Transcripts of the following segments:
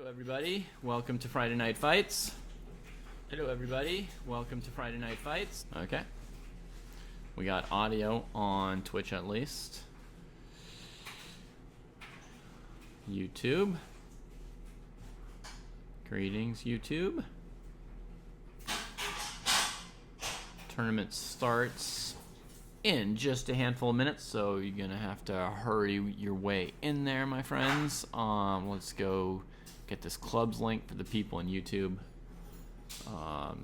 everybody. Welcome to Friday Night Fights. Hello, everybody. Welcome to Friday Night Fights. Okay. We got audio on Twitch at least. YouTube. Greetings, YouTube. Tournament starts in just a handful of minutes, so you're gonna have to hurry your way in there, my friends. Let's go get this club's link for the people in YouTube.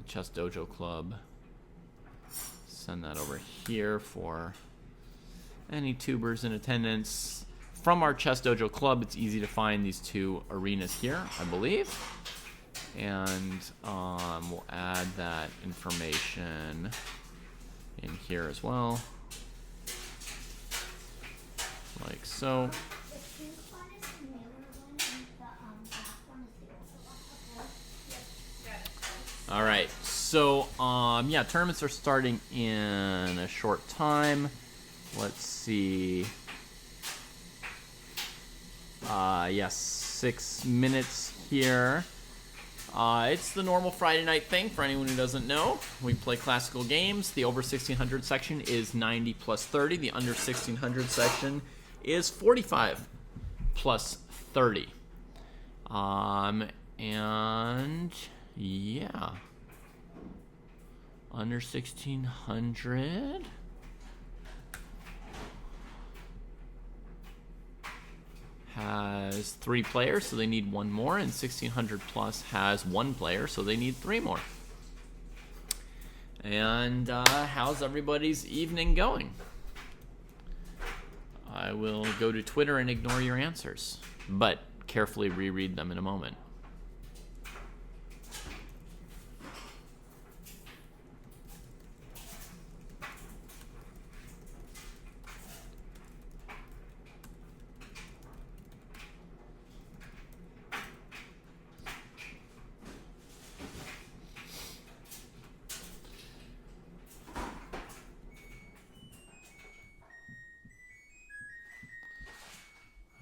Chess Dojo Club. Send that over here for any tubers in attendance. From our Chess Dojo Club, it's easy to find these two arenas here, I believe. And we'll add that information in here as well. Like so. All right, so yeah, tournaments are starting in a short time. Let's see. Yes, 6 minutes here. It's the normal Friday night thing for anyone who doesn't know. We play classical games. The over 1600 section is 90 plus 30. The under 1600 section is 45 plus 30. And yeah, under 1600 has 3 players, so they need 1 more, and 1600 plus has 1 player, so they need 3 more. And how's everybody's evening going? I will go to Twitter and ignore your answers, but carefully reread them in a moment.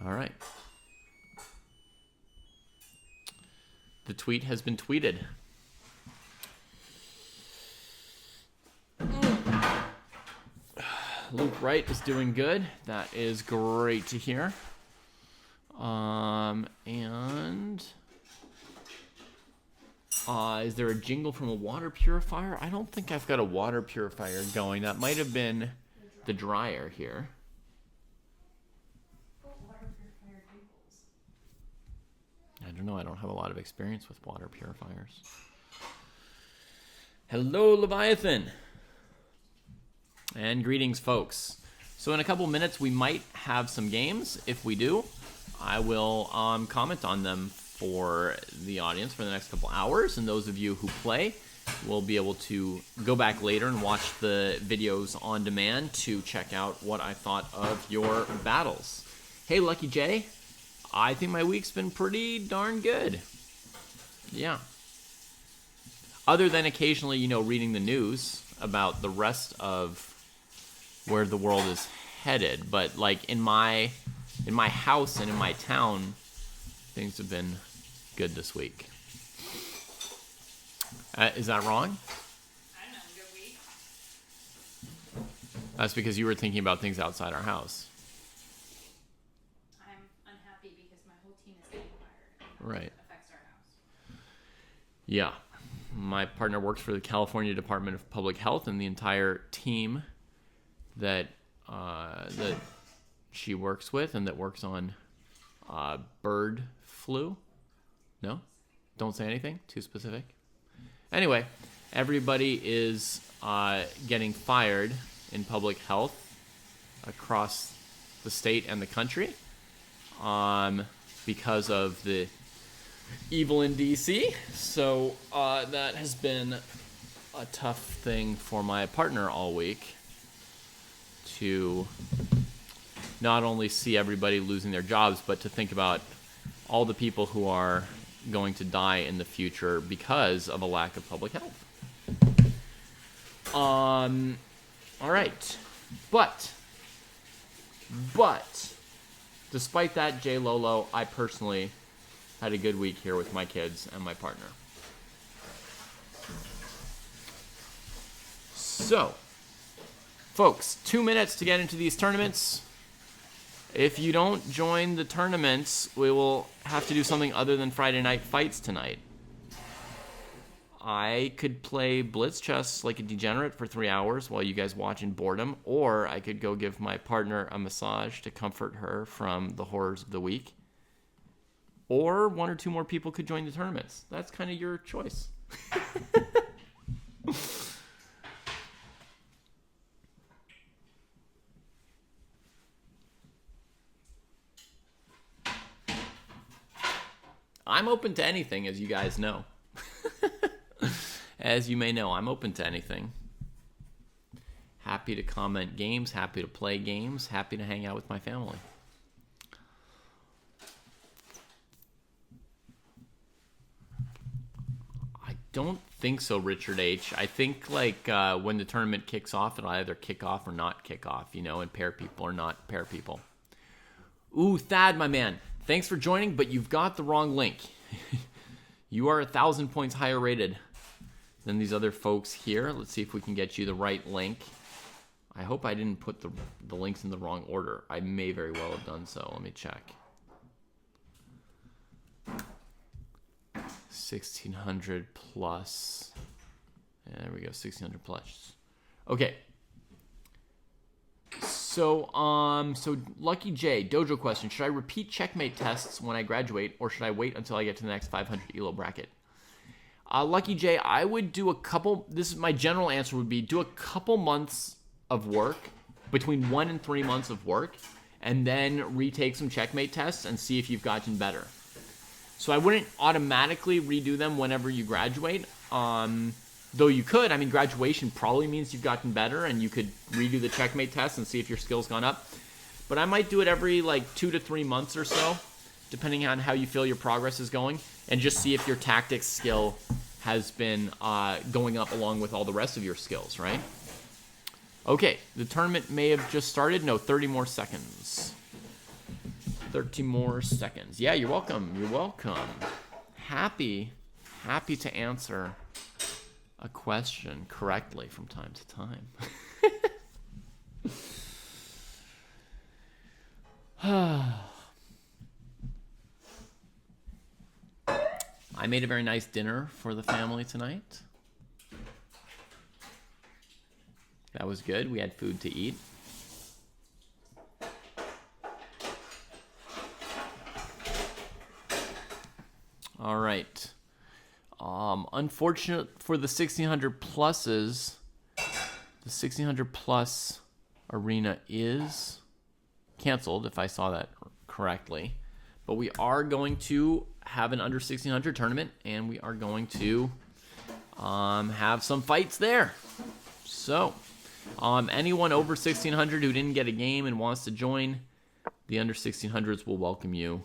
All right. The tweet has been tweeted. Luke Wright is doing good. That is great to hear. And is there a jingle from a water purifier? I don't think I've got a water purifier going. That might have been the dryer here. I don't know. I don't have a lot of experience with water purifiers. Hello, Leviathan. And greetings, folks. So in a couple minutes, we might have some games. If we do, I will comment on them for the audience for the next couple hours. And those of you who play will be able to go back later and watch the videos on demand to check out what I thought of your battles. Hey, Lucky J. I think my week's been pretty darn good. Yeah. Other than occasionally, you know, reading the news about the rest of where the world is headed. But like in my house and in my town, things have been good this week. Is that wrong? I don't know, good week. That's because you were thinking about things outside our house. Right. Affects our house. Yeah. My partner works for the California Department of Public Health, and the entire team that she works with and that works on bird flu. No? Don't say anything? Too specific? Anyway, everybody is getting fired in public health across the state and the country because of the evil in DC. So that has been a tough thing for my partner all week to not only see everybody losing their jobs, but to think about all the people who are going to die in the future because of a lack of public health. All right. But despite that, Jay Lolo, I personally had a good week here with my kids and my partner. So, folks, 2 minutes to get into these tournaments. If you don't join the tournaments, we will have to do something other than Friday night fights tonight. I could play blitz chess like a degenerate for 3 hours while you guys watch in boredom, or I could go give my partner a massage to comfort her from the horrors of the week. Or 1 or 2 more people could join the tournaments. That's kind of your choice. I'm open to anything, as you guys know. As you may know, I'm open to anything. Happy to comment games, happy to play games, happy to hang out with my family. I don't think so, Richard H. I think like when the tournament kicks off, it'll either kick off or not kick off, you know, and pair people or not pair people. Ooh, Thad, my man. Thanks for joining, but you've got the wrong link. You are 1,000 points higher rated than these other folks here. Let's see if we can get you the right link. I hope I didn't put the links in the wrong order. I may very well have done so. Let me check. 1,600 plus. Yeah, there we go, 1,600 plus. Okay. So Lucky J, Dojo question. Should I repeat checkmate tests when I graduate, or should I wait until I get to the next 500 ELO bracket? Lucky J, I would do a couple, this is my general answer would be, do a couple months of work, between 1 and 3 months of work, and then retake some checkmate tests and see if you've gotten better. So I wouldn't automatically redo them whenever you graduate. Though you could, I mean, graduation probably means you've gotten better and you could redo the checkmate test and see if your skill's gone up. But I might do it every like 2 to 3 months or so, depending on how you feel your progress is going, and just see if your tactics skill has been going up along with all the rest of your skills, right? Okay, the tournament may have just started. No, 30 more seconds. 30 more seconds. Yeah, you're welcome. You're welcome. Happy to answer a question correctly from time to time. I made a very nice dinner for the family tonight. That was good. We had food to eat. All right. Unfortunate for the 1600 pluses, the 1600 plus arena is canceled, if I saw that correctly. But we are going to have an under 1600 tournament, and we are going to have some fights there. So, anyone over 1600 who didn't get a game and wants to join, the under 1600s will welcome you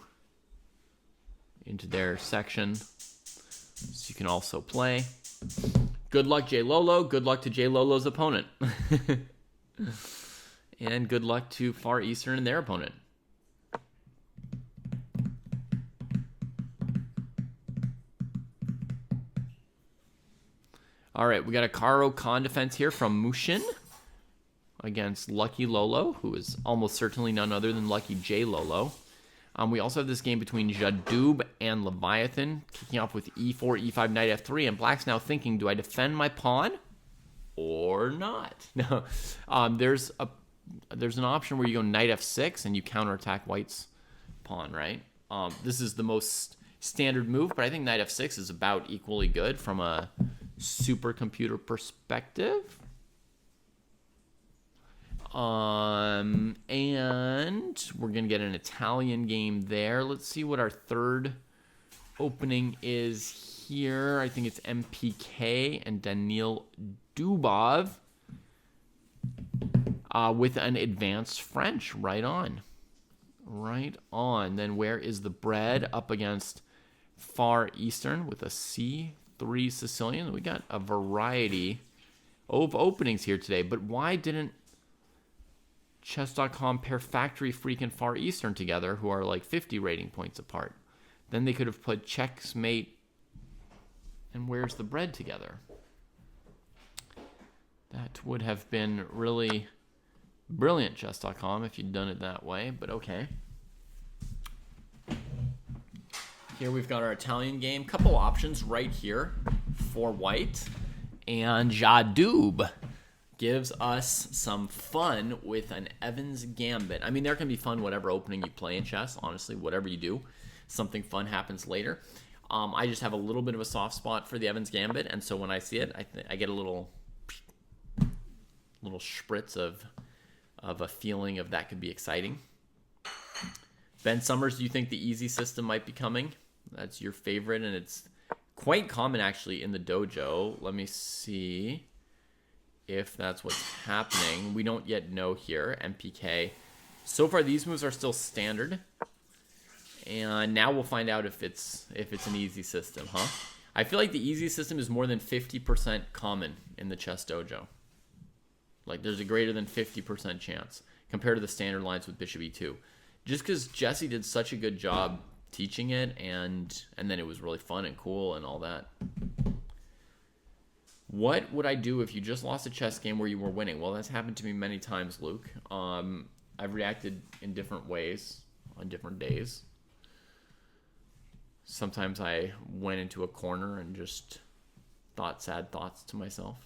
into their section, so you can also play. Good luck, J Lolo. Good luck to J Lolo's opponent. And good luck to Far Eastern and their opponent. All right, we got a Caro Con defense here from Mushin against Lucky Lolo, who is almost certainly none other than Lucky J Lolo. We also have this game between Jadub and Leviathan, kicking off with e4, e5, knight f3, and Black's now thinking, do I defend my pawn or not? No, there's an option where you go knight f6 and you counterattack White's pawn, right? This is the most standard move, but I think knight f6 is about equally good from a supercomputer perspective. And we're going to get an Italian game there. Let's see what our third opening is here. I think it's MPK and Daniil Dubov with an advanced French. Right on. Right on. Then where is the bread? Up against Far Eastern with a C3 Sicilian. We got a variety of openings here today, but why didn't Chess.com pair Factory Freak and Far Eastern together, who are like 50 rating points apart? Then they could have put checkmate and where's the bread together. That would have been really brilliant, chess.com, if you'd done it that way, but okay. Here we've got our Italian game. Couple options right here for white. And Jadoob gives us some fun with an Evans Gambit. I mean, there can be fun whatever opening you play in chess, honestly, whatever you do. Something fun happens later. I just have a little bit of a soft spot for the Evans Gambit, and so when I see it, I get a little spritz of a feeling of that could be exciting. Ben Summers, do you think the easy system might be coming? That's your favorite, and it's quite common actually in the dojo. Let me see if that's what's happening. We don't yet know here. MPK. So far, these moves are still standard, and now we'll find out if it's an easy system, huh? I feel like the easy system is more than 50% common in the chess dojo. Like there's a greater than 50% chance compared to the standard lines with Bishop E2. Just because Jesse did such a good job teaching it, and then it was really fun and cool and all that. What would I do if you just lost a chess game where you were winning? Well, that's happened to me many times, Luke. I've reacted in different ways on different days. Sometimes I went into a corner and just thought sad thoughts to myself.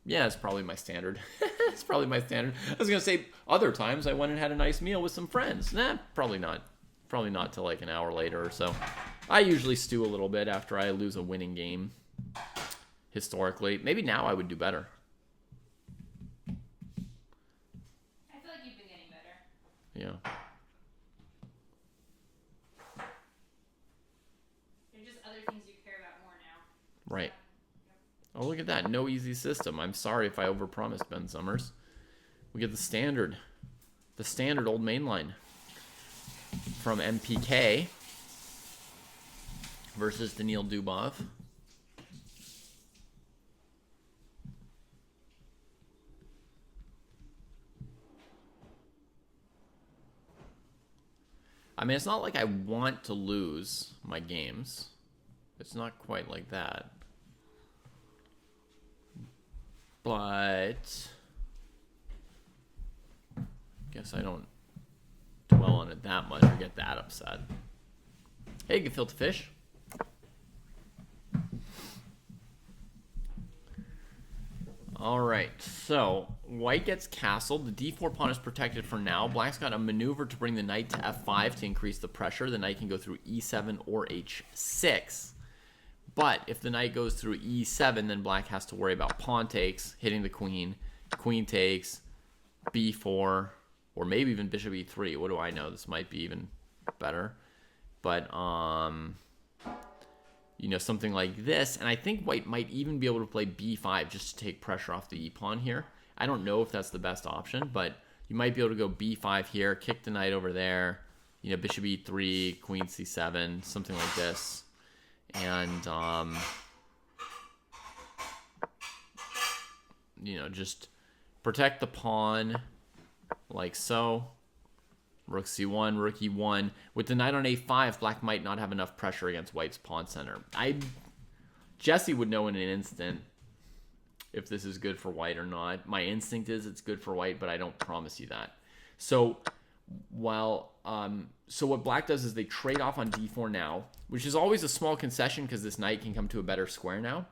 Yeah, it's probably my standard. It's probably my standard. I was going to say other times I went and had a nice meal with some friends. Nah, probably not. Probably not till like an hour later or so. I usually stew a little bit after I lose a winning game. Historically. Maybe now I would do better. I feel like you've been getting better. Yeah. There's just other things you care about more now. Right. Oh, look at that. No easy system. I'm sorry if I overpromised, Ben Summers. We get the standard old main line from MPK versus Daniil Dubov. I mean, it's not like I want to lose my games. It's not quite like that. But guess I don't dwell on it that much or get that upset. Hey, gefilte fish. All right, so white gets castled. The d4 pawn is protected for now. Black's got a maneuver to bring the knight to f5 to increase the pressure. The knight can go through e7 or h6. But if the knight goes through e7, then black has to worry about pawn takes, hitting the queen takes, b4, or maybe even bishop e3. What do I know? This might be even better. But, something like this. And I think white might even be able to play b5 just to take pressure off the e-pawn here. I don't know if that's the best option, but you might be able to go b5 here, kick the knight over there, bishop e3, queen c7, something like this. And, just protect the pawn like so. Rook c1, rook e1. With the knight on a5, black might not have enough pressure against white's pawn center. Jesse would know in an instant if this is good for white or not. My instinct is it's good for white, but I don't promise you that. So what black does is they trade off on d4 now, which is always a small concession because this knight can come to a better square now.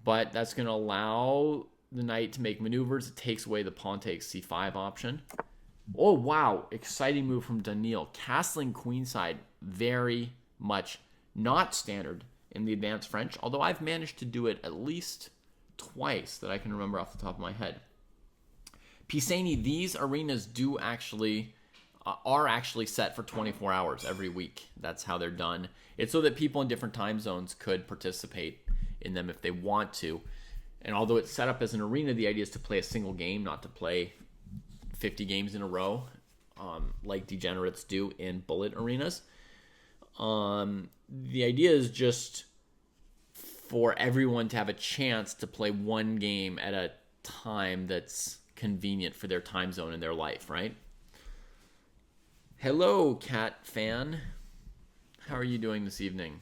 But that's going to allow the knight to make maneuvers. It takes away the pawn takes c5 option. Oh, wow. Exciting move from Daniil. Castling queenside, very much not standard in the advanced French, although I've managed to do it at least twice that I can remember off the top of my head. Pisani, these arenas are actually set for 24 hours every week. That's how they're done. It's so that people in different time zones could participate in them if they want to. And although it's set up as an arena, the idea is to play a single game, not to play 50 games in a row, like degenerates do in bullet arenas. The idea is just for everyone to have a chance to play one game at a time that's convenient for their time zone in their life, right? Hello, cat fan. How are you doing this evening?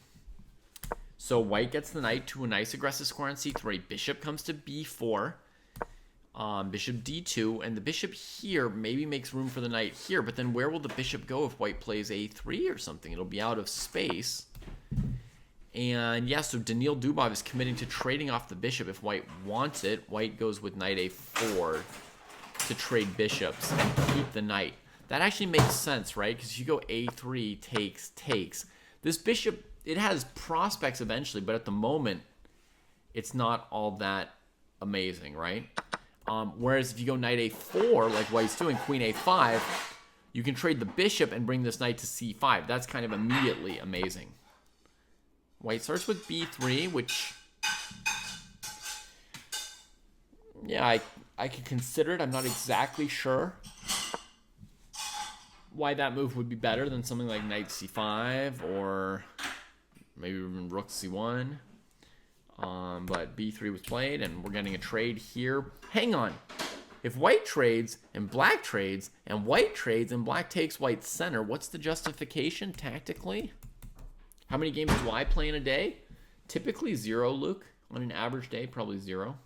So white gets the knight to a nice aggressive square on c3. Bishop comes to b4. Bishop d2, and the bishop here maybe makes room for the knight here, but then where will the bishop go if white plays a3 or something? It'll be out of space. And yeah, so Daniil Dubov is committing to trading off the bishop if white wants it. White goes with knight a4 to trade bishops and keep the knight. That actually makes sense, right? Because you go a3, takes. This bishop, it has prospects eventually, but at the moment, it's not all that amazing, right? Whereas if you go knight a4, like white's doing, queen a5, you can trade the bishop and bring this knight to c5. That's kind of immediately amazing. White starts with b3, which, yeah, I could consider it. I'm not exactly sure why that move would be better than something like knight c5 or maybe even rook c1. But b3 was played, and we're getting a trade here. Hang on. If white trades, and black trades, and white trades, and black takes white's center, what's the justification tactically? How many games do I play in a day? Typically 0, Luke. On an average day, probably 0.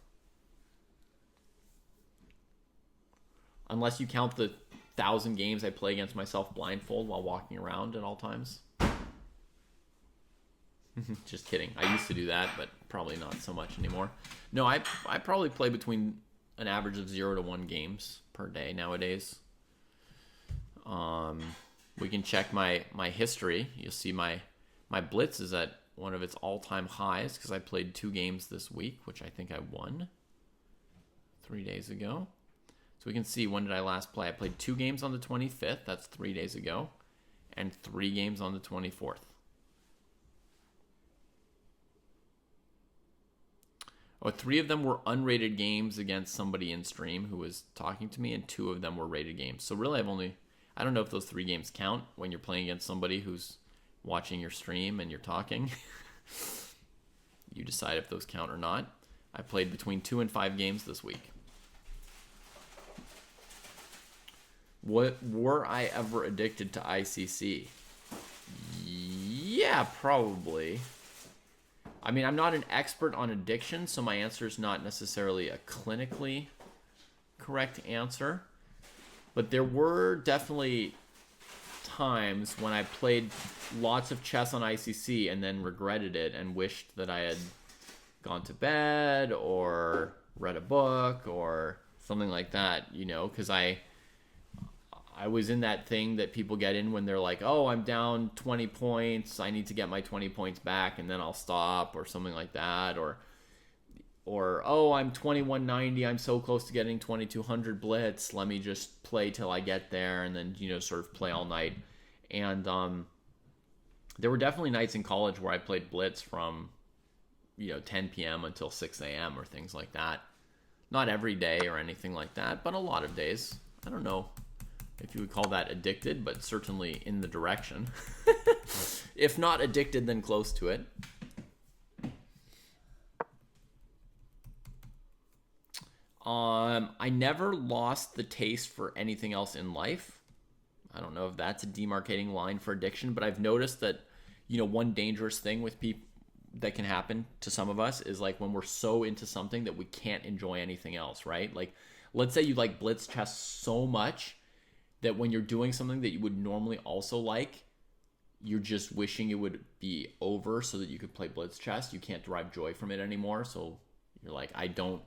Unless you count the 1,000 games I play against myself blindfold while walking around at all times. Just kidding. I used to do that, but probably not so much anymore. No, I probably play between an average of 0 to 1 games per day nowadays. We can check my history. You'll see my blitz is at one of its all-time highs because I played 2 games this week, which I think I won 3 days ago. So we can see, when did I last play? I played 2 games on the 25th. That's 3 days ago. And 3 games on the 24th. Oh, 3 of them were unrated games against somebody in stream who was talking to me, and 2 of them were rated games. So really, I don't know if those 3 games count when you're playing against somebody who's watching your stream and you're talking. You decide if those count or not. I played between 2 and 5 games this week. Were I ever addicted to ICC? Yeah, probably. I mean, I'm not an expert on addiction, so my answer is not necessarily a clinically correct answer. But there were definitely times when I played lots of chess on ICC and then regretted it and wished that I had gone to bed or read a book or something like that, you know, because I was in that thing that people get in when they're like, oh, I'm down 20 points. I need to get my 20 points back and then I'll stop, or something like that. Or oh, I'm 2190. I'm so close to getting 2200 blitz. Let me just play till I get there, and then, you know, sort of play all night. And there were definitely nights in college where I played blitz from, you know, 10 p.m. until 6 a.m. or things like that. Not every day or anything like that, but a lot of days. I don't know if you would call that addicted, but certainly in the direction. If not addicted, then close to it. I never lost the taste for anything else in life. I don't know if that's a demarcating line for addiction, but I've noticed that, you know, one dangerous thing with people that can happen to some of us is like when we're so into something that we can't enjoy anything else, right? Like, let's say you like blitz chess so much that when you're doing something that you would normally also like, you're just wishing it would be over so that you could play blitz chess. You can't derive joy from it anymore. So you're like, I don't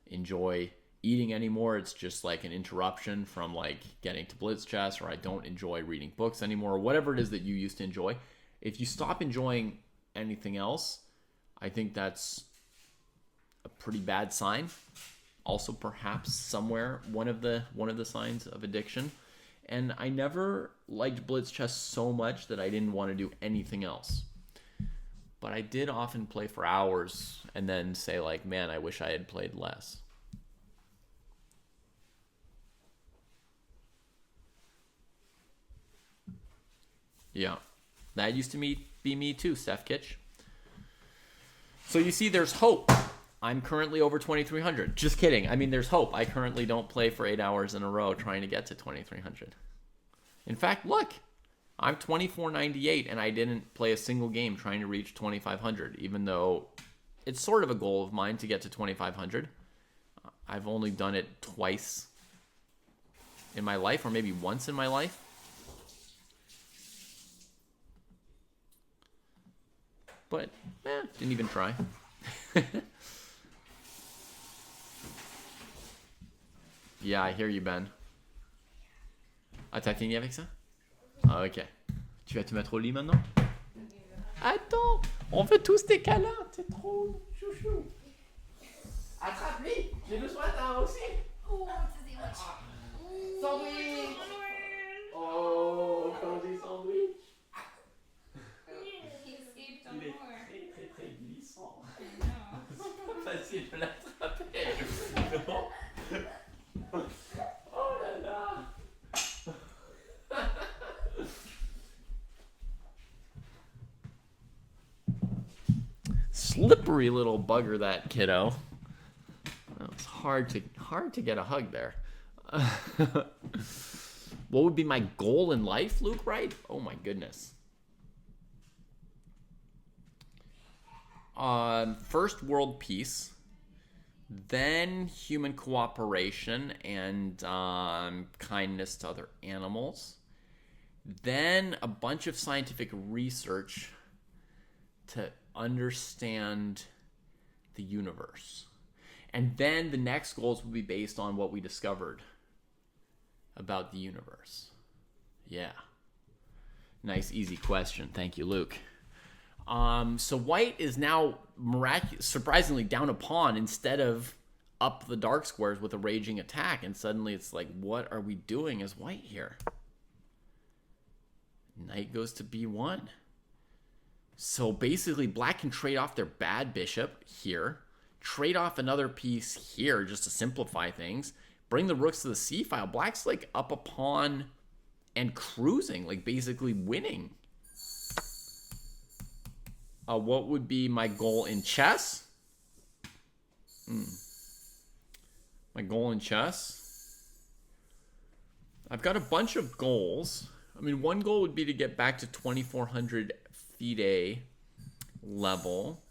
enjoy eating anymore. It's just like an interruption from like getting to blitz chess, or I don't enjoy reading books anymore, or whatever it is that you used to enjoy. If you stop enjoying anything else, I think that's a pretty bad sign. Also, perhaps somewhere one of the signs of addiction. And I never liked blitz chess so much that I didn't want to do anything else. But I did often play for hours and then say like, man, I wish I had played less. Yeah, that used to be me too, Steph Kitch. So you see, there's hope. I'm currently over 2,300. Just kidding. I mean, there's hope. I currently don't play for 8 hours in a row trying to get to 2,300. In fact, look, I'm 2498 and I didn't play a single game trying to reach 2,500, even though it's sort of a goal of mine to get to 2,500. I've only done it twice in my life, or maybe once in my life. But, didn't even try. Yeah, I hear you, Ben. Ah, t'as fini avec ça? Ah, ok. Tu vas te mettre au lit maintenant? Attends, on veut tous des câlins, c'est trop chouchou. Attrape-lui, j'ai besoin d'un aussi. Oh, it's a sandwich. Sandwich. Oh, cosy sandwich. He escaped on Il est more. très très très glissant. I know. C'est pas facile de l'attraper. Non. Oh là là. Slippery little bugger, that kiddo. It's hard to get a hug there. What would be my goal in life, Luke? Right? Oh my goodness. First, world peace, then human cooperation and kindness to other animals, then a bunch of scientific research to understand the universe. And then the next goals will be based on what we discovered about the universe. Yeah. Nice, easy question. Thank you, Luke. So white is now surprisingly down a pawn instead of up the dark squares with a raging attack. And suddenly it's like, what are we doing as white here? Knight goes to b1. So basically black can trade off their bad bishop here, trade off another piece here just to simplify things, bring the rooks to the c file. Black's like up a pawn and cruising, like basically winning. What would be my goal in chess? My goal in chess? I've got a bunch of goals. I mean, one goal would be to get back to 2,400 FIDE level.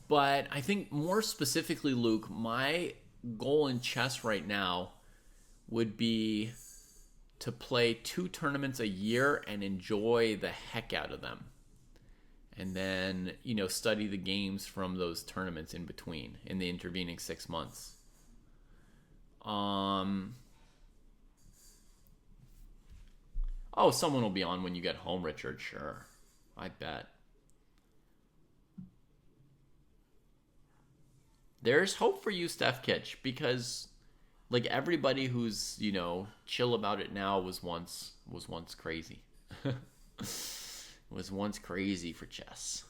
But I think more specifically, Luke, my goal in chess right now would be to play 2 tournaments a year and enjoy the heck out of them. And then, study the games from those tournaments in between, in the intervening 6 months. Oh, someone will be on when you get home, Richard. Sure. I bet. There's hope for you, Steph Kitch, because like everybody who's, chill about it now was once crazy. Was once crazy for chess.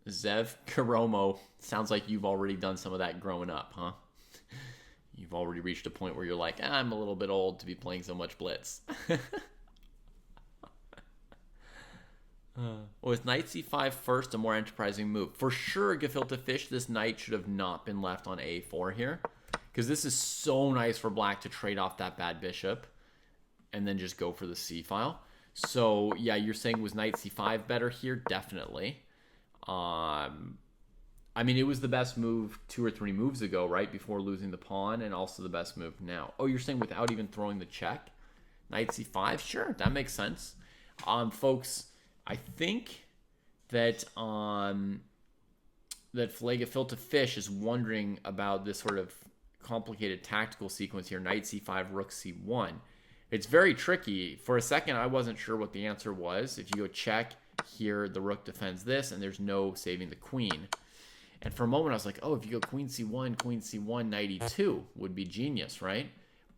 Zev Karomo, sounds like you've already done some of that growing up, huh? You've already reached a point where you're like, I'm a little bit old to be playing so much Blitz. With knight c5 first, a more enterprising move. For sure, gefilte fish, this knight should have not been left on a4 here. Because this is so nice for black to trade off that bad bishop and then just go for the c file. So, yeah, you're saying was knight c5 better here? Definitely. I mean, it was the best move 2 or 3 moves ago, right? Before losing the pawn, and also the best move now. Oh, you're saying without even throwing the check? Knight c5? Sure, that makes sense. Folks, I think that that Gefilte Fish is wondering about this sort of complicated tactical sequence here. Knight c5, rook c1. It's very tricky. For a second, I wasn't sure what the answer was. If you go check here, the rook defends this, and there's no saving the queen. And for a moment, I was like, oh, if you go queen c1, knight e2 would be genius, right?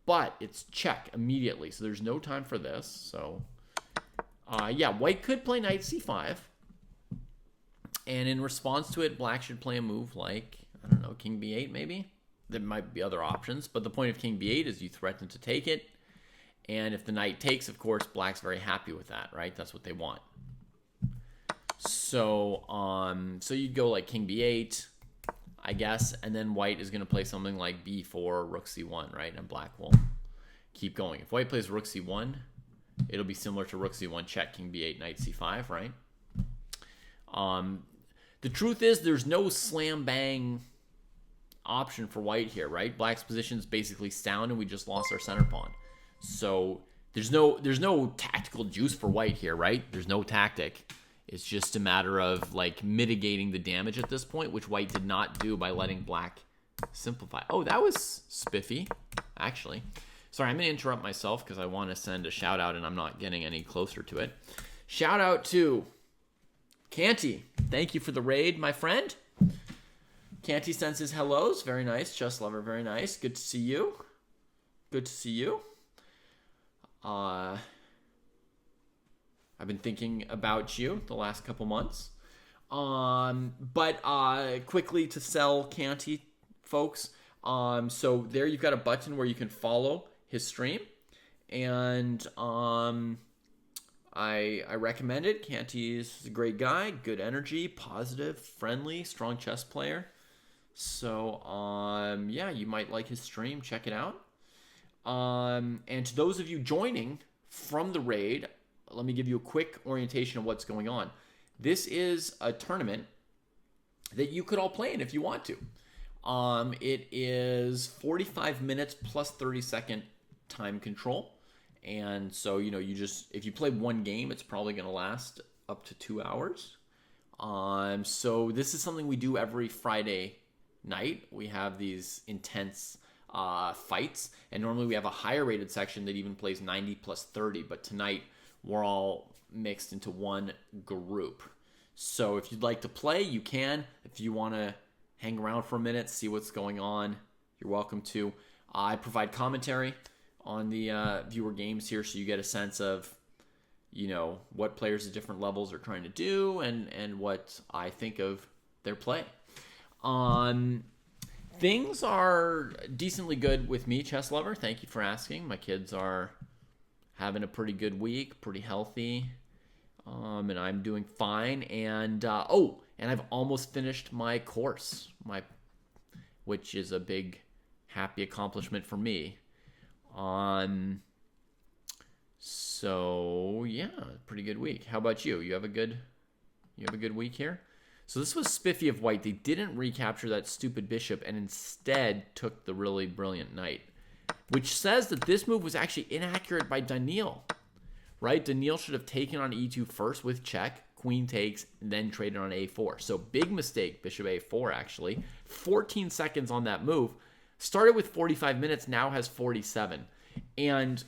But it's check immediately, so there's no time for this. So, yeah, white could play knight c5. And in response to it, black should play a move like, I don't know, king b8 maybe? There might be other options, but the point of king b8 is you threaten to take it. And if the knight takes, of course, black's very happy with that, right? That's what they want. So, so you'd go like king b8, I guess, and then white is going to play something like b4, rook c1, right? And black will keep going. If white plays rook c1, it'll be similar to rook c1 check, king b8, knight c5, right? The truth is there's no slam bang option for white here, right? Black's position is basically sound, and we just lost our center pawn. So there's no tactical juice for white here, right? There's no tactic. It's just a matter of like mitigating the damage at this point, which white did not do by letting black simplify. Oh, that was spiffy, actually. Sorry, I'm going to interrupt myself because I want to send a shout out and I'm not getting any closer to it. Shout out to Canty. Thank you for the raid, my friend. Canty sends his hellos. Very nice. Chess Lover, very nice. Good to see you. Good to see you. I've been thinking about you the last couple months. But quickly to sell Canty, folks. So there you've got a button where you can follow his stream. And I recommend it. Canty is a great guy. Good energy, positive, friendly, strong chess player. So, yeah, you might like his stream. Check it out. And to those of you joining from the raid, let me give you a quick orientation of what's going on. This is a tournament that you could all play in if you want to. It is 45 minutes plus 30-second time control. And so, you know, if you play one game, it's probably going to last up to 2 hours. So this is something we do every Friday night. We have these intense fights, and normally we have a higher rated section that even plays 90 plus 30, but tonight we're all mixed into one group. So if you'd like to play, you can. If you want to hang around for a minute, see what's going on, you're welcome to. I provide commentary on the viewer games here, so you get a sense of, you know, what players at different levels are trying to do and what I think of their play. Things are decently good with me, Chess Lover. Thank you for asking. My kids are having a pretty good week, pretty healthy, and I'm doing fine. And and I've almost finished my course, which is a big, happy accomplishment for me. So yeah, pretty good week. How about you? You have a good week here? So this was spiffy of white. They didn't recapture that stupid bishop and instead took the really brilliant knight, which says that this move was actually inaccurate by Daniil, right? Daniil should have taken on e2 first with check, queen takes, then traded on a4. So big mistake, bishop a4 actually. 14 seconds on that move. Started with 45 minutes, now has 47. And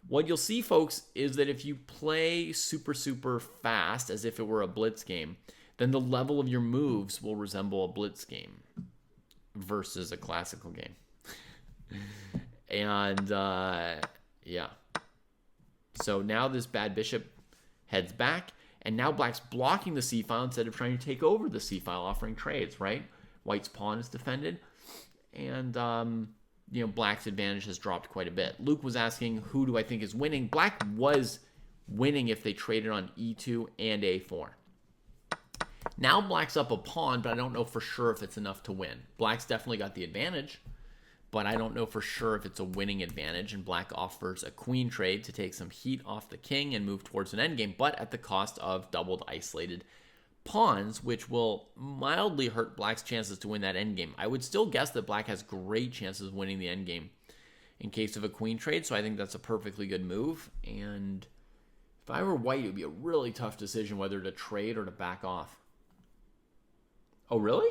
what you'll see, folks, is that if you play super, super fast, as if it were a blitz game, then the level of your moves will resemble a blitz game versus a classical game. And, yeah. So now this bad bishop heads back, and now black's blocking the c-file instead of trying to take over the c-file, offering trades, right? White's pawn is defended, and, you know, black's advantage has dropped quite a bit. Luke was asking, who do I think is winning? Black was winning if they traded on e2 and a4. Now black's up a pawn, but I don't know for sure if it's enough to win. Black's definitely got the advantage, but I don't know for sure if it's a winning advantage, and black offers a queen trade to take some heat off the king and move towards an endgame, but at the cost of doubled isolated pawns, which will mildly hurt black's chances to win that endgame. I would still guess that black has great chances of winning the endgame in case of a queen trade, so I think that's a perfectly good move. And if I were white, it would be a really tough decision whether to trade or to back off. Oh, really?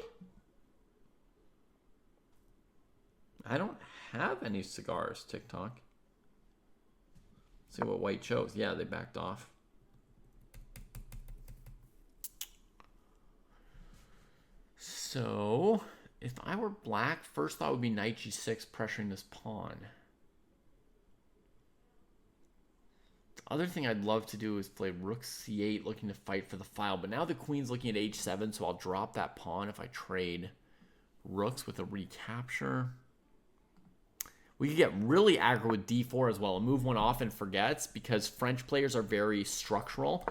I don't have any cigars, TikTok. Let's see what white chose. Yeah, they backed off. So, if I were black, first thought would be knight g6, pressuring this pawn. The other thing I'd love to do is play rook c8, looking to fight for the file. But now the queen's looking at h7, so I'll drop that pawn if I trade rooks with a recapture. We could get really aggro with d4 as well. A move one often forgets because French players are very structural.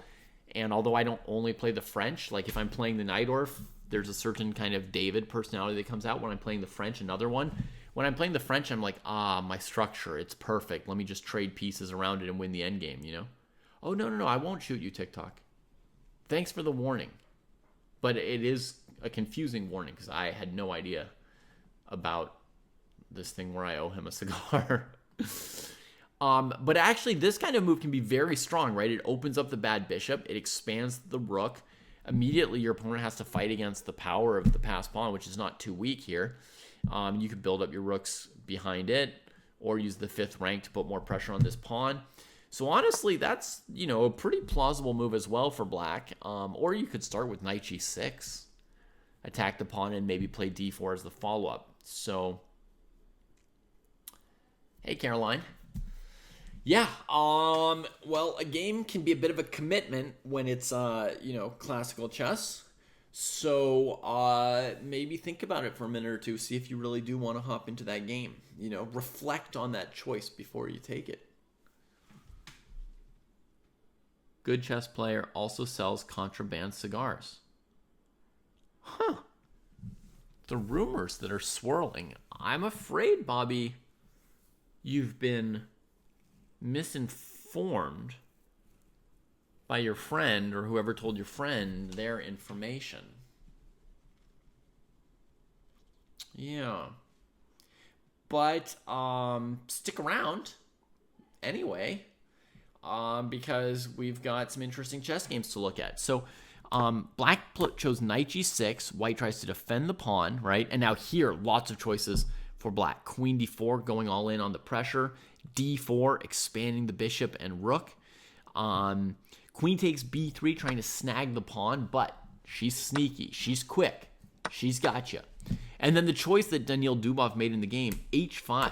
And although I don't only play the French, like if I'm playing the Najdorf, there's a certain kind of David personality that comes out. When I'm playing the French, another one. When I'm playing the French, I'm like, my structure, it's perfect. Let me just trade pieces around it and win the end game, you know? Oh, no, I won't shoot you, TikTok. Thanks for the warning. But it is a confusing warning because I had no idea about this thing where I owe him a cigar. But actually, this kind of move can be very strong, right? It opens up the bad bishop. It expands the rook. Immediately, your opponent has to fight against the power of the passed pawn, which is not too weak here. You could build up your rooks behind it or use the 5th rank to put more pressure on this pawn. So honestly, that's, a pretty plausible move as well for black. Or you could start with knight g6, attack the pawn, and maybe play d4 as the follow-up. So, hey, Caroline. Yeah, well, a game can be a bit of a commitment when it's, classical chess. So maybe think about it for a minute or two. See if you really do want to hop into that game. Reflect on that choice before you take it. Good chess player also sells contraband cigars. Huh. The rumors that are swirling. I'm afraid, Bobby, you've been misinformed by your friend or whoever told your friend their information. Yeah. But stick around anyway, because we've got some interesting chess games to look at. So black chose knight g6. White tries to defend the pawn, right? And now here, lots of choices for black. Queen d4, going all in on the pressure. d4, expanding the bishop and rook. Queen takes b3, trying to snag the pawn, but she's sneaky. She's quick. She's got you. And then the choice that Daniil Dubov made in the game, h5.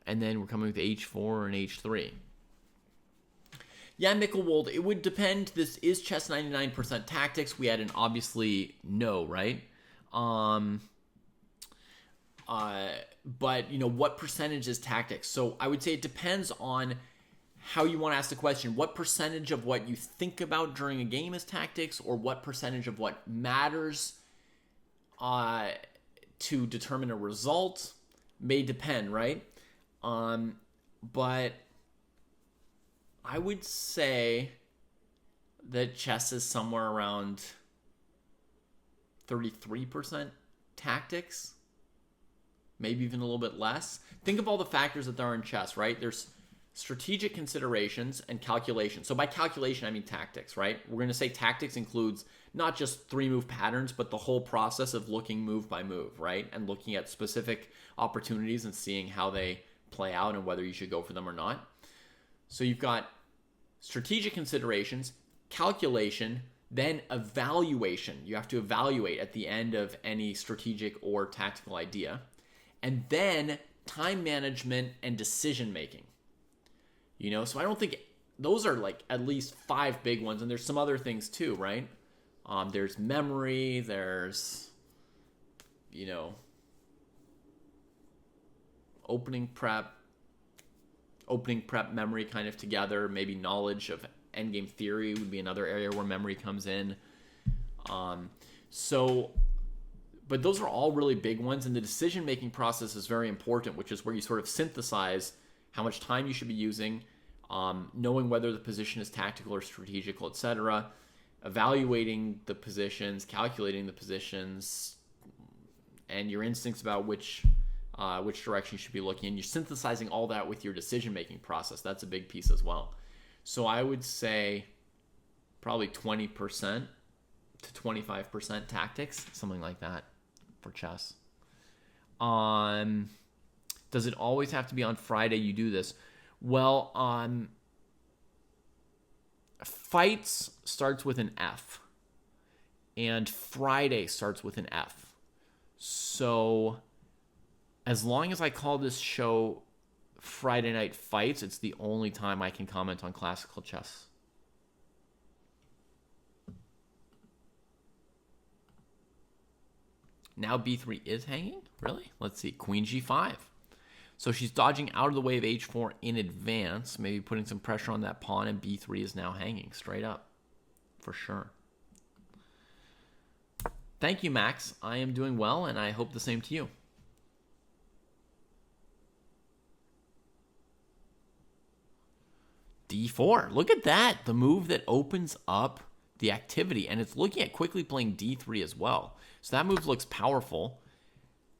And then we're coming with h4 and h3. Yeah, Mickelwold, it would depend. This is chess 99% tactics. We had an obviously no, right? But, what percentage is tactics? So I would say it depends on how you want to ask the question. What percentage of what you think about during a game is tactics, or what percentage of what matters to determine a result may depend, right? But I would say that chess is somewhere around 33% tactics, maybe even a little bit less. Think of all the factors that there are in chess, right? There's strategic considerations and calculation. So by calculation, I mean tactics, right? We're going to say tactics includes not just 3-move patterns, but the whole process of looking move by move, right? And looking at specific opportunities and seeing how they play out and whether you should go for them or not. So you've got strategic considerations, calculation, then evaluation. You have to evaluate at the end of any strategic or tactical idea. And then time management and decision making. So I don't think those are like at least 5 big ones. And there's some other things too, right? There's memory, there's, opening prep memory kind of together. Maybe knowledge of endgame theory would be another area where memory comes in. But those are all really big ones. And the decision-making process is very important, which is where you sort of synthesize how much time you should be using, knowing whether the position is tactical or strategical, etc., evaluating the positions, calculating the positions, and your instincts about which direction you should be looking in. You're synthesizing all that with your decision-making process. That's a big piece as well. So I would say probably 20% to 25% tactics, something like that for chess. Does it always have to be on Friday you do this? Well, Fights starts with an F, and Friday starts with an F. So as long as I call this show Friday Night Fights, it's the only time I can comment on classical chess. Now b3 is hanging? Really? Let's see. Queen g5. So she's dodging out of the way of h4 in advance, maybe putting some pressure on that pawn, and b3 is now hanging straight up. For sure. Thank you, Max. I am doing well, and I hope the same to you. d4. Look at that. The move that opens up the activity, and it's looking at quickly playing d3 as well. So that move looks powerful.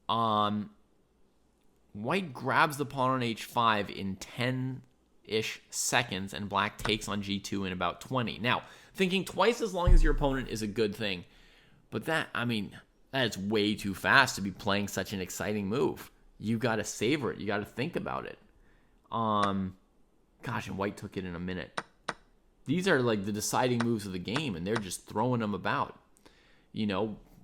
White grabs the pawn on h5 in 10-ish seconds, and black takes on g2 in about 20. Now, thinking twice as long as your opponent is a good thing, but that is way too fast to be playing such an exciting move. You got to savor it. You got to think about it. Gosh, and white took it in a minute. These are like the deciding moves of the game, and they're just throwing them about.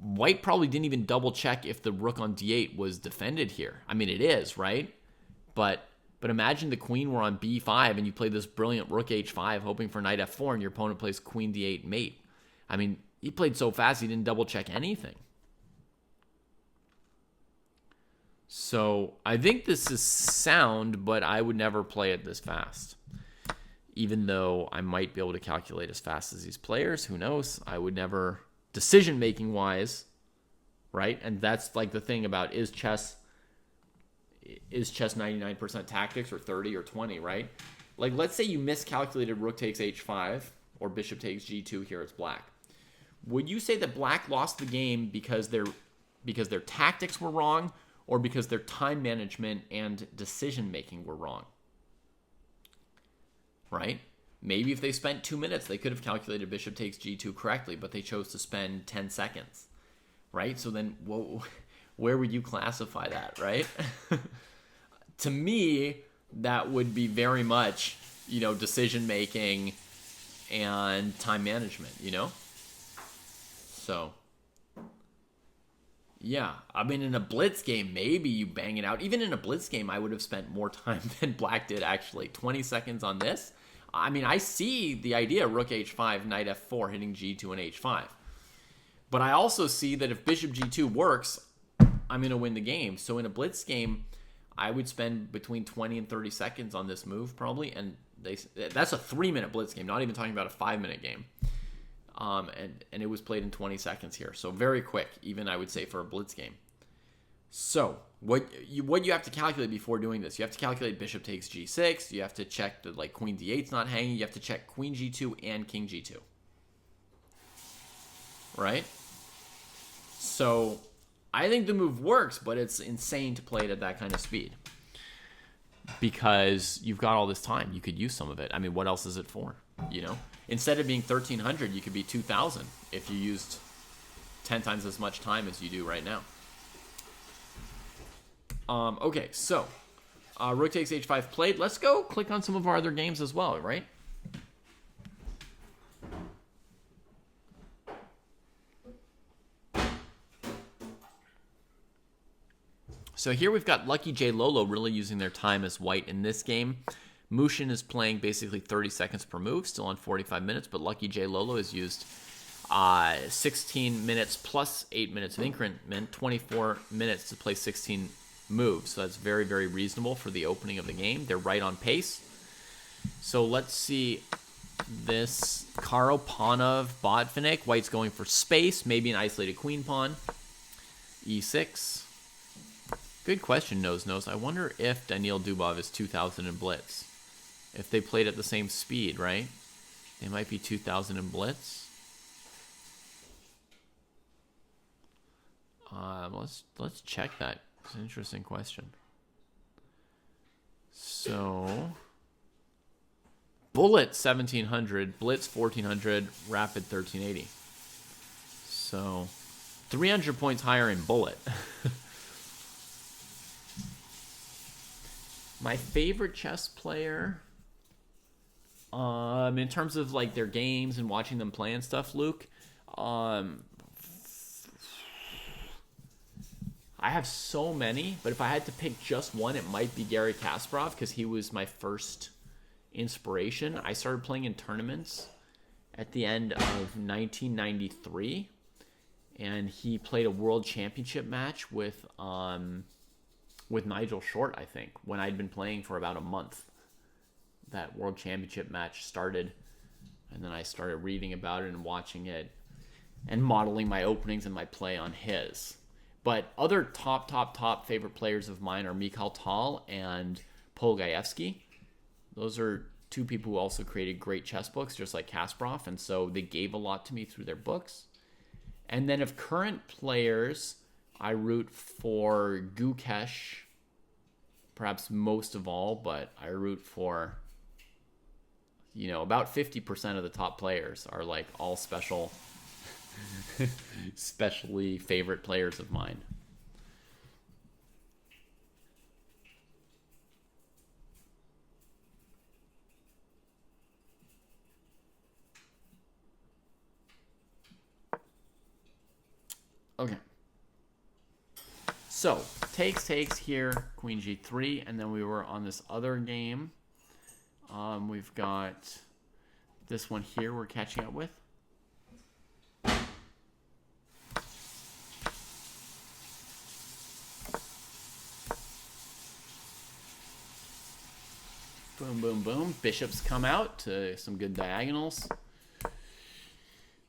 White probably didn't even double check if the rook on d8 was defended here. I mean, it is, right? But imagine the queen were on b5 and you play this brilliant rook h5 hoping for knight f4 and your opponent plays queen d8 mate. I mean, he played so fast he didn't double check anything. So I think this is sound, but I would never play it this fast. Even though I might be able to calculate as fast as these players, who knows? I would never, decision-making wise, right? And that's like the thing about is chess 99% tactics or 30 or 20, right? Like, let's say you miscalculated rook takes h5 or bishop takes g2, here it's black. Would you say that black lost the game because their tactics were wrong, or because their time management and decision-making were wrong? Right? Maybe if they spent 2 minutes, they could have calculated bishop takes g2 correctly, but they chose to spend 10 seconds. Right? So then, where would you classify that, right? To me, that would be very much, decision-making and time management, So, yeah. I mean, in a blitz game, maybe you bang it out. Even in a blitz game, I would have spent more time than black did, actually. 20 seconds on this. I mean, I see the idea, rook h5, knight f4, hitting g2 and h5. But I also see that if bishop g2 works, I'm going to win the game. So in a blitz game, I would spend between 20 and 30 seconds on this move, probably. And that's a 3-minute blitz game, not even talking about a 5-minute game. And it was played in 20 seconds here. So very quick, even I would say for a blitz game. So what you have to calculate before doing this, you have to calculate bishop takes g6. You have to check that like queen d8's not hanging. You have to check queen g2 and king g2. Right? So I think the move works, but it's insane to play it at that kind of speed. Because you've got all this time. You could use some of it. I mean, what else is it for? Instead of being 1,300, you could be 2,000 if you used 10 times as much time as you do right now. Okay, so rook takes h5 played. Let's go click on some of our other games as well, right? So here we've got Lucky J Lolo really using their time as white in this game. Mushin is playing basically 30 seconds per move, still on 45 minutes, but Lucky J Lolo has used 16 minutes plus 8 minutes of increment, 24 minutes to play 16 moves. So that's very, very reasonable for the opening of the game. They're right on pace. So let's see this Karo Panov Botvinnik. White's going for space, maybe an isolated queen pawn. E6. Good question, Nose. I wonder if Daniil Dubov is 2,000 in blitz. If they played at the same speed, right? They might be 2,000 in blitz. Let's check that. It's an interesting question. So, Bullet 1,700, Blitz 1,400, Rapid 1,380. So, 300 points higher in Bullet. My favorite chess player, in terms of like their games and watching them play and stuff, Luke, I have so many, but if I had to pick just one, it might be Garry Kasparov, because he was my first inspiration. I started playing in tournaments at the end of 1993, and he played a world championship match with Nigel Short, I think, when I'd been playing for about a month. That world championship match started, and then I started reading about it and watching it and modeling my openings and my play on his. But other top favorite players of mine are Mikhail Tal and Polgaevsky. Those are two people who also created great chess books, just like Kasparov, and so they gave a lot to me through their books. And then of current players, I root for Gukesh, perhaps most of all, but I root for, about 50% of the top players are like all specially favorite players of mine. Okay. So, takes here, queen g3, and then we were on this other game. We've got this one here we're catching up with. Boom, boom, boom. Bishops come out to some good diagonals.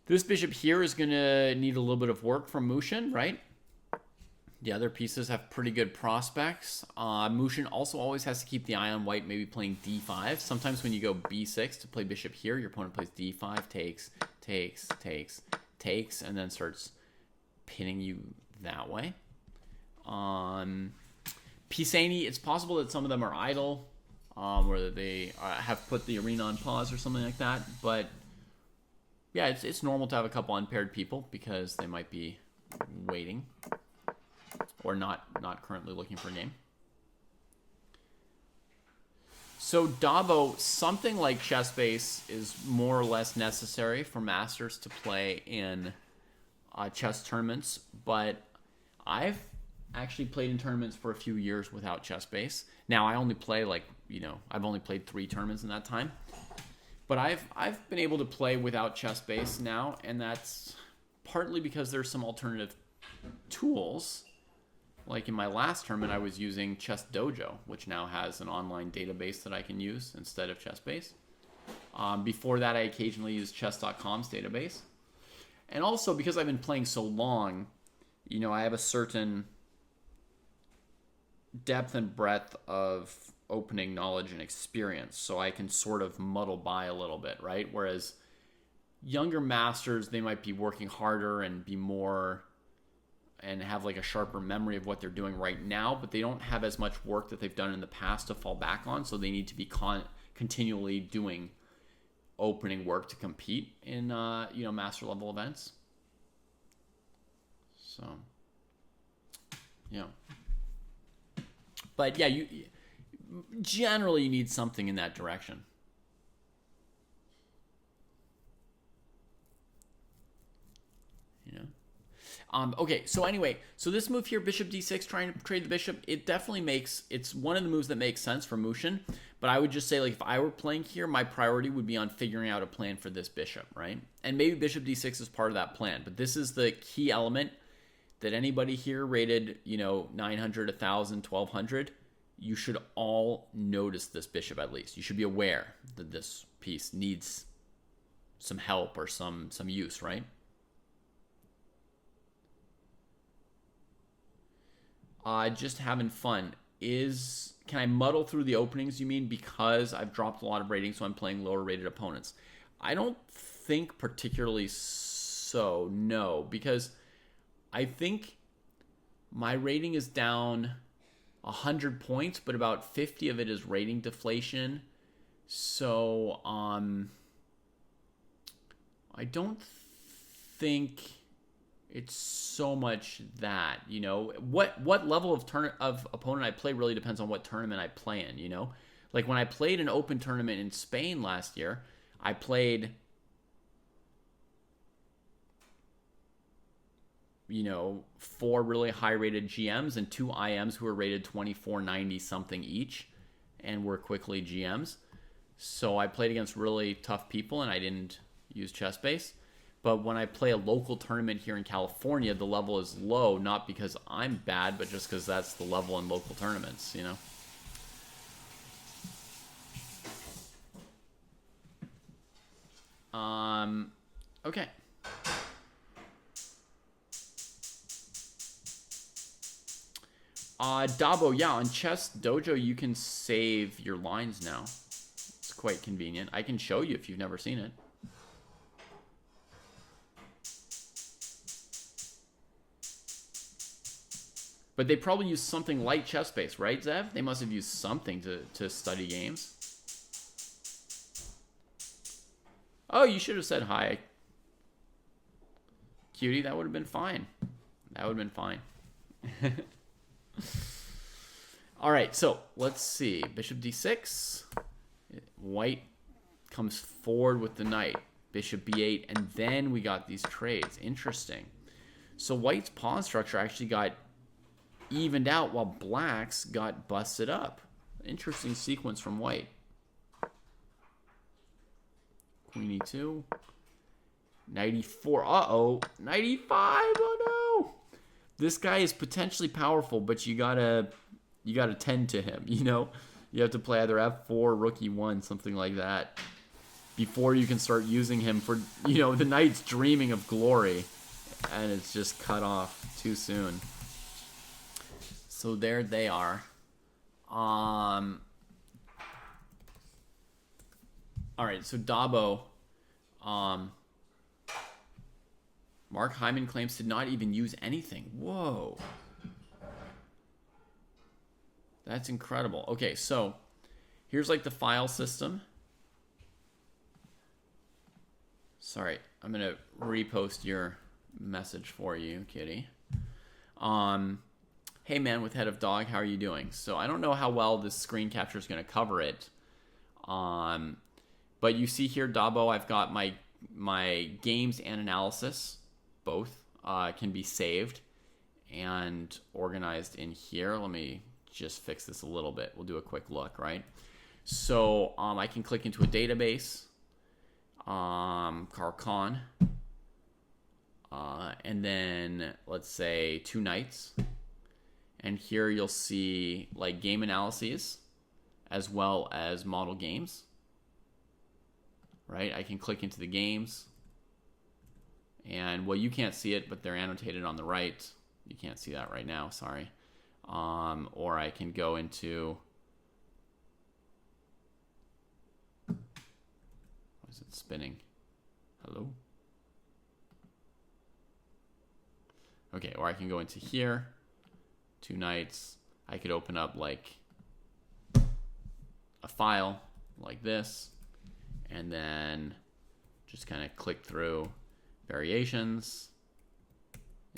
This bishop here is going to need a little bit of work from Mushin, right? The other pieces have pretty good prospects. Mushin also always has to keep the eye on white, maybe playing d5. Sometimes when you go b6 to play bishop here, your opponent plays d5, takes, and then starts pinning you that way. Pisani, it's possible that some of them are idle, or they have put the arena on pause or something like that. But yeah, it's normal to have a couple unpaired people because they might be waiting or not currently looking for a game. So Dabo, something like ChessBase is more or less necessary for masters to play in chess tournaments, but I've actually played in tournaments for a few years without ChessBase. Now I only play I've only played 3 tournaments in that time. But I've been able to play without ChessBase now, and that's partly because there's some alternative tools. Like in my last tournament, I was using ChessDojo, which now has an online database that I can use instead of ChessBase. Before that, I occasionally used chess.com's database. And also, because I've been playing so long, I have a certain depth and breadth of opening knowledge and experience, so I can sort of muddle by a little bit, right? Whereas younger masters, they might be working harder and be more and have like a sharper memory of what they're doing right now, but they don't have as much work that they've done in the past to fall back on, so they need to be continually doing opening work to compete in master level events. So yeah, but yeah, generally you need something in that direction. Okay, so anyway, so this move here, bishop d6, trying to trade the bishop, it's one of the moves that makes sense for Mushin, but I would just say, like, if I were playing here, my priority would be on figuring out a plan for this bishop, right? And maybe bishop d6 is part of that plan, but this is the key element that anybody here rated, 900, 1,000, 1,200, you should all notice this bishop at least. You should be aware that this piece needs some help or some use, right? Just having fun. Can I muddle through the openings, you mean, because I've dropped a lot of ratings, so I'm playing lower rated opponents? I don't think particularly so, no, because I think my rating is down 100 points, but about 50 of it is rating deflation. So I don't think it's so much that, what level of opponent I play really depends on what tournament I play in, Like when I played an open tournament in Spain last year, I played 4 really high rated GMs and 2 IMs who were rated 2490 something each and were quickly GMs. So I played against really tough people and I didn't use ChessBase. But when I play a local tournament here in California, the level is low, not because I'm bad, but just because that's the level in local tournaments, you know? Okay. Dabo, yeah, on Chess Dojo, you can save your lines now. It's quite convenient. I can show you if you've never seen it. But they probably use something like ChessBase, right, Zev? They must have used something to study games. Oh, you should have said hi. Cutie, that would have been fine. That would have been fine. All right, so let's see. Bishop d6. White comes forward with the knight. Bishop b8, and then we got these trades. Interesting. So white's pawn structure actually got evened out while black's got busted up. Interesting sequence from white. Queen e2. Knight e4. Uh-oh. Knight e5. Oh, no. This guy is potentially powerful, but you gotta tend to him, you know? You have to play either f4, rook e1, something like that, before you can start using him for, you know, the knight's dreaming of glory, and it's just cut off too soon. So there they are. All right, so Dabo, Mark Hyman claims to not even use anything. Whoa. That's incredible. Okay, so here's like the file system. Sorry, I'm going to repost your message for you, Kitty. Hey man, with Head of Dog, how are you doing? So I don't know how well this screen capture is going to cover it. But you see here, Dabo, I've got my games and analysis. Both can be saved and organized in here. Let me just fix this a little bit. We'll do a quick look, right? So I can click into a database, Carl Khan, and then let's say 2 nights. And here you'll see like game analyses as well as model games, right? I can click into the games. And, well, you can't see it, but they're annotated on the right. You can't see that right now, sorry. Or I can go into... Why is it spinning? Hello? Okay, or I can go into here. 2 nights. I could open up, like, a file like this. And then just kind of click through variations.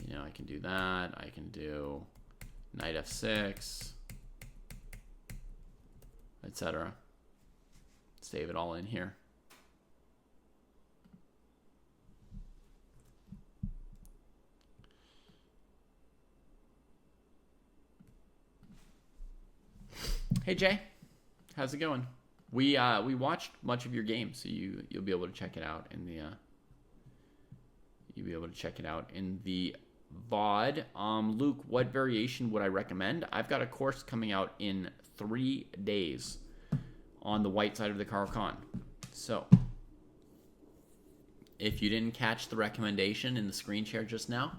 You know, I can do that. I can do knight f6, etc. Save it all in here. Hey Jay, how's it going? We watched much of your game, so you'll be able to check it out in the VOD. Luke, what variation would I recommend? I've got a course coming out in 3 days on the white side of the Carl. So if you didn't catch the recommendation in the screen share just now,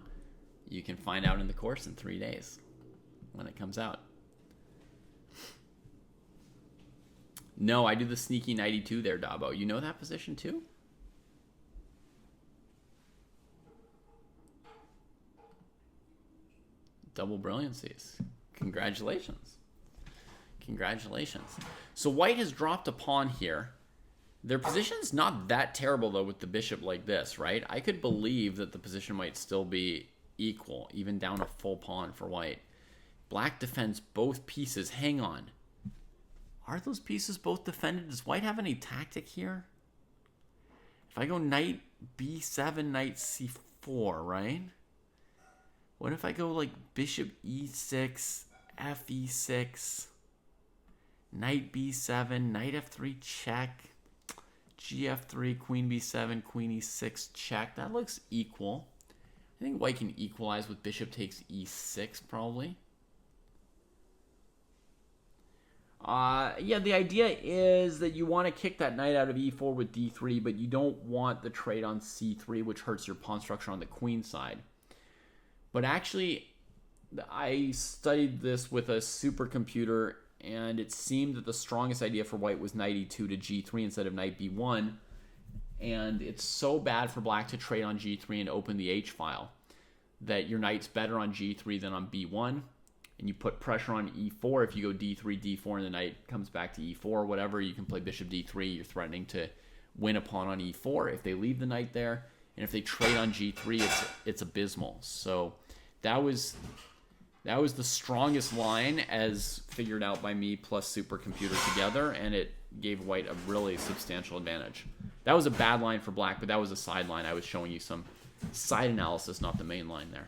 you can find out in the course in 3 days when it comes out. No, I do the sneaky 92 there, Dabo. You know that position too? Double brilliancies. Congratulations. Congratulations. So white has dropped a pawn here. Their position's not that terrible, though, with the bishop like this, right? I could believe that the position might still be equal, even down a full pawn for white. Black defends both pieces. Hang on. Are those pieces both defended? Does white have any tactic here? If I go knight b7, knight c4, right? What if I go like bishop e6, f e6, knight b7, knight f3 check? GF3, queen b7, queen e6, check. That looks equal. I think white can equalize with bishop takes e6 probably. Yeah, the idea is that you want to kick that knight out of e4 with d3, but you don't want the trade on c3, which hurts your pawn structure on the queen side. But actually, I studied this with a supercomputer, and it seemed that the strongest idea for white was knight e2 to g3 instead of knight b1. And it's so bad for black to trade on g3 and open the h file that your knight's better on g3 than on b1. And you put pressure on e4. If you go d3, d4, and the knight comes back to e4 or whatever, you can play bishop d3. You're threatening to win a pawn on e4 if they leave the knight there. And if they trade on g3, it's abysmal. So that was the strongest line as figured out by me plus supercomputer together, and it gave white a really substantial advantage. That was a bad line for black, but that was a side line. I was showing you some side analysis, not the main line there.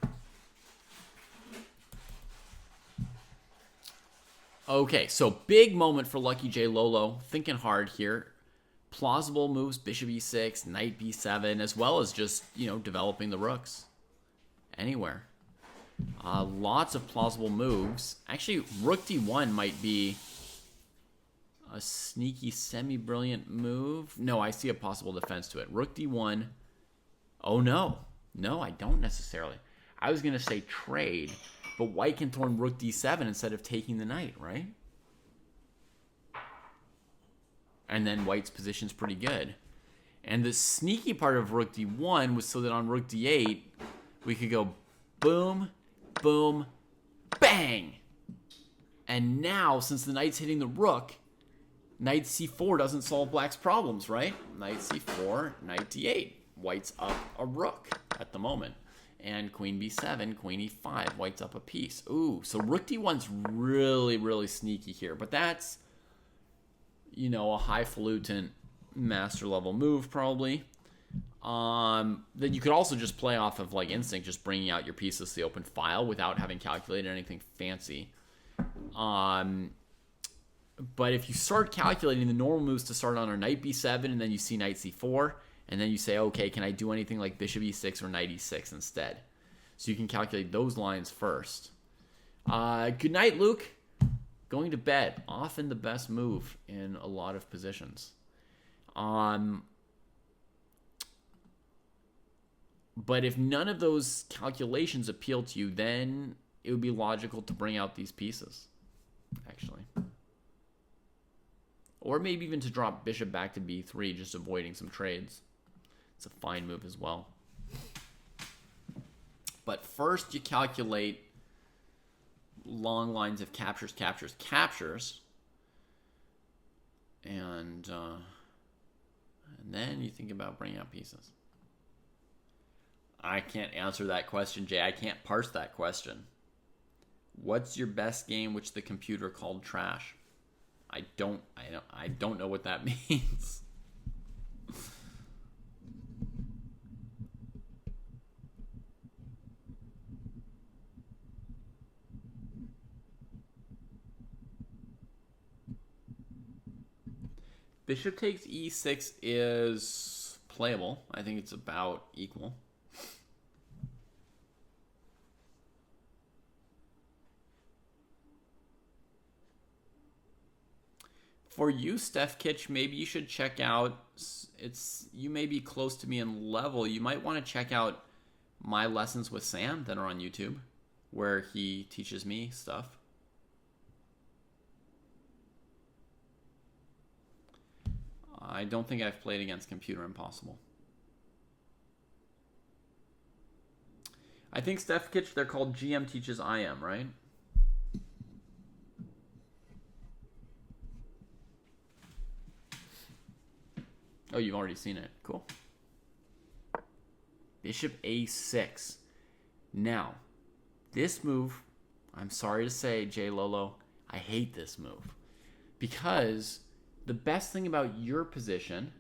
Okay, so big moment for Lucky J Lolo. Thinking hard here. Plausible moves, bishop e6, knight b7, as well as just, developing the rooks. Anywhere. Lots of plausible moves. Actually, rook d1 might be a sneaky, semi-brilliant move. No, I see a possible defense to it. Rook d1. Oh, no. No, I don't necessarily. I was going to say trade, but white can throw rook d7 instead of taking the knight, right? And then white's position's pretty good. And the sneaky part of rook d1 was so that on rook d8, we could go boom, boom, bang. And now, since the knight's hitting the rook, knight c4 doesn't solve black's problems, right? Knight c4, knight d8. White's up a rook at the moment. And queen b7, queen e5, white's up a piece. Ooh, so rook d1's really, really sneaky here. But that's, a highfalutin master level move probably. Then you could also just play off of like instinct, just bringing out your pieces to the open file without having calculated anything fancy. But if you start calculating, the normal moves to start on are knight b7, and then you see knight c4, and then you say, okay, can I do anything like bishop e6 or knight e6 instead? So you can calculate those lines first. Good night, Luke. Going to bed, often the best move in a lot of positions. But if none of those calculations appeal to you, then it would be logical to bring out these pieces, actually. Or maybe even to drop bishop back to b3, just avoiding some trades. It's a fine move as well. But first you calculate long lines of captures, captures, captures. And then you think about bringing out pieces. I can't answer that question, Jay. I can't parse that question. What's your best game which the computer called trash? I don't know what that means. Bishop takes e6 is playable. I think it's about equal. For you, Steph Kitch, maybe you should check out, you may be close to me in level. You might want to check out my lessons with Sam that are on YouTube, where he teaches me stuff. I don't think I've played against Computer Impossible. I think, Steph Kitch, they're called GM Teaches IM, right? Oh, you've already seen it. Cool. Bishop a6. Now, this move, I'm sorry to say, Jay Lolo, I hate this move. Because the best thing about your position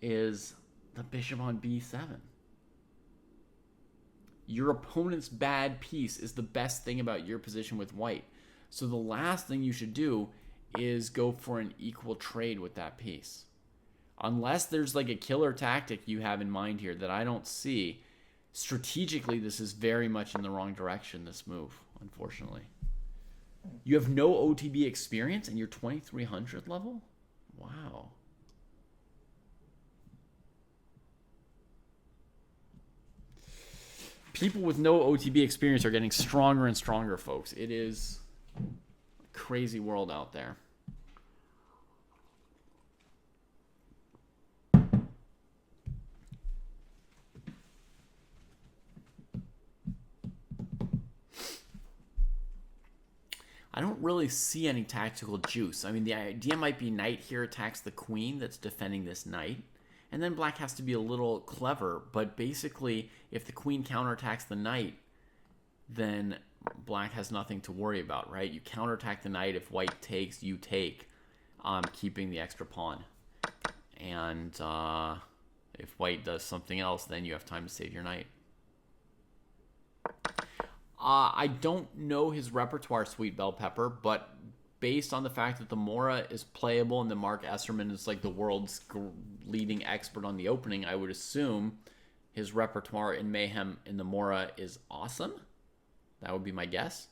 is the bishop on b7. Your opponent's bad piece is the best thing about your position with white. So the last thing you should do is go for an equal trade with that piece. Unless there's like a killer tactic you have in mind here that I don't see. Strategically, this is very much in the wrong direction, this move, unfortunately. You have no OTB experience and you're 2300 level? Wow. People with no OTB experience are getting stronger and stronger, folks. It is a crazy world out there. I don't really see any tactical juice. I mean, the idea might be knight here attacks the queen that's defending this knight. And then black has to be a little clever. But basically, if the queen counterattacks the knight, then black has nothing to worry about, right? You counterattack the knight. If white takes, you take, keeping the extra pawn. And if white does something else, then you have time to save your knight. I don't know his repertoire, Sweet Bell Pepper, but based on the fact that the Mora is playable and that Mark Esserman is like the world's leading expert on the opening, I would assume his repertoire in Mayhem in the Mora is awesome. That would be my guess.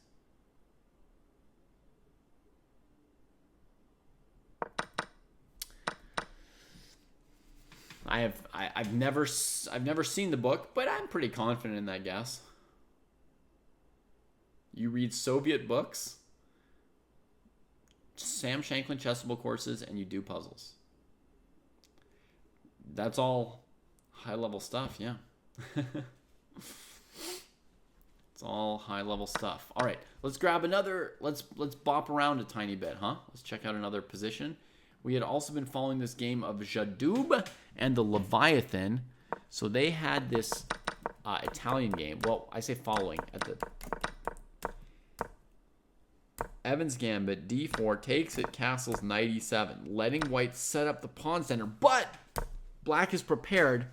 I've never seen the book, but I'm pretty confident in that guess. You read Soviet books, Sam Shanklin chessable courses, and you do puzzles. That's all high-level stuff, yeah. It's all high-level stuff. All right, let's grab another. Let's bop around a tiny bit, huh? Let's check out another position. We had also been following this game of Jadub and the Leviathan. So they had this Italian game. Well, I say following at the Evans Gambit, d4, takes it, castles, knight e7, letting white set up the pawn center, but black is prepared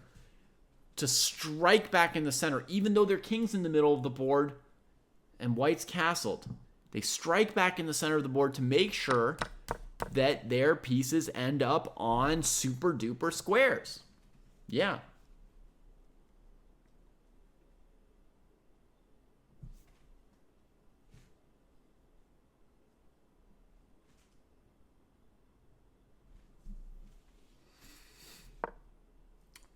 to strike back in the center, even though their king's in the middle of the board and white's castled. They strike back in the center of the board to make sure that their pieces end up on super duper squares. Yeah.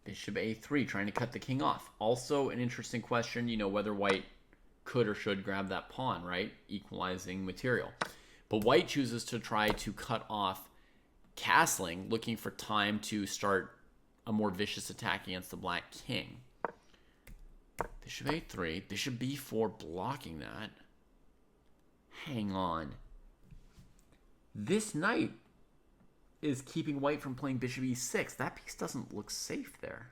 Bishop a3, trying to cut the king off. Also an interesting question, you know, whether white could or should grab that pawn, right? Equalizing material. But white chooses to try to cut off castling, looking for time to start a more vicious attack against the black king. Bishop a3, bishop b4, blocking that. Hang on. This knight is keeping white from playing bishop e6. That piece doesn't look safe there.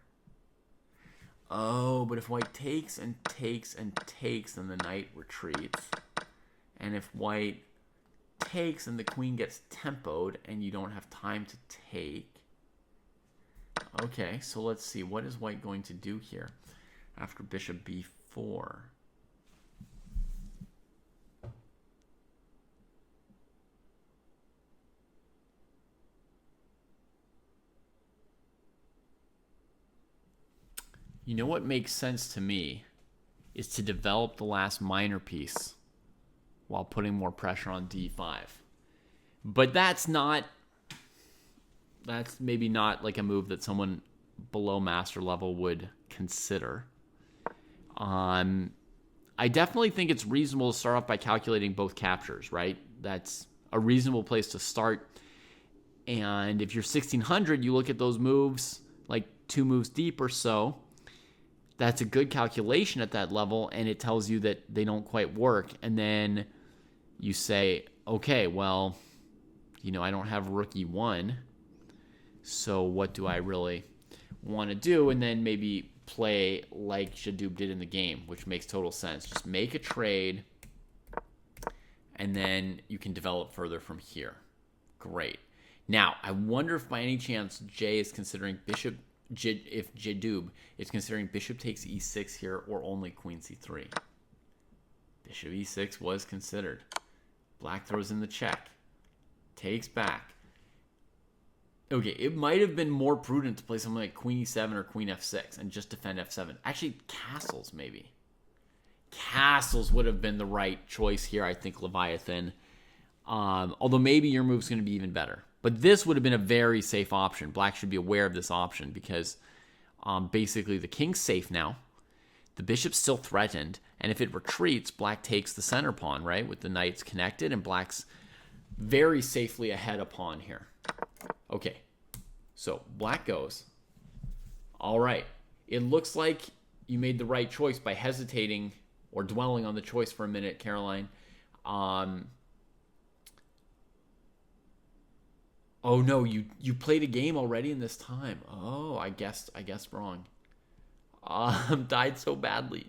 Oh, but if white takes and takes and takes, then the knight retreats. And if white takes and the queen gets tempoed and you don't have time to take. Okay, so let's see. What is white going to do here after bishop b4? You know what makes sense to me is to develop the last minor piece while putting more pressure on d5. But that's maybe not like a move that someone below master level would consider. I definitely think it's reasonable to start off by calculating both captures, right? That's a reasonable place to start. And if you're 1600, you look at those moves, like 2 moves deep or so. That's a good calculation at that level, and it tells you that they don't quite work. And then you say, okay, well, you know, I don't have rook e1, so what do I really want to do? And then maybe play like Jadub did in the game, which makes total sense. Just make a trade, and then you can develop further from here. Great. Now, I wonder if by any chance Jay is considering if Jadub is considering bishop takes e6 here or only queen c3. Bishop e6 was considered. Black throws in the check. Takes back. Okay, it might have been more prudent to play something like queen e7 or queen f6 and just defend f7. Actually, castles maybe. Castles would have been the right choice here, I think, Leviathan. Although maybe your move's going to be even better. But this would have been a very safe option. Black should be aware of this option because basically the king's safe now. The bishop's still threatened. And if it retreats, black takes the center pawn, right? With the knights connected, and black's very safely ahead a pawn here. Okay, so black goes. All right. It looks like you made the right choice by hesitating or dwelling on the choice for a minute, Caroline. Oh no, you played a game already in this time. Oh, I guessed wrong. Died so badly.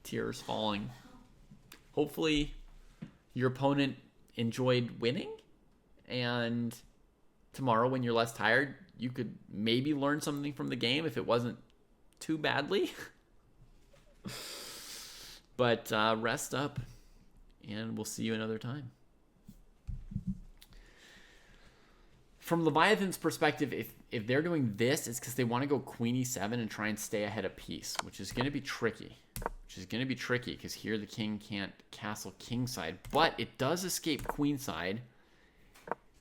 Tears falling. Hopefully your opponent enjoyed winning, and tomorrow when you're less tired, you could maybe learn something from the game if it wasn't too badly. But rest up, and we'll see you another time. From Leviathan's perspective, if they're doing this, it's because they want to go queen e7 and try and stay ahead of piece, which is going to be tricky. Because here the king can't castle kingside, but it does escape queenside.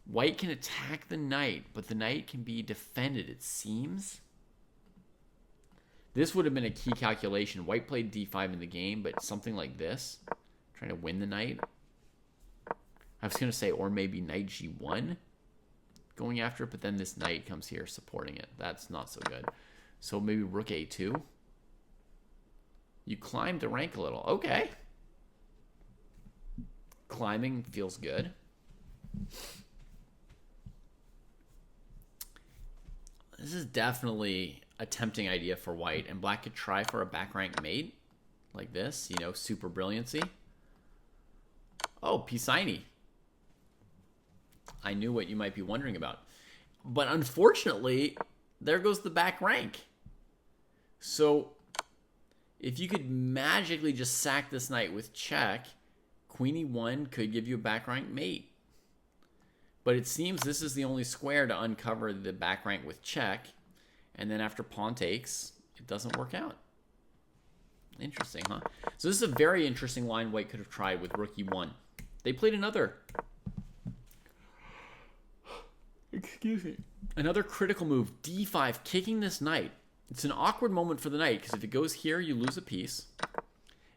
White can attack the knight, but the knight can be defended, it seems. This would have been a key calculation. White played d5 in the game, but something like this, trying to win the knight. I was going to say, or maybe knight g1 going after it, but then this knight comes here supporting it. That's not so good. So maybe rook a2. You climbed the rank a little. Okay. Climbing feels good. This is definitely a tempting idea for white, and black could try for a back rank mate like this, you know, super brilliancy. Oh, Pisani. I knew what you might be wondering about. But unfortunately, there goes the back rank. So if you could magically just sack this knight with check, queen e1 could give you a back rank mate. But it seems this is the only square to uncover the back rank with check. And then after pawn takes, it doesn't work out. Interesting, huh? So this is a very interesting line white could have tried with rook e1. They played another... Excuse me. Another critical move, d5, kicking this knight. It's an awkward moment for the knight, because if it goes here, you lose a piece.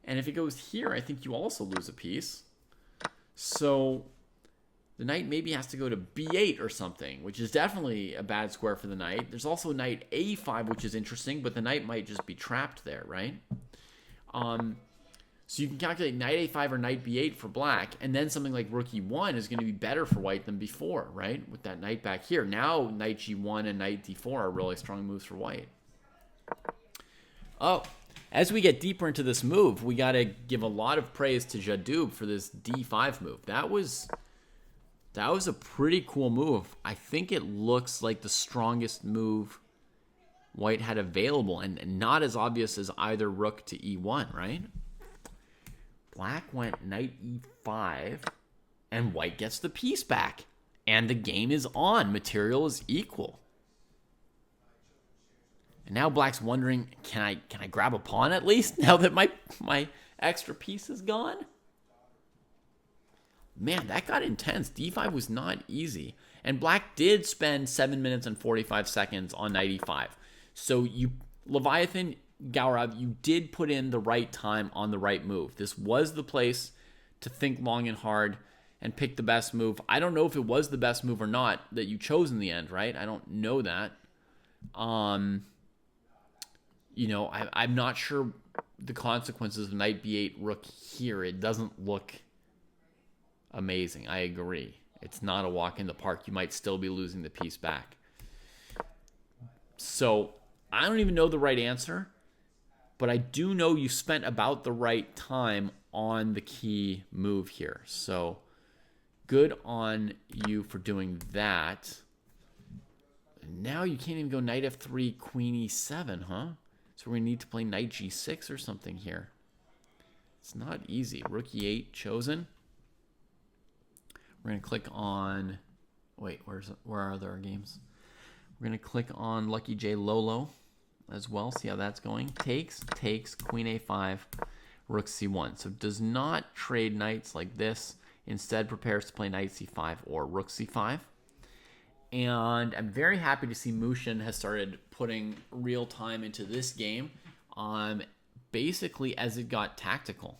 And if it goes here, I think you also lose a piece. So the knight maybe has to go to b8 or something, which is definitely a bad square for the knight. There's also knight a5, which is interesting, but the knight might just be trapped there, right? So you can calculate knight a5 or knight b8 for black, and then something like rook e1 is going to be better for white than before, right? With that knight back here. Now knight g1 and knight d4 are really strong moves for white. Oh, as we get deeper into this move, we got to give a lot of praise to Jadub for this d5 move. That was a pretty cool move. I think it looks like the strongest move white had available, and not as obvious as either rook to e1, right? Black went knight e5, and white gets the piece back. And the game is on. Material is equal. And now black's wondering, can I grab a pawn at least now that my extra piece is gone? Man, that got intense. d5 was not easy. And black did spend 7 minutes and 45 seconds on knight e5. So Leviathan, Gaurav, you did put in the right time on the right move. This was the place to think long and hard and pick the best move. I don't know if it was the best move or not that you chose in the end, right? I don't know that. You know, I'm not sure the consequences of knight b8, rook here. It doesn't look amazing. I agree. It's not a walk in the park. You might still be losing the piece back. So I don't even know the right answer, but I do know you spent about the right time on the key move here. So good on you for doing that. Now you can't even go knight f3, queen e7, huh? So we need to play knight g6 or something here. It's not easy. Rook e8 chosen. We're going to click on... Wait, where are there games? We're going to click on Lucky J Lolo as well. See how that's going. Takes, queen a5, rook c1. So does not trade knights like this. Instead prepares to play knight c5 or rook c5. And I'm very happy to see Mushin has started putting real time into this game. Basically as it got tactical.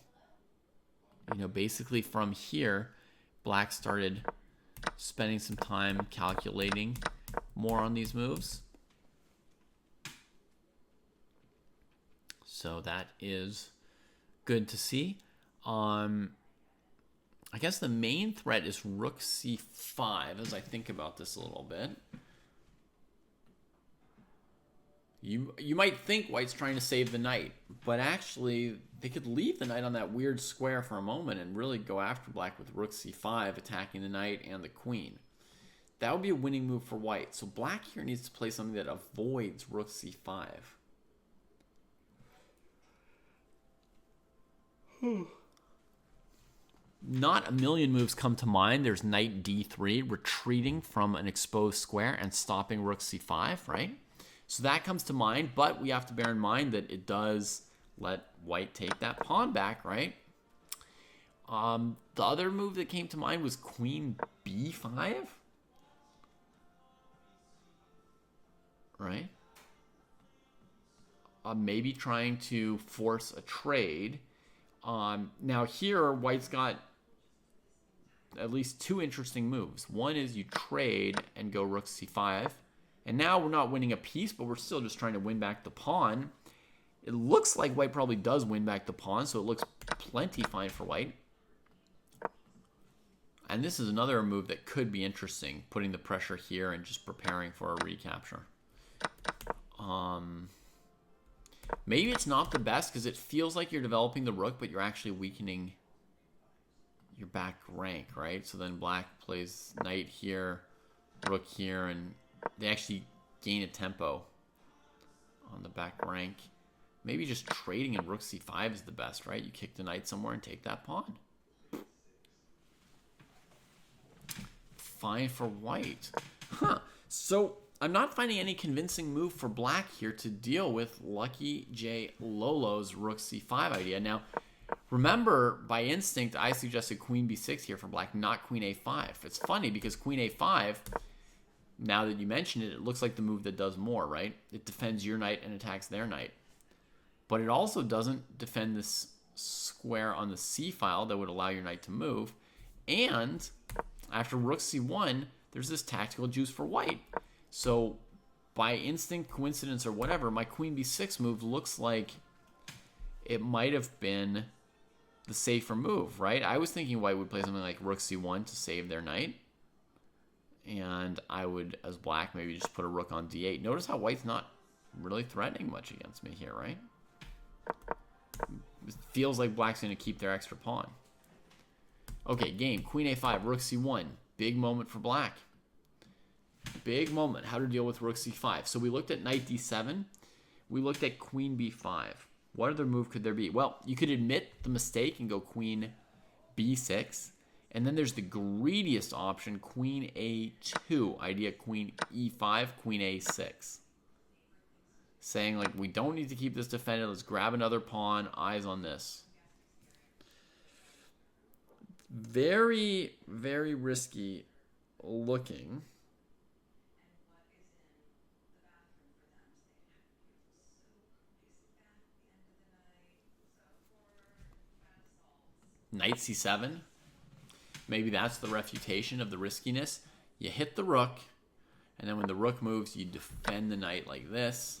You know, basically from here, Black started spending some time calculating more on these moves. So that is good to see. I guess the main threat is rook c5 as I think about this a little bit. You might think White's trying to save the knight, but actually they could leave the knight on that weird square for a moment and really go after Black with rook c5, attacking the knight and the queen. That would be a winning move for White. So Black here needs to play something that avoids rook c5. Not a million moves come to mind. There's knight d3, retreating from an exposed square and stopping rook c5, right? So that comes to mind, but we have to bear in mind that it does let White take that pawn back, right? The other move that came to mind was queen b5, right? Maybe trying to force a trade. Now here, White's got at least two interesting moves. One is you trade and go rook c5. And now we're not winning a piece, but we're still just trying to win back the pawn. It looks like White probably does win back the pawn, so it looks plenty fine for White. And this is another move that could be interesting, putting the pressure here and just preparing for a recapture. Maybe it's not the best because it feels like you're developing the rook, but you're actually weakening your back rank, right? So then Black plays knight here, rook here, and they actually gain a tempo on the back rank. Maybe just trading in rook c5 is the best, right? You kick the knight somewhere and take that pawn. Fine for White. Huh. So I'm not finding any convincing move for Black here to deal with Lucky J Lolo's rook c5 idea. Now, remember, by instinct, I suggested queen b6 here for Black, not queen a5. It's funny because queen a5... Now that you mention it, it looks like the move that does more, right? It defends your knight and attacks their knight. But it also doesn't defend this square on the c file that would allow your knight to move. And after rook c1, there's this tactical juice for White. So by instinct, coincidence, or whatever, my queen b6 move looks like it might have been the safer move, right? I was thinking White would play something like rook c1 to save their knight. And I would, as Black, maybe just put a rook on d8. Notice how White's not really threatening much against me here, right? It feels like Black's going to keep their extra pawn. Okay, game. Queen a5, rook c1. Big moment for Black. Big moment. How to deal with rook c5. So we looked at knight d7. We looked at queen b5. What other move could there be? Well, you could admit the mistake and go queen b6. And then there's the greediest option, queen a2. Idea queen e5, queen a6. Saying, like, we don't need to keep this defended. Let's grab another pawn. Eyes on this. Very, very risky looking. Knight c7. Maybe that's the refutation of the riskiness. You hit the rook, and then when the rook moves, you defend the knight like this.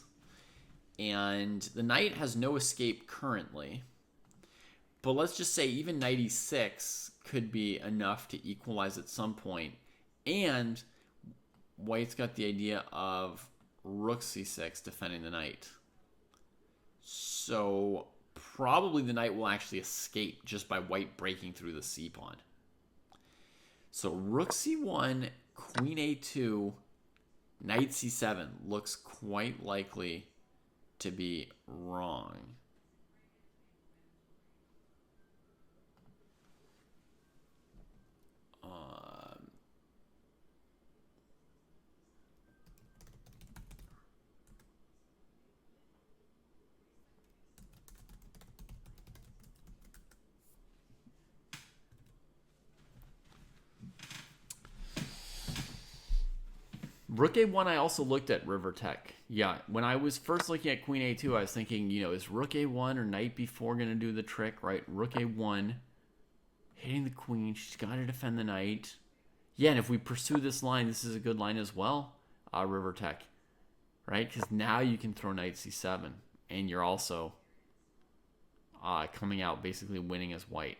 And the knight has no escape currently. But let's just say even knight e6 could be enough to equalize at some point. And White's got the idea of rook c6 defending the knight. So probably the knight will actually escape just by White breaking through the c-pawn. So rook c1, queen a2, knight c7 looks quite likely to be wrong. Rook A1, I also looked at River Tech. Yeah, when I was first looking at Queen A2, I was thinking, is Rook A1 or Knight B4 going to do the trick, right? Rook A1, hitting the queen. She's got to defend the knight. Yeah, and if we pursue this line, this is a good line as well, River Tech, right? Because now you can throw Knight C7, and you're also coming out basically winning as white.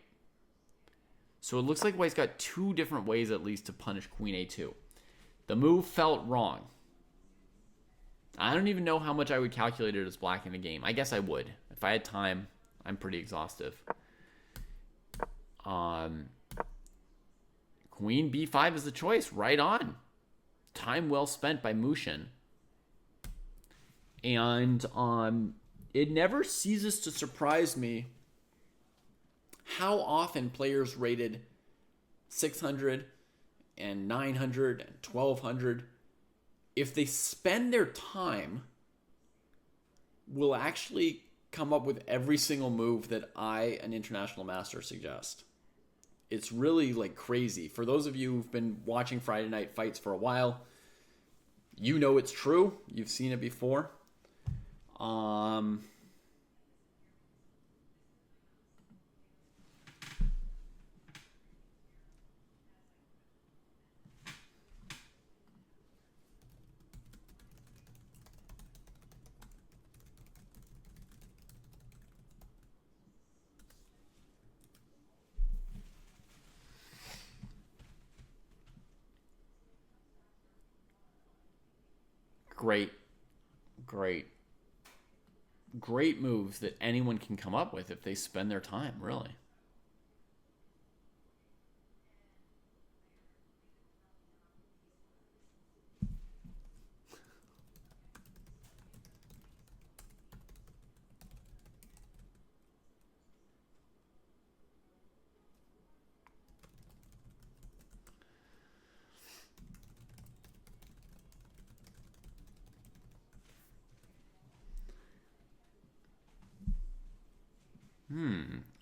So it looks like white's got two different ways at least to punish Queen A2. The move felt wrong. I don't even know how much I would calculate it as black in a game. I guess I would. If I had time, I'm pretty exhaustive. Queen B5 is the choice. Right on. Time well spent by Mushin. And it never ceases to surprise me how often players rated 600 and 900 and 1200, if they spend their time, will actually come up with every single move that I, an international master, suggest. It's really like crazy. For those of you who've been watching Friday Night Fights for a while, you know it's true. You've seen it before. Great moves that anyone can come up with if they spend their time, really.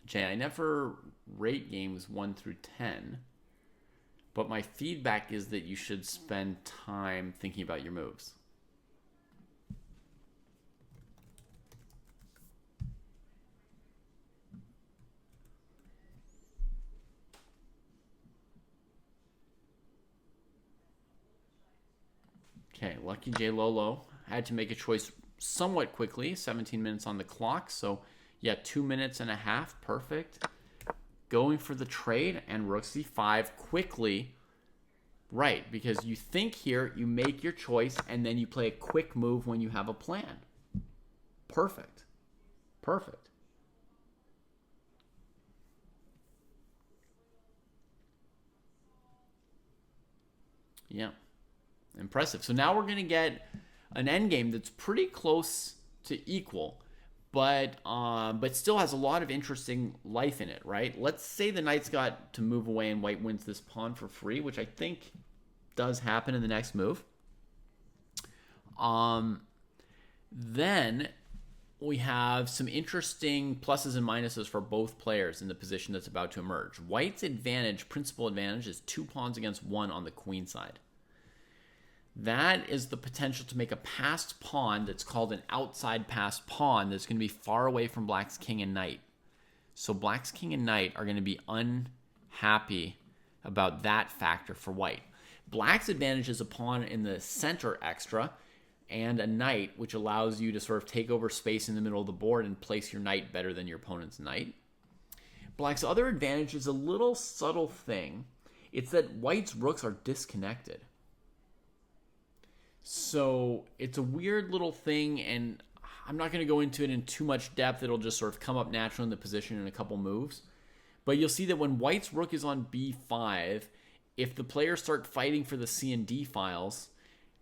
Jay, I never rate games 1 through 10, but my feedback is that you should spend time thinking about your moves. Okay, Lucky J Lolo had to make a choice somewhat quickly, 17 minutes on the clock, so yeah, 2 minutes and a half, perfect. Going for the trade and Rook C5 quickly. Right, because you think here, you make your choice, and then you play a quick move when you have a plan. Perfect. Perfect. Yeah. Impressive. So now we're going to get an endgame that's pretty close to equal, but still has a lot of interesting life in it, right? Let's say the knight's got to move away and white wins this pawn for free, which I think does happen in the next move. Then we have some interesting pluses and minuses for both players in the position that's about to emerge. White's advantage, principal advantage, is 2 pawns against 1 on the queen side. That is the potential to make a passed pawn that's called an outside passed pawn that's going to be far away from black's king and knight. So black's king and knight are going to be unhappy about that factor for white. Black's advantage is a pawn in the center extra and a knight, which allows you to sort of take over space in the middle of the board and place your knight better than your opponent's knight. Black's other advantage is a little subtle thing. It's that white's rooks are disconnected. So it's a weird little thing, and I'm not going to go into it in too much depth. It'll just sort of come up naturally in the position in a couple moves. But you'll see that when white's rook is on b5, if the players start fighting for the C and D files,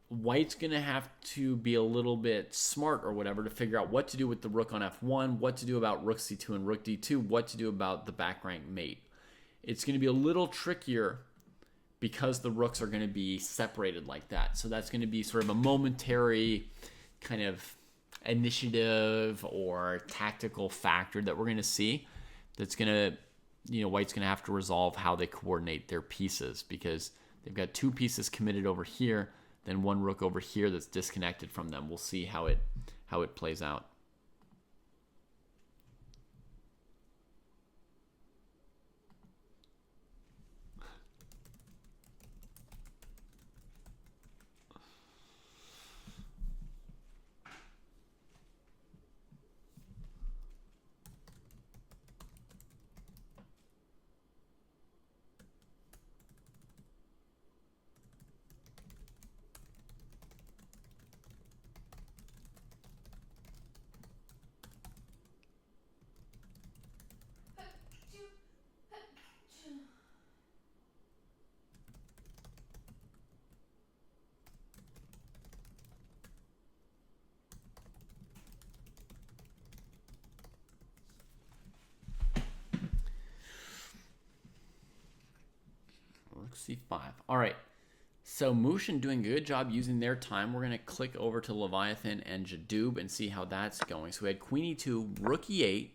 white's going to have to be a little bit smart or whatever to figure out what to do with the rook on f1, what to do about rook c2 and rook d2, what to do about the back rank mate. It's going to be a little trickier because the rooks are going to be separated like that. So that's going to be sort of a momentary kind of initiative or tactical factor that we're going to see that's going to, white's going to have to resolve how they coordinate their pieces, because they've got 2 pieces committed over here then one rook over here that's disconnected from them. We'll see how it plays out. C5. All right. So Mushin doing a good job using their time. We're going to click over to Leviathan and Jadub and see how that's going. So we had Queen E2, Rook E8.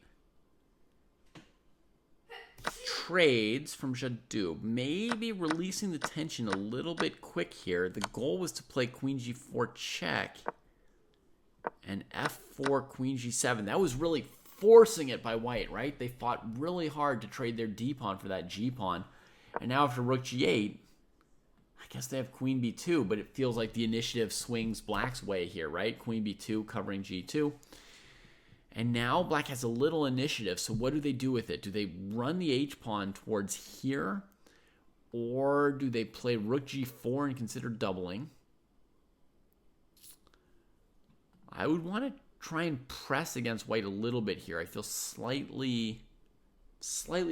Trades from Jadub. Maybe releasing the tension a little bit quick here. The goal was to play Queen G4 check and F4 Queen G7. That was really forcing it by White, right? They fought really hard to trade their D pawn for that G pawn. And now after Rook G8, I guess they have Queen B2, but it feels like the initiative swings Black's way here, right? Queen B2 covering G2. And now Black has a little initiative, so what do they do with it? Do they run the H-pawn towards here? Or do they play Rook G4 and consider doubling? I would want to try and press against White a little bit here. I feel slightly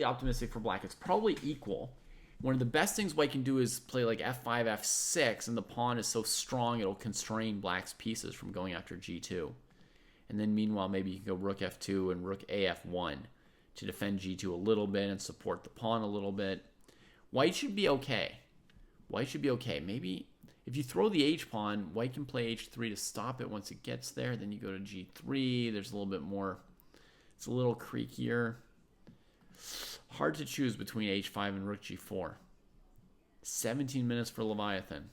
optimistic for Black. It's probably equal. One of the best things White can do is play like F5, F6, and the pawn is so strong it'll constrain Black's pieces from going after G2. And then meanwhile, maybe you can go Rook F2 and Rook AF1 to defend G2 a little bit and support the pawn a little bit. White should be okay. White should be okay. Maybe if you throw the H-pawn, White can play H3 to stop it once it gets there. Then you go to G3. There's a little bit more. It's a little creakier. Hard to choose between H5 and Rook G4. 17 minutes for Leviathan.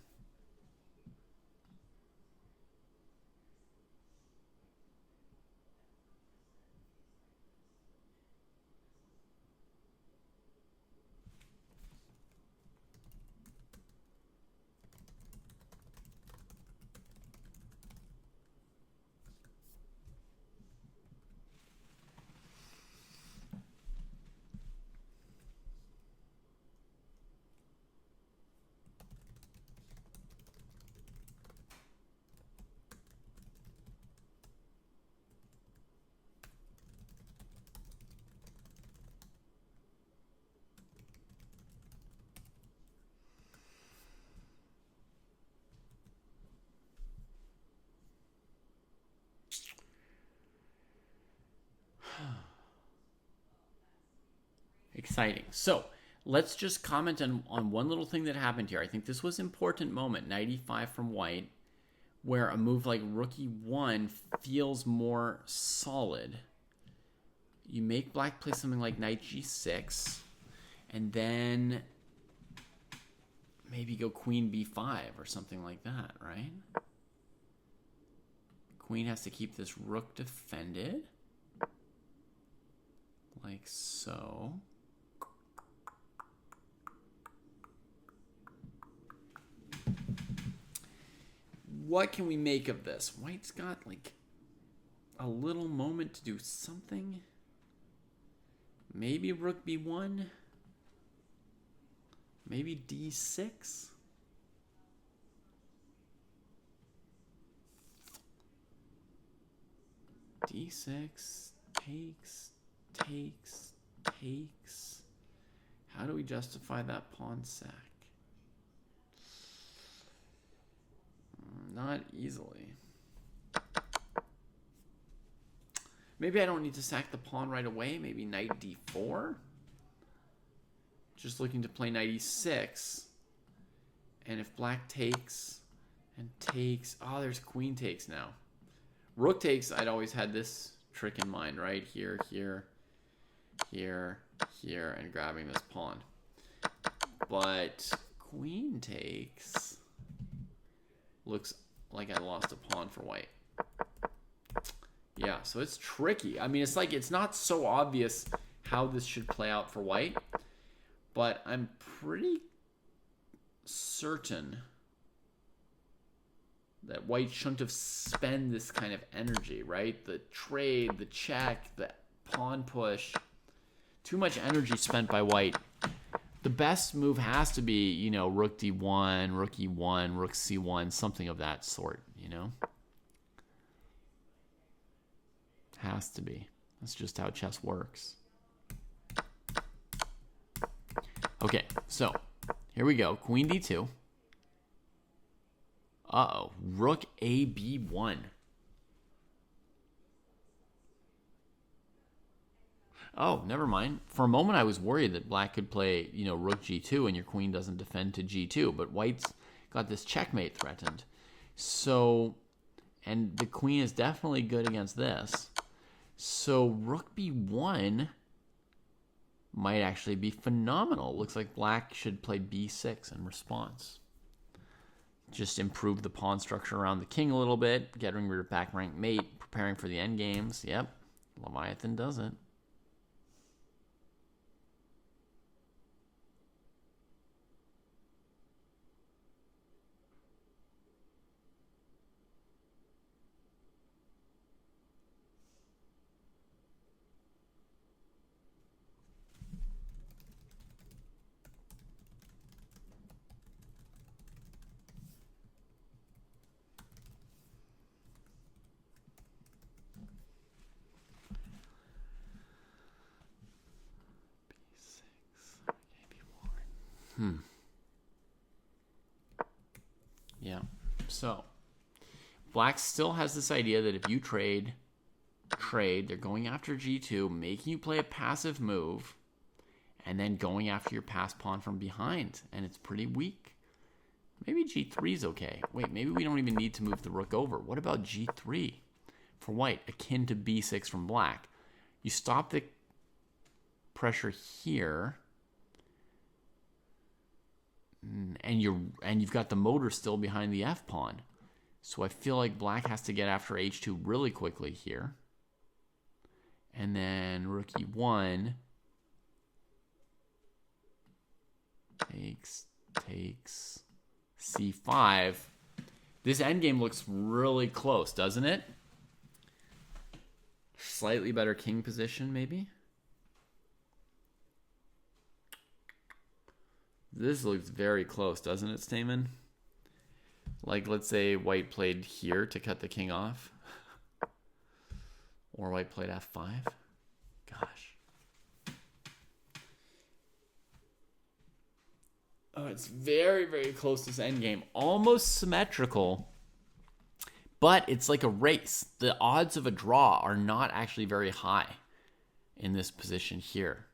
Exciting. So let's just comment on one little thing that happened here. I think this was an important moment, knight e5 from White, where a move like Rook e1 feels more solid. You make Black play something like knight g6, and then maybe go Queen b5 or something like that, right? Queen has to keep this rook defended, like so. What can we make of this? White's got like a little moment to do something. Maybe Rook b1. Maybe d6. d6 takes. How do we justify that pawn sack? Not easily. Maybe I don't need to sack the pawn right away. Maybe knight d4. Just looking to play knight e6. And if Black takes and takes... Oh, there's queen takes now. Rook takes, I'd always had this trick in mind, right? Here, and grabbing this pawn. But queen takes... Looks like I lost a pawn for white. Yeah, so it's tricky. I mean, it's like it's not so obvious how this should play out for white, but I'm pretty certain that white shouldn't have spent this kind of energy, right? The trade, the check, the pawn push. Too much energy spent by white. The best move has to be, you know, rook d1, rook e1, rook c1, something of that sort, you know? Has to be. That's just how chess works. Okay, so here we go. Queen d2. Uh-oh. Rook a b1. Oh, never mind. For a moment, I was worried that black could play, you know, rook g2 and your queen doesn't defend to g2. But white's got this checkmate threatened. So, and the queen is definitely good against this. So rook b1 might actually be phenomenal. Looks like black should play b6 in response. Just improve the pawn structure around the king a little bit, getting rid of back rank mate, preparing for the endgames. Yep, Leviathan does it. Yeah. So, black still has this idea that if you trade, they're going after g2, making you play a passive move, and then going after your passed pawn from behind, and it's pretty weak. Maybe g3 is okay. Wait, maybe we don't even need to move the rook over. What about g3 for white, akin to b6 from black? You stop the pressure here, and you've got the motor still behind the f pawn. So I feel like black has to get after h2 really quickly here. And then rook e1 takes c5. This endgame looks really close, doesn't it? Slightly better king position, maybe. This looks very close, doesn't it, Stamen? Like, let's say white played here to cut the king off. Or white played f5. Gosh. Oh, it's very, very close to this endgame. Almost symmetrical. But it's like a race. The odds of a draw are not actually very high in this position here.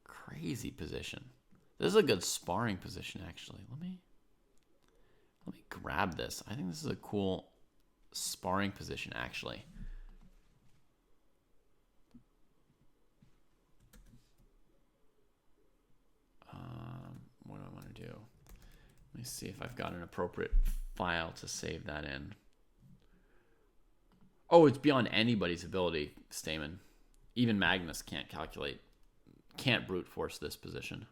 Crazy position. This is a good sparring position, actually. Let me grab this. I think this is a cool sparring position, actually. What do I want to do? Let me see if I've got an appropriate file to save that in. Oh, it's beyond anybody's ability, Stamen. Even Magnus can't brute force this position.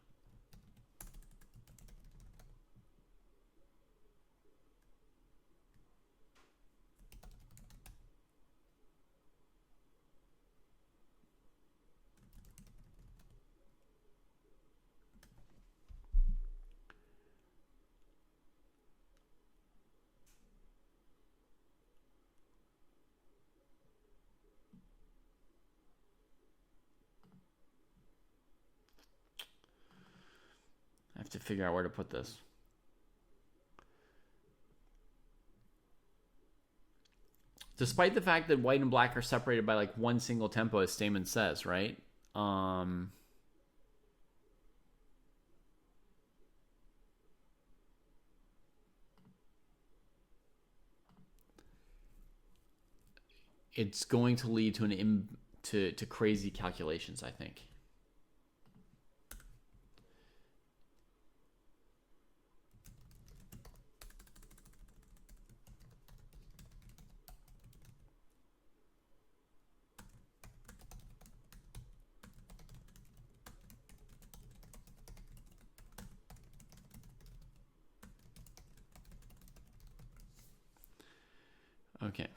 I have to figure out where to put this. Despite the fact that white and black are separated by like one single tempo, as Stamen says, right? It's going to lead to to crazy calculations, I think. Okay.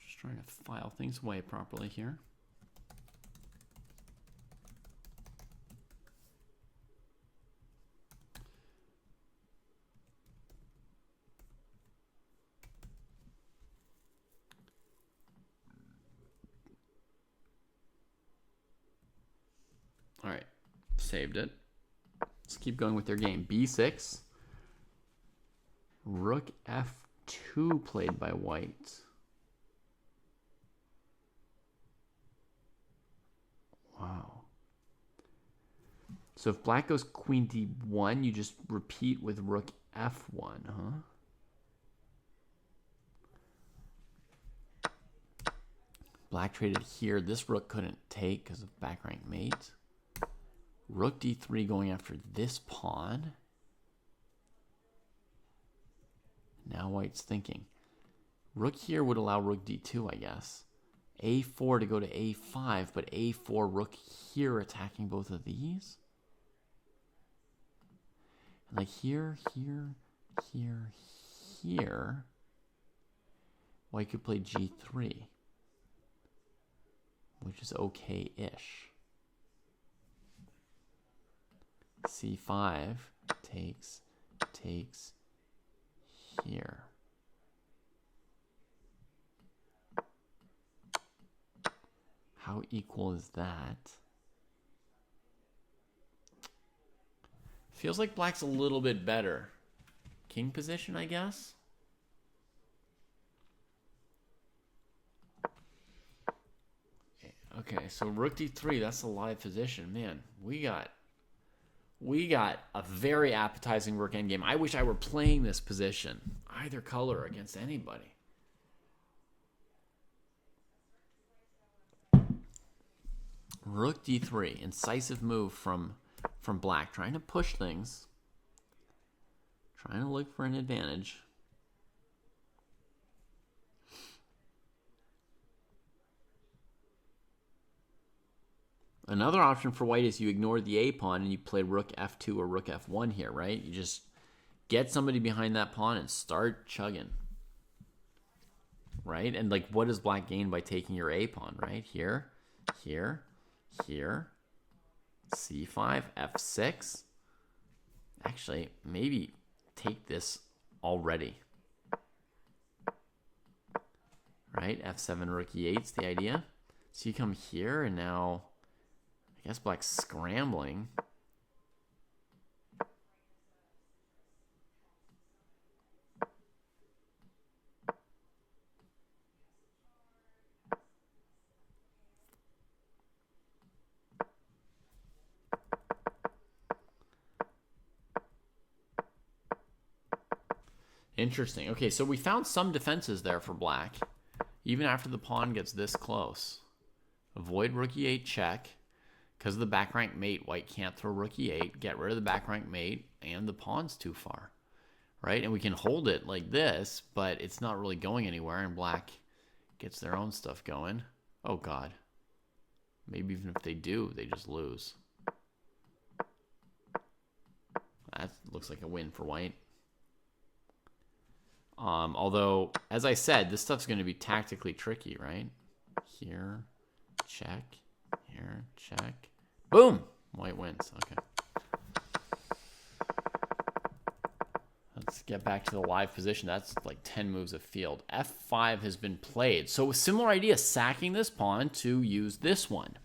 Just trying to file things away properly here. All right, saved it. Let's keep going with their game. B6. Rook F2 played by white. Wow. So if black goes queen D1, you just repeat with rook F1, huh? Black traded here. This rook couldn't take because of back rank mate. Rook D3 going after this pawn. Now white's thinking. Rook here would allow rook D2, I guess. A4 to go to A5, but A4 rook here attacking both of these. And like here, here. White could play G3, which is okay-ish. C5 takes here. How equal is that? Feels like black's a little bit better. King position, I guess. Okay, so rook D3, that's a live position. Man, we got a very appetizing rook endgame. I wish I were playing this position, either color, against anybody. Rook D3, incisive move from black, trying to push things, trying to look for an advantage. Another option for white is you ignore the A pawn and you play rook F2 or rook F1 here, right? You just get somebody behind that pawn and start chugging, right? And like, what does black gain by taking your A pawn, right? Here, C5, F6. Actually, maybe take this already, right? F7, rook E8's the idea. So you come here and now I guess black's scrambling. Interesting. Okay, so we found some defenses there for black, even after the pawn gets this close. Avoid rook E8 check. Because of the back rank mate, white can't throw rook E8, get rid of the back rank mate, and the pawn's too far, right? And we can hold it like this, but it's not really going anywhere, and black gets their own stuff going. Oh, God. Maybe even if they do, they just lose. That looks like a win for white. Although, as I said, this stuff's going to be tactically tricky, right? Here, check. Here, check. Boom! White wins. Okay. Let's get back to the live position. That's like 10 moves of field. F5 has been played. So a similar idea, sacking this pawn to use this one.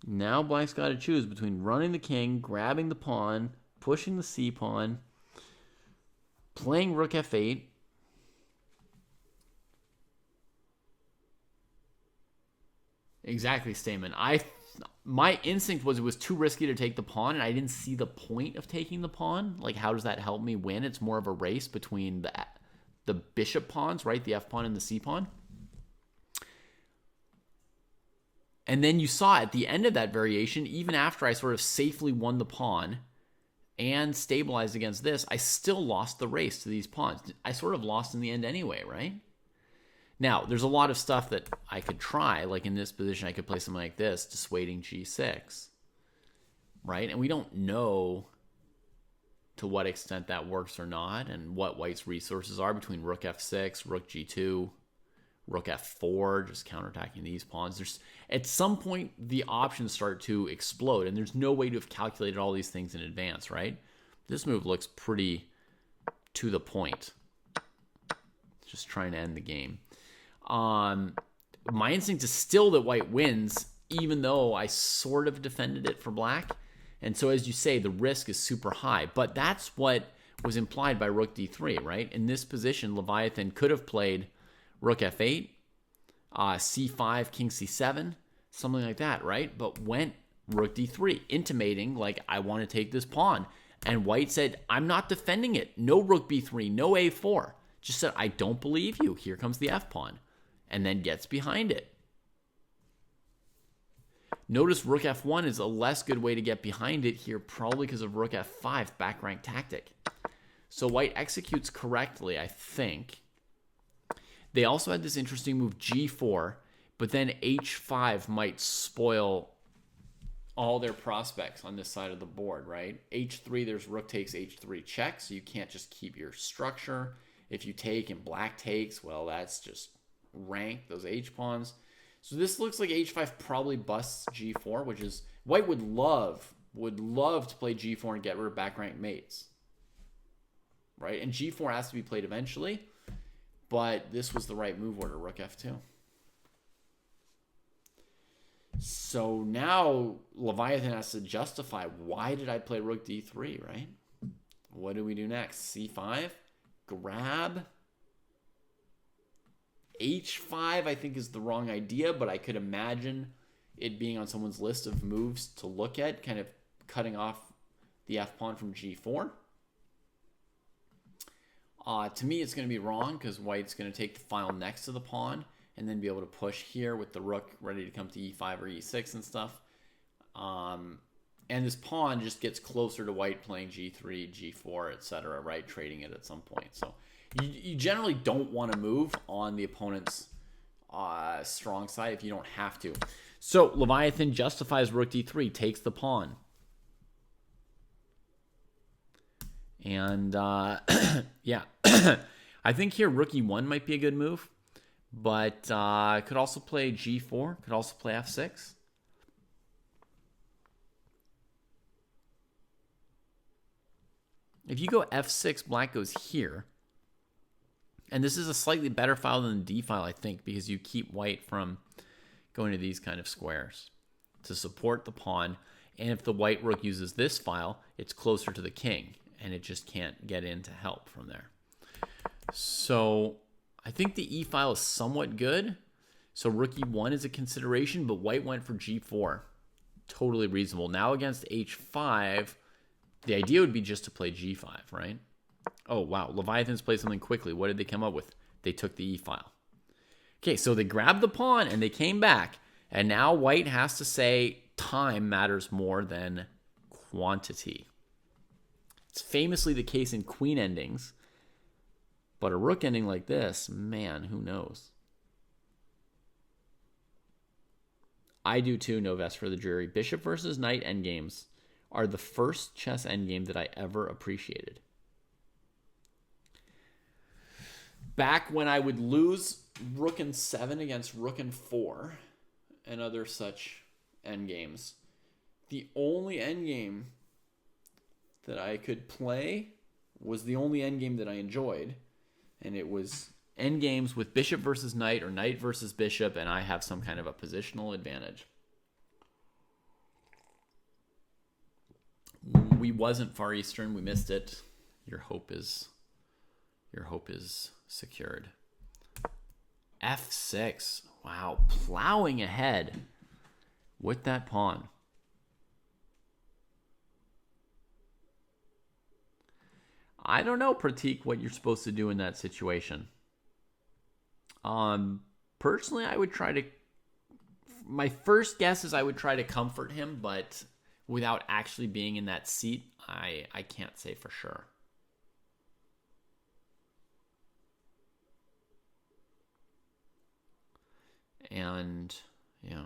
Now black's got to choose between running the king, grabbing the pawn, pushing the C pawn, playing rook F8. Exactly, Stamen. My instinct was it was too risky to take the pawn, and I didn't see the point of taking the pawn. Like, how does that help me win? It's more of a race between the bishop pawns, right? The F pawn and the C pawn. And then you saw at the end of that variation, even after I sort of safely won the pawn and stabilized against this, I still lost the race to these pawns. I sort of lost in the end anyway, right? Now, there's a lot of stuff that I could try. Like in this position, I could play something like this, dissuading G6. right? And we don't know to what extent that works or not, and what white's resources are between rook f6, rook g2, rook f4, just counterattacking these pawns. There's at some point the options start to explode, and there's no way to have calculated all these things in advance, right? This move looks pretty to the point. Just trying to end the game. My instinct is still that white wins, even though I sort of defended it for black. And so, as you say, the risk is super high. But that's what was implied by rook d3, right? In this position, Leviathan could have played rook f8, c5, king c7, something like that, right? But went rook d3, intimating, like, I want to take this pawn. And white said, I'm not defending it. No rook b3, no a4. Just said, I don't believe you. Here comes the f-pawn. And then gets behind it. Notice rook f1 is a less good way to get behind it here, probably because of rook f5, back rank tactic. So white executes correctly, I think. They also had this interesting move g4, but then h5 might spoil all their prospects on this side of the board, right? h3, there's rook takes h3 check, so you can't just keep your structure. If you take and black takes, well, that's just rank, those h-pawns. So this looks like h5 probably busts g4, which is, white would love to play g4 and get rid of back rank mates, right? And g4 has to be played eventually, but this was the right move order, rook f2. So now Leviathan has to justify, why did I play rook d3, right? What do we do next? c5, grab. h5 I think is the wrong idea, but I could imagine it being on someone's list of moves to look at, kind of cutting off the f-pawn from g4. To me, it's going to be wrong because white's going to take the file next to the pawn and then be able to push here with the rook ready to come to e5 or e6 and stuff. And this pawn just gets closer to white playing g3, g4, etc., right? Trading it at some point. So you generally don't want to move on the opponent's strong side if you don't have to. So Leviathan justifies rook d3, takes the pawn. And yeah, I think here rook e1 might be a good move, but could also play g4, could also play f6. If you go f6, black goes here. And this is a slightly better file than the d file, I think, because you keep white from going to these kind of squares to support the pawn. And if the white rook uses this file, it's closer to the king, and it just can't get in to help from there. So I think the e file is somewhat good. So rook e1 is a consideration, but white went for g4. Totally reasonable. Now against h5, the idea would be just to play g5, right? Oh, wow. Leviathans played something quickly. What did they come up with? They took the e-file. Okay, so they grabbed the pawn and they came back. And now white has to say time matters more than quantity. It's famously the case in queen endings. But a rook ending like this, man, who knows? I do too, no vest for the jury. Bishop versus knight endgames are the first chess endgame that I ever appreciated. Back when I would lose rook and 7 against rook and 4 and other such endgames, the only endgame that I could play was the only endgame that I enjoyed, and it was endgames with bishop versus knight or knight versus bishop, and I have some kind of a positional advantage. We wasn't Far Eastern. We missed it. Your hope is secured. F6. Wow, plowing ahead with that pawn. I don't know, Pratik, what you're supposed to do in that situation. Personally, I would try to... My first guess is I would try to comfort him, but without actually being in that seat, I can't say for sure. And, yeah.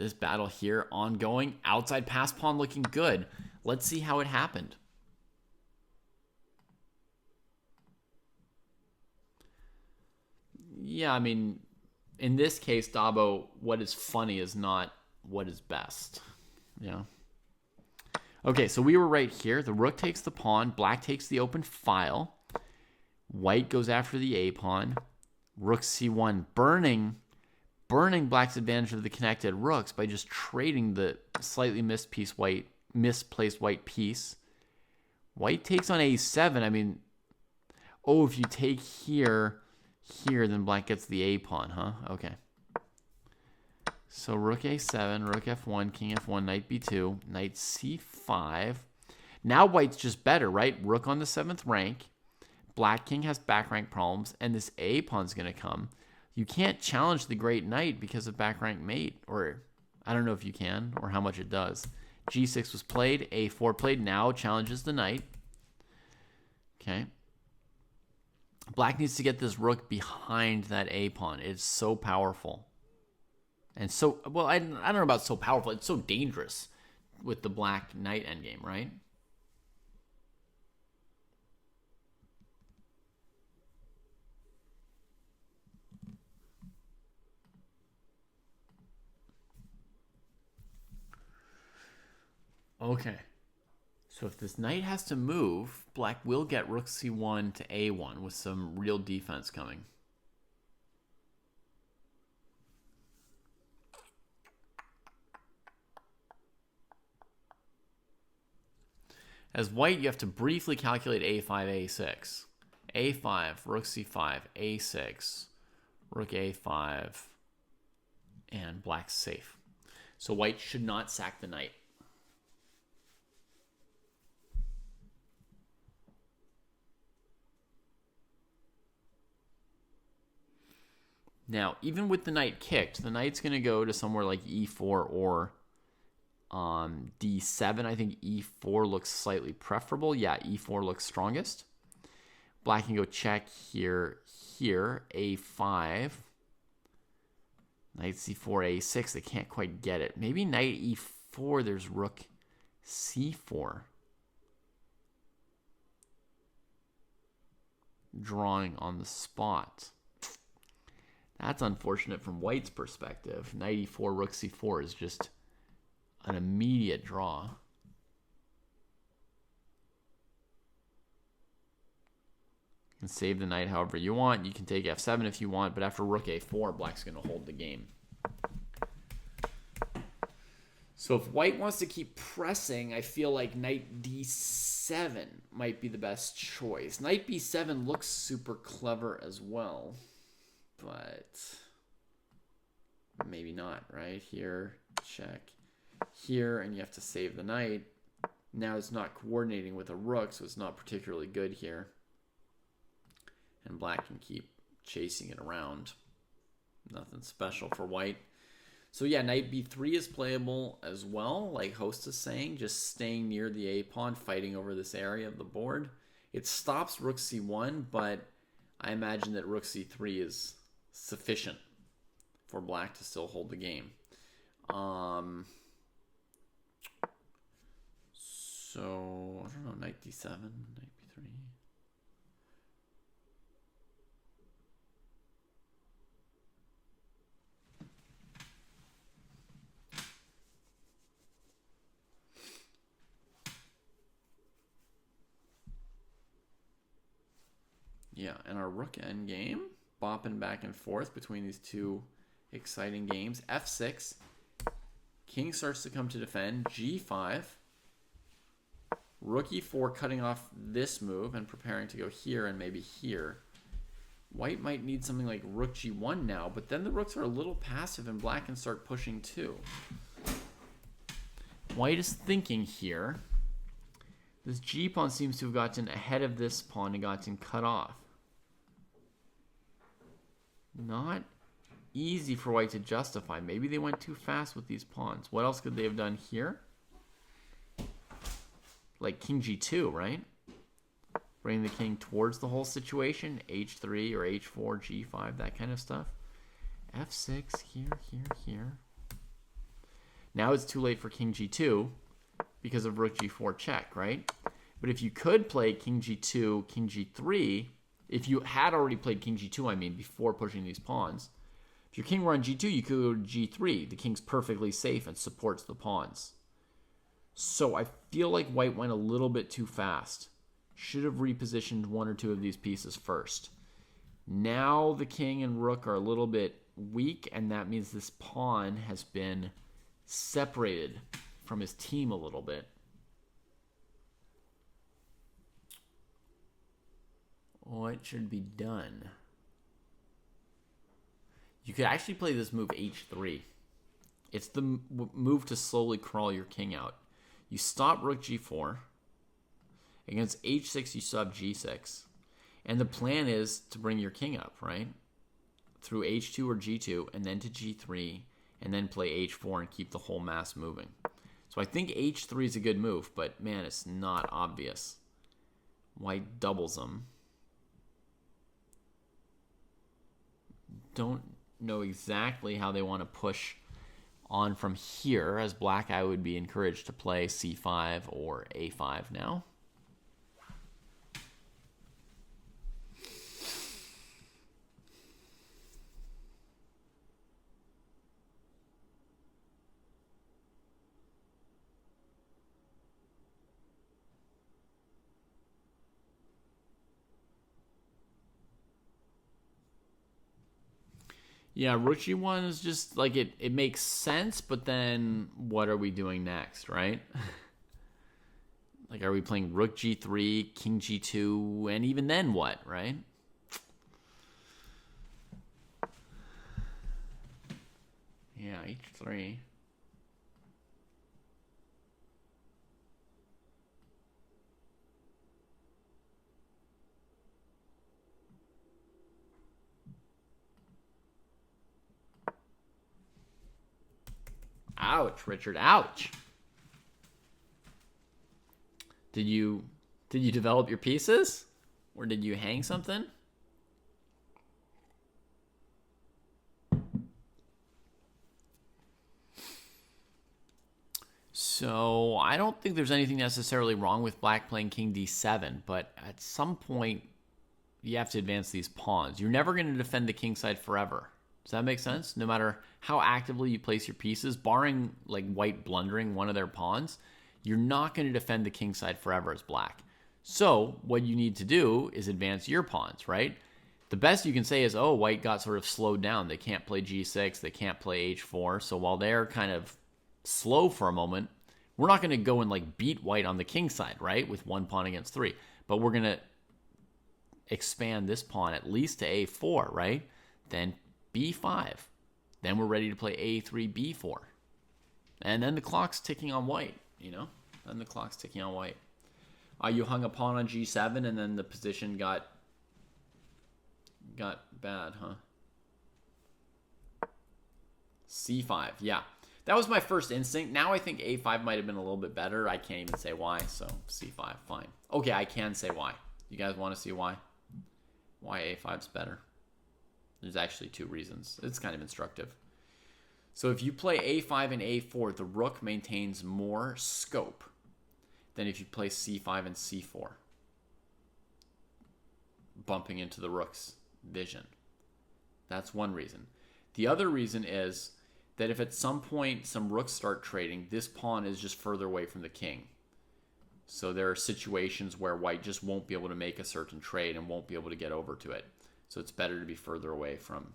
This battle here ongoing. Outside pass pawn looking good. Let's see how it happened. Yeah, I mean, in this case, Dabo, what is funny is not what is best. Yeah. Okay, so we were right here. The rook takes the pawn. Black takes the open file. White goes after the A pawn. Rook C1, burning Black's advantage of the connected rooks by just trading the slightly misplaced white piece. White takes on A7. I mean, oh, if you take here, then Black gets the A pawn, huh? Okay. So rook A7, rook F1, king F1, knight B2, knight C5. Now White's just better, right? Rook on the 7th rank. Black king has back rank problems, and this A pawn's going to come. You can't challenge the great knight because of back rank mate, or I don't know if you can, or how much it does. G6 was played, A4 played, now challenges the knight. Okay. Black needs to get this rook behind that A pawn. It's so powerful. And so, well, I don't know about so powerful. It's so dangerous with the black knight endgame, right? Okay. So if this knight has to move, Black will get rook c1 to a1 with some real defense coming. As White, you have to briefly calculate a5, a6. a5, rook c5, a6, rook a5, and Black's safe. So White should not sack the knight. Now, even with the knight kicked, the knight's going to go to somewhere like e4 or d7. I think e4 looks slightly preferable. Yeah, e4 looks strongest. Black can go check here, a5. Knight c4, a6. They can't quite get it. Maybe knight e4, there's rook c4. Drawing on the spot. That's unfortunate from White's perspective. Knight e4, rook c4 is just an immediate draw. You can save the knight however you want. You can take f7 if you want, but after rook a4, Black's going to hold the game. So if White wants to keep pressing, I feel like knight d7 might be the best choice. Knight b7 looks super clever as well, but maybe not, right? Here, check. Here, and you have to save the knight. Now it's not coordinating with a rook, so it's not particularly good here. And Black can keep chasing it around. Nothing special for White. So yeah, knight b3 is playable as well, like Host is saying, just staying near the a-pawn, fighting over this area of the board. It stops rook c1, but I imagine that rook c3 is sufficient for Black to still hold the game. So, I don't know, knight d7, knight b3. Yeah, and our rook endgame, bopping back and forth between these two exciting games. f6, king starts to come to defend, g5. Rook e4 cutting off this move and preparing to go here and maybe here. White might need something like rook g1 now, but then the rooks are a little passive and Black can start pushing too. White is thinking here. This g-pawn seems to have gotten ahead of this pawn and gotten cut off. Not easy for White to justify. Maybe they went too fast with these pawns. What else could they have done here? Like king g2, right? Bring the king towards the whole situation. h3 or h4, g5, that kind of stuff. f6, here. Now it's too late for king g2 because of rook g4 check, right? But if you could play king g2, king g3, if you had already played king g2, I mean, before pushing these pawns, if your king were on g2, you could go to g3. The king's perfectly safe and supports the pawns. So I feel like white went a little bit too fast. Should have repositioned one or two of these pieces first. Now the king and rook are a little bit weak, and that means this pawn has been separated from his team a little bit. What should be done? You could actually play this move h3. It's the move to slowly crawl your king out. You stop rook g4. Against h6, you still have g6. And the plan is to bring your king up, right? Through h2 or g2, and then to g3, and then play h4 and keep the whole mass moving. So I think h3 is a good move, but man, it's not obvious. White doubles them. Don't know exactly how they want to push on from here. As black, I would be encouraged to play c5 or a5 now. Yeah, rook g1 is just like it makes sense, but then what are we doing next, right? Like, are we playing rook g3, king g2, and even then what, right? Yeah, h3. Ouch, Richard, ouch. Did you develop your pieces? Or did you hang something? So I don't think there's anything necessarily wrong with black playing king d7, but at some point you have to advance these pawns. You're never going to defend the king side forever. Does that make sense? No matter how actively you place your pieces, barring like white blundering one of their pawns, you're not going to defend the king side forever as black. So what you need to do is advance your pawns, right? The best you can say is, oh, white got sort of slowed down. They can't play g6. They can't play h4. So while they're kind of slow for a moment, we're not going to go and like beat white on the king side, right? With one pawn against three. But we're going to expand this pawn at least to a4, right? Then b5. Then we're ready to play a3, b4. And then the clock's ticking on white, you know? Then the clock's ticking on white. You hung a pawn on g7 and then the position got bad, huh? c5, yeah. That was my first instinct. Now I think a5 might have been a little bit better. I can't even say why, so c5, fine. Okay, I can say why. You guys want to see why? Why a5's better? There's actually two reasons. It's kind of instructive. So if you play a5 and a4, the rook maintains more scope than if you play c5 and c4, bumping into the rook's vision. That's one reason. The other reason is that if at some point some rooks start trading, this pawn is just further away from the king. So there are situations where white just won't be able to make a certain trade and won't be able to get over to it. So it's better to be further away from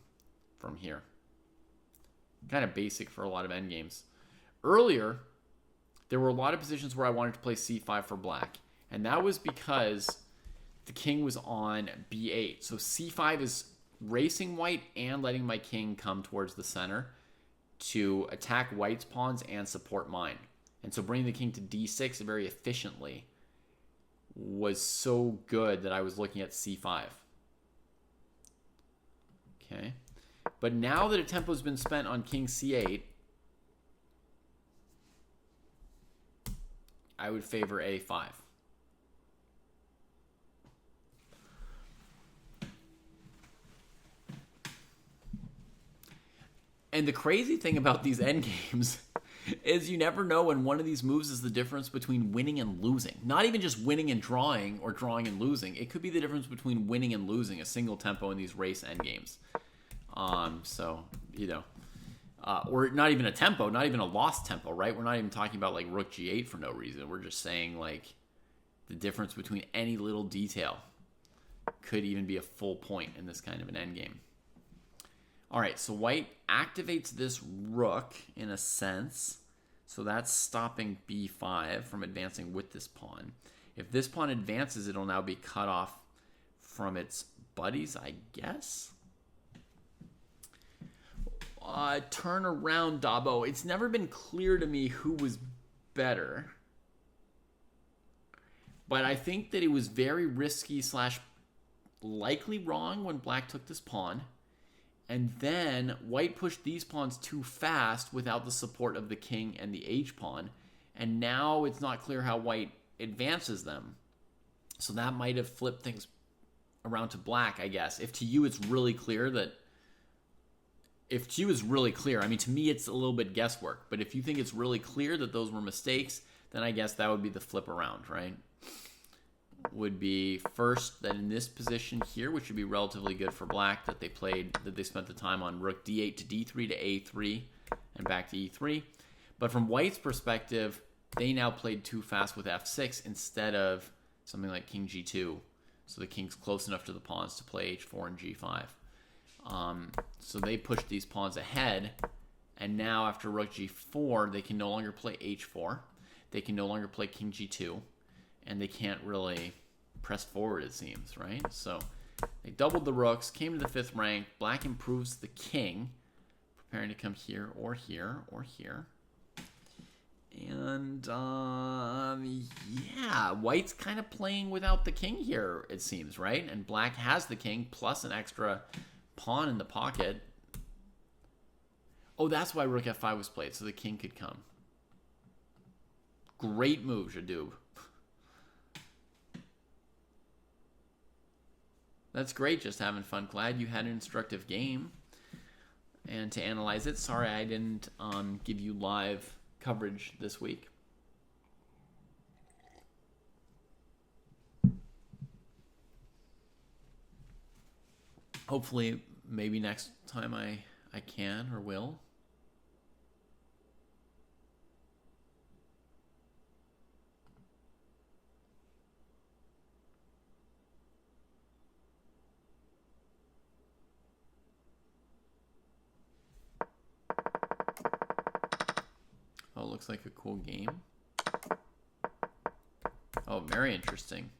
here. Kind of basic for a lot of endgames. Earlier, there were a lot of positions where I wanted to play c5 for black. And that was because the king was on b8. So c5 is racing white and letting my king come towards the center to attack white's pawns and support mine. And so bringing the king to d6 very efficiently was so good that I was looking at c5. Okay. But now that a tempo's been spent on king c8, I would favor a5. And the crazy thing about these endgames is you never know when one of these moves is the difference between winning and losing. Not even just winning and drawing or drawing and losing. It could be the difference between winning and losing a single tempo in these race endgames. So, you know, or not even a tempo, not even a lost tempo, right? We're not even talking about like rook g8 for no reason. We're just saying like the difference between any little detail could even be a full point in this kind of an endgame. All right, so white activates this rook in a sense. So that's stopping b5 from advancing with this pawn. If this pawn advances, it'll now be cut off from its buddies, I guess. Turn around, Dabo. It's never been clear to me who was better. But I think that it was very risky / likely wrong when black took this pawn. And then white pushed these pawns too fast without the support of the king and the h-pawn. And now it's not clear how white advances them. So that might have flipped things around to black, I guess. If to you it's really clear that... If to you it's really clear, I mean, to me it's a little bit guesswork. But if you think it's really clear that those were mistakes, then I guess that would be the flip around, right? Would be first that in this position here, which would be relatively good for black, that they spent the time on rook d8 to d3 to a3 and back to e3. But from white's perspective, they now played too fast with f6 instead of something like king g2. So the king's close enough to the pawns to play h4 and g5. So they pushed these pawns ahead, and now after rook g4, they can no longer play h4. They can no longer play king g2. And they can't really press forward, it seems, right? So they doubled the rooks, came to the 5th rank. Black improves the king, preparing to come here or here or here. And, yeah, white's kind of playing without the king here, it seems, right? And black has the king plus an extra pawn in the pocket. Oh, that's why rook f5 was played, so the king could come. Great move, Jadub. That's great, just having fun. Glad you had an instructive game. And to analyze it, sorry I didn't give you live coverage this week. Hopefully, maybe next time I can or will. Oh, looks like a cool game. Oh, very interesting.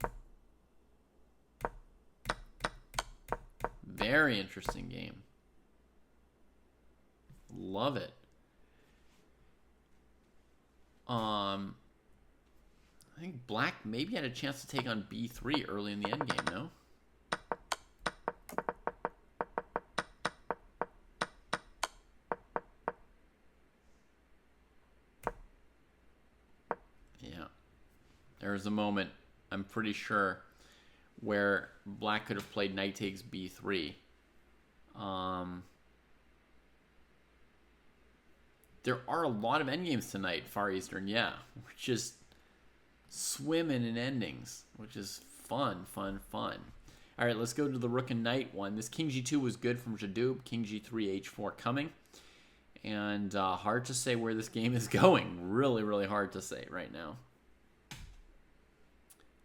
Very interesting game. Love it. I think black maybe had a chance to take on b3 early in the endgame, no? There was a moment, I'm pretty sure, where black could have played knight takes b3. There are a lot of endgames tonight, Far Eastern, yeah. We're just swimming in endings, which is fun, fun, fun. All right, let's go to the rook and knight one. This king g2 was good from Jadub. King g3, h4 coming. And hard to say where this game is going. Really, really hard to say right now.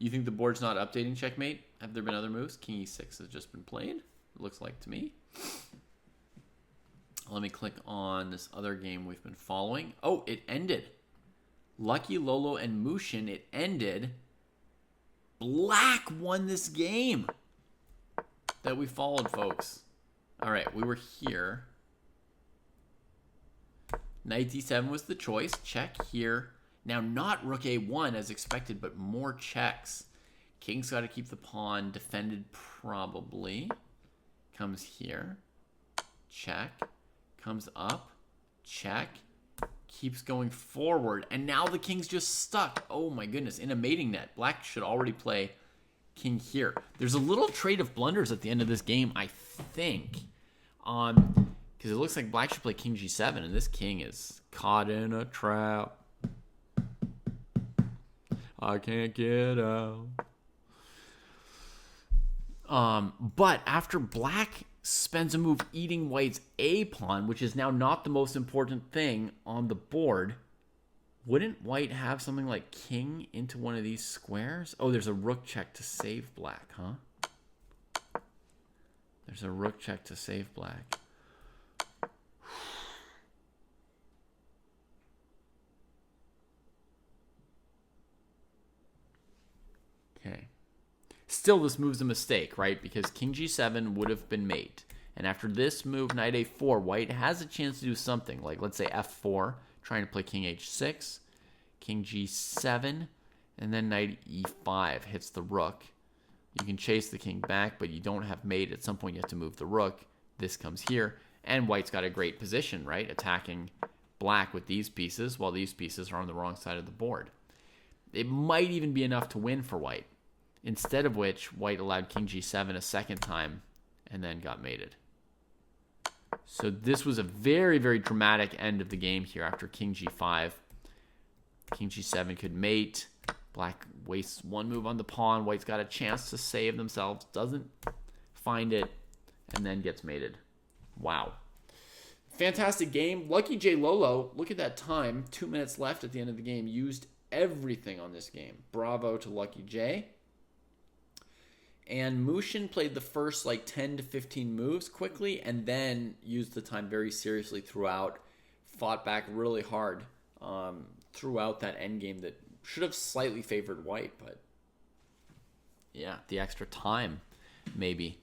You think the board's not updating checkmate? Have there been other moves? King e6 has just been played. It looks like to me. Let me click on this other game we've been following. Oh, it ended. Lucky Lolo and Mushin, it ended. Black won this game that we followed, folks. All right, we were here. Knight d7 was the choice. Check here. Now, not rook a1 as expected, but more checks. King's got to keep the pawn defended probably. Comes here. Check. Comes up. Check. Keeps going forward. And now the king's just stuck. Oh my goodness. In a mating net. Black should already play king here. There's a little trade of blunders at the end of this game, I think. Because it looks like black should play king g7, and this king is caught in a trap. I can't get out. But after black spends a move eating white's a pawn, which is now not the most important thing on the board, wouldn't white have something like king into one of these squares? Oh, there's a rook check to save black, huh? There's a rook check to save black. Okay. Still, this move's a mistake, right? Because king g7 would have been mate. And after this move, knight a4, white has a chance to do something. Like, let's say f4, trying to play king h6, king g7, and then knight e5 hits the rook. You can chase the king back, but you don't have mate. At some point, you have to move the rook. This comes here. And white's got a great position, right? Attacking black with these pieces, while these pieces are on the wrong side of the board. It might even be enough to win for white. Instead of which, white allowed king g7 a second time and then got mated. So this was a very, very dramatic end of the game here after king g5. King g7 could mate. Black wastes one move on the pawn. White's got a chance to save themselves. Doesn't find it and then gets mated. Wow. Fantastic game. Lucky J Lolo, look at that time. 2 minutes left at the end of the game. Used everything on this game. Bravo to Lucky J. And Mushin played the first like 10 to 15 moves quickly and then used the time very seriously throughout. Fought back really hard throughout that endgame that should have slightly favored white, but yeah, the extra time maybe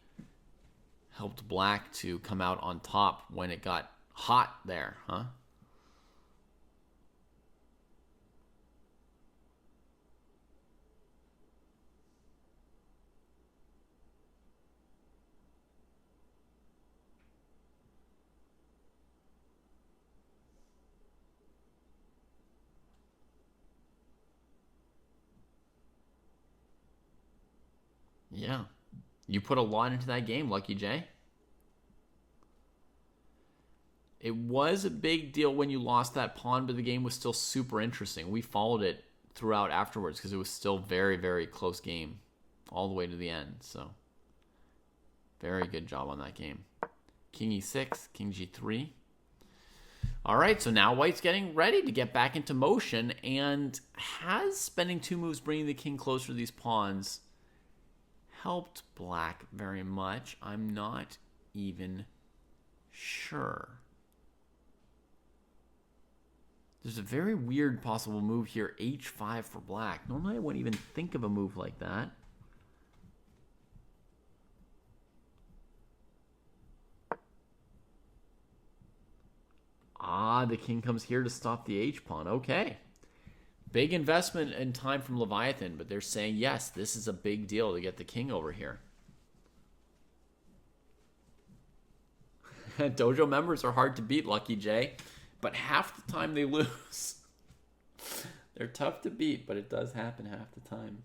helped black to come out on top when it got hot there, huh? Yeah. You put a lot into that game, Lucky J. It was a big deal when you lost that pawn, but the game was still super interesting. We followed it throughout afterwards because it was still very, very close game all the way to the end. So, very good job on that game. King e6, king g3. All right, so now white's getting ready to get back into motion and has spending 2 moves bringing the king closer to these pawns helped black very much. I'm not even sure. There's a very weird possible move here, h5 for black. Normally I wouldn't even think of a move like that. Ah, the king comes here to stop the h-pawn. Okay. Big investment in time from Leviathan, but they're saying, yes, this is a big deal to get the king over here. Dojo members are hard to beat, Lucky J, but half the time they lose. They're tough to beat, but it does happen half the time.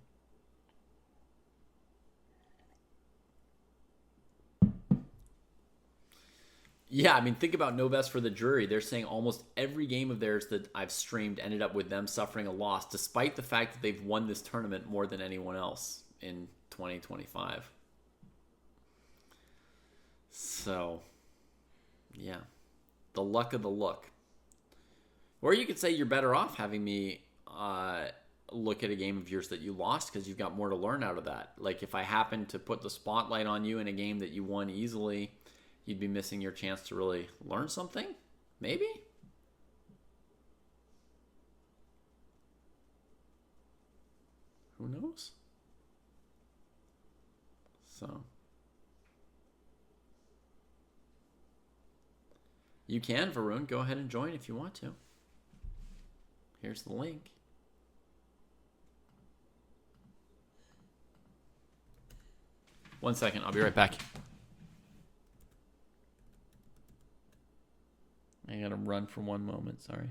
Yeah, I mean, think about No Best for the Jury. They're saying almost every game of theirs that I've streamed ended up with them suffering a loss, despite the fact that they've won this tournament more than anyone else in 2025. So, yeah. The luck of the look. Or you could say you're better off having me look at a game of yours that you lost because you've got more to learn out of that. Like, if I happen to put the spotlight on you in a game that you won easily, you'd be missing your chance to really learn something? Maybe? Who knows? So. You can, Varun. Go ahead and join if you want to. Here's the link. One second. I'll be right back. I gotta run for one moment, sorry.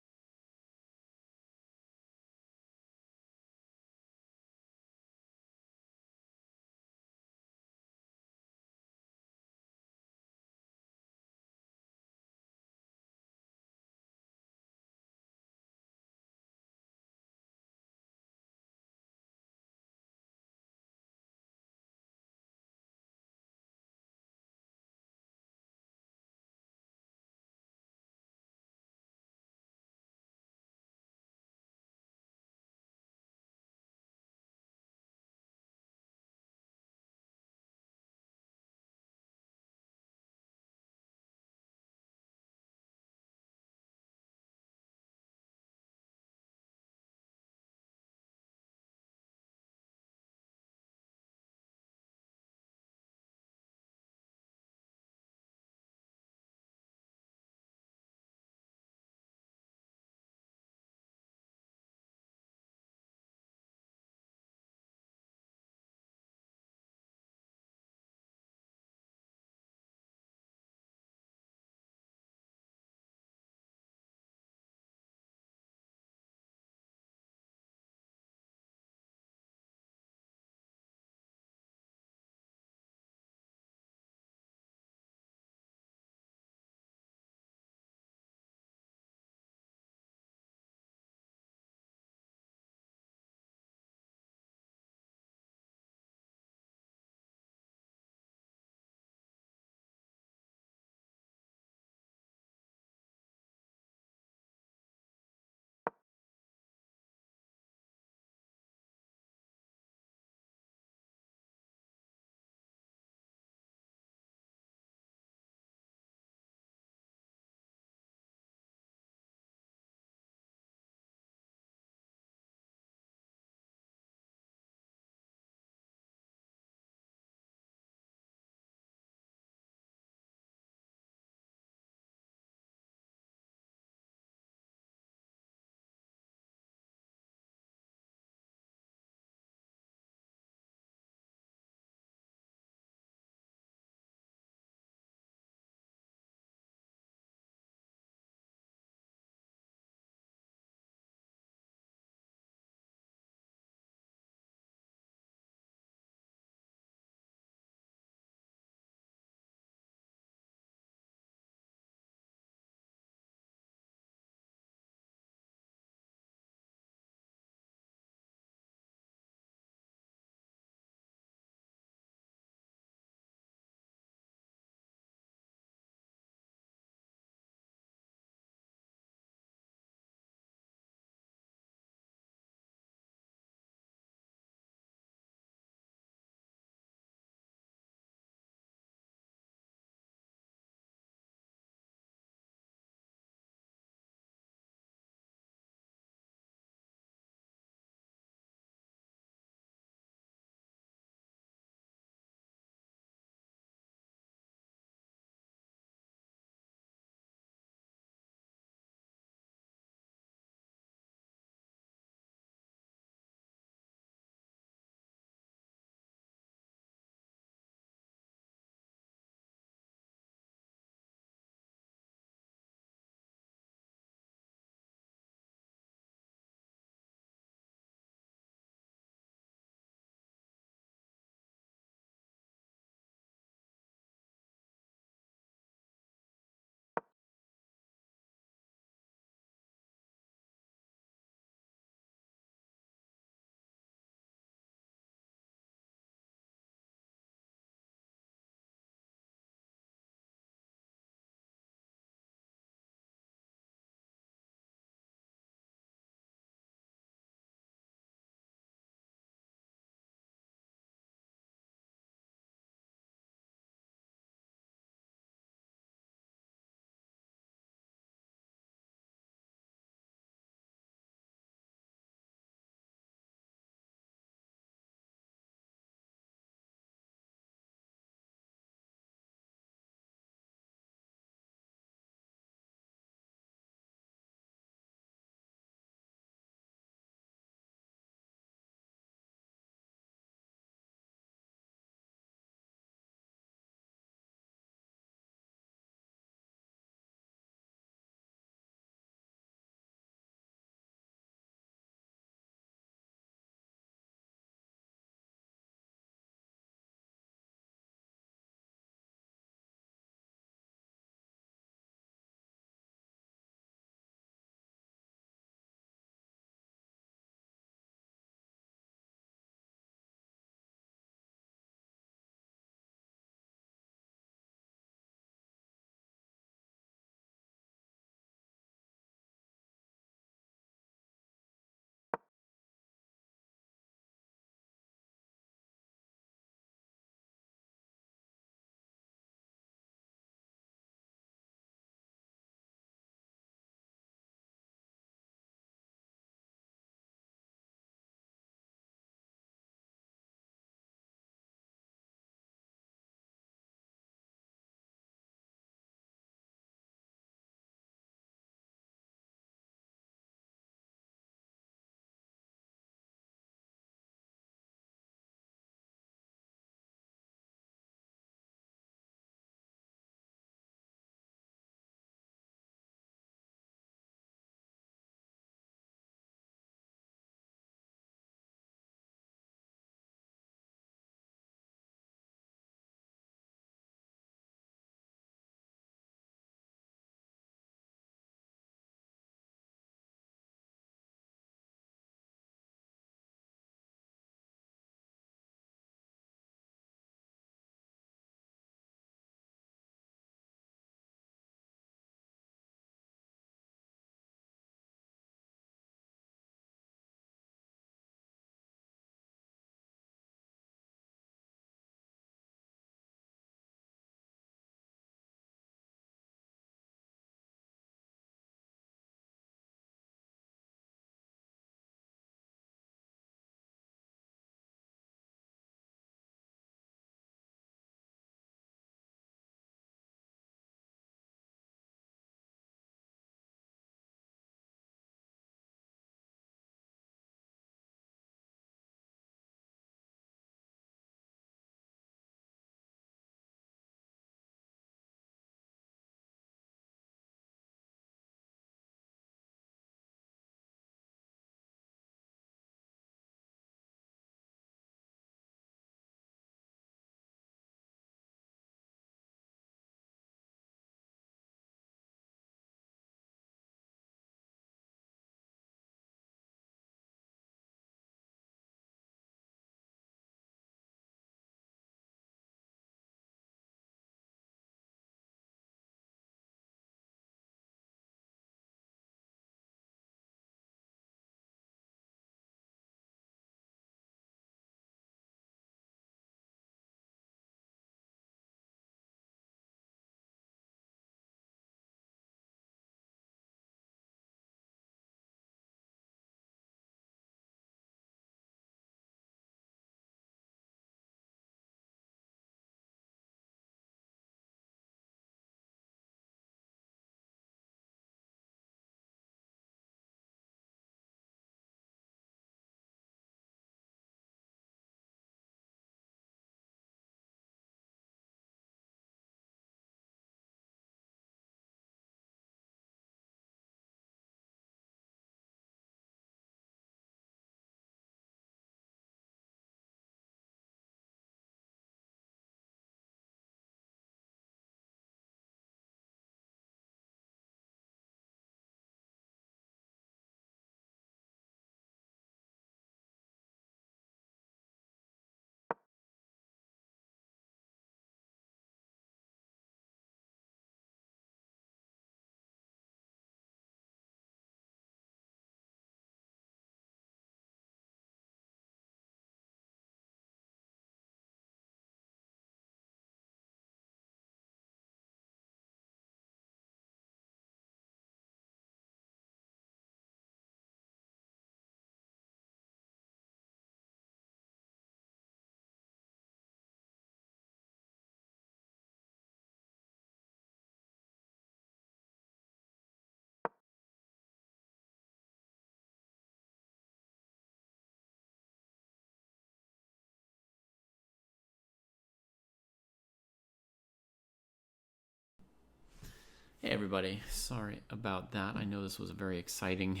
Hey everybody, sorry about that. I know this was a very exciting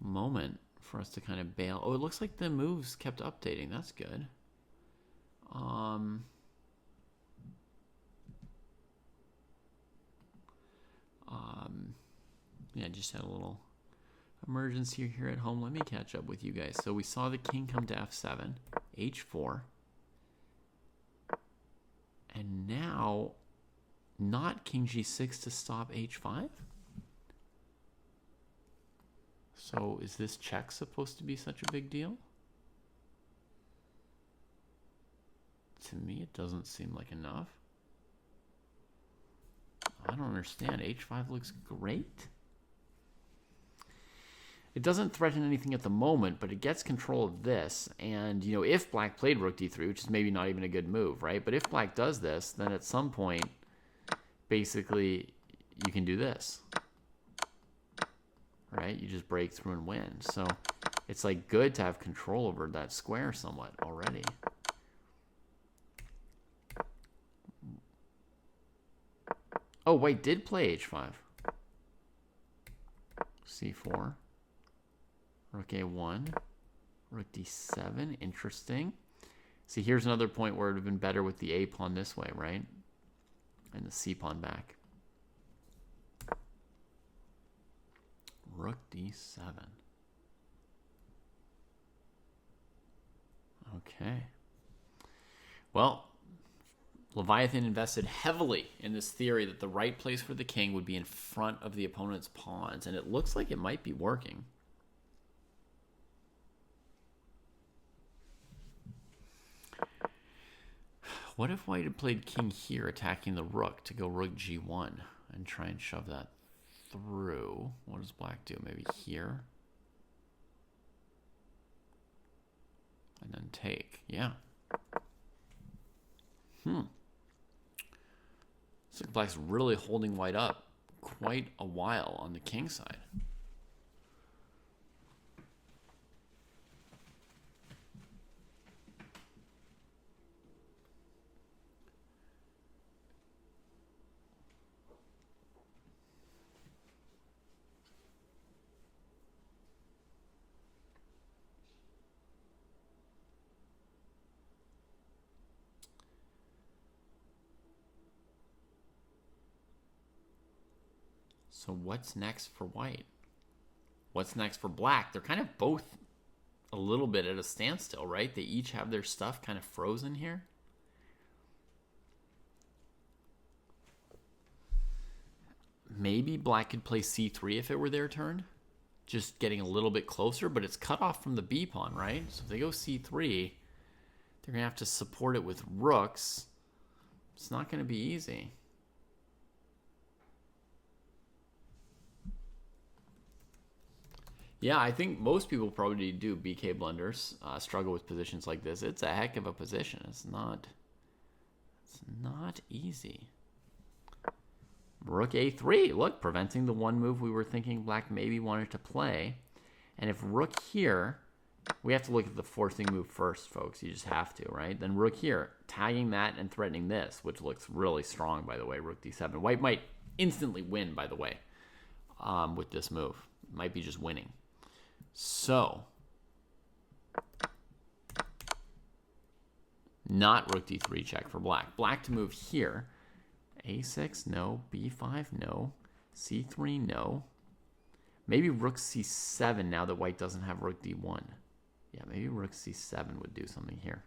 moment for us to kind of bail. Oh, it looks like the moves kept updating. That's good. Yeah, just had a little emergency here at home. Let me catch up with you guys. So we saw the king come to f7, h4, and now not king g6 to stop h5. So is this check supposed to be such a big deal? To me, it doesn't seem like enough. I don't understand. h5 looks great. It doesn't threaten anything at the moment, but it gets control of this. And, you know, if black played rook d3, which is maybe not even a good move, right? But if black does this, then at some point, basically, you can do this. Right? You just break through and win. So it's like good to have control over that square somewhat already. Oh, white did play h5. c4. Rook a1. Rook d7. Interesting. See, here's another point where it would have been better with the a pawn this way, right? And the c pawn back. Rook d7. Okay. Well, Leviathan invested heavily in this theory that the right place for the king would be in front of the opponent's pawns, and it looks like it might be working. What if white had played king here, attacking the rook to go rook g1 and try and shove that through? What does black do? Maybe here? And then take. Yeah. Looks like black's really holding white up quite a while on the king side. So what's next for white? What's next for black? They're kind of both a little bit at a standstill, right? They each have their stuff kind of frozen here. Maybe black could play c3 if it were their turn. Just getting a little bit closer, but it's cut off from the b pawn, right? So if they go c3, they're going to have to support it with rooks. It's not going to be easy. Yeah, I think most people probably do BK blunders, struggle with positions like this. It's a heck of a position. It's not easy. Rook a3, look, preventing the one move we were thinking black maybe wanted to play. And if rook here, we have to look at the forcing move first, folks. You just have to, right? Then rook here, tagging that and threatening this, which looks really strong, by the way, rook d7. White might instantly win, by the way, with this move. Might be just winning. So, not rook d3 check for black. Black to move here. a6, no. b5, no. c3, no. Maybe rook c7 now that white doesn't have rook d1. Yeah, maybe rook c7 would do something here.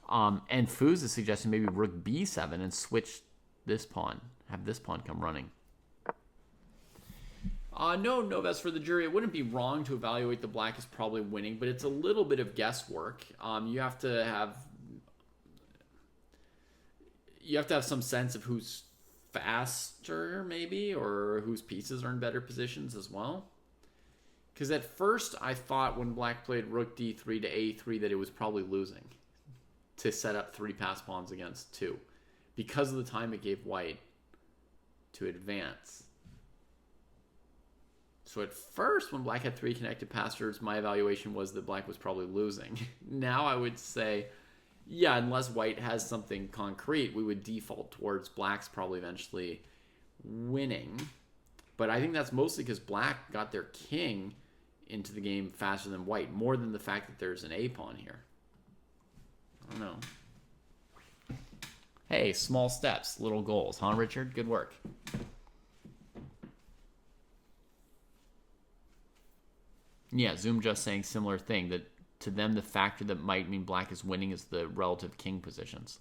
And Foos is suggesting maybe rook b7 and switch this pawn. Have this pawn come running. No, that's for the jury. It wouldn't be wrong to evaluate the black as probably winning, but it's a little bit of guesswork. You have to have some sense of who's faster, maybe, or whose pieces are in better positions as well. Because at first, I thought when black played rook d3 to a3 that it was probably losing to set up 3 pass pawns against 2 because of the time it gave white to advance. So at first, when black had 3 connected passers, my evaluation was that black was probably losing. Now I would say, yeah, unless white has something concrete, we would default towards black's probably eventually winning. But I think that's mostly because black got their king into the game faster than white, more than the fact that there's an a-pawn here. I don't know. Hey, small steps, little goals, huh, Richard? Good work. Yeah, Zoom just saying similar thing, that to them the factor that might mean black is winning is the relative king positions.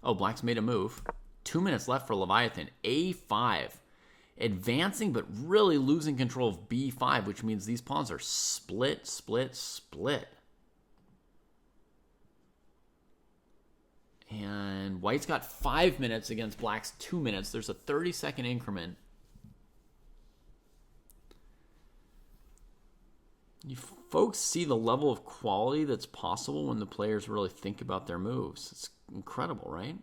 Oh, black's made a move. 2 minutes left for Leviathan. A5. Advancing, but really losing control of B5, which means these pawns are split, split, split. And white's got 5 minutes against black's 2 minutes. There's a 30-second increment. You folks see the level of quality that's possible when the players really think about their moves. It's incredible, right?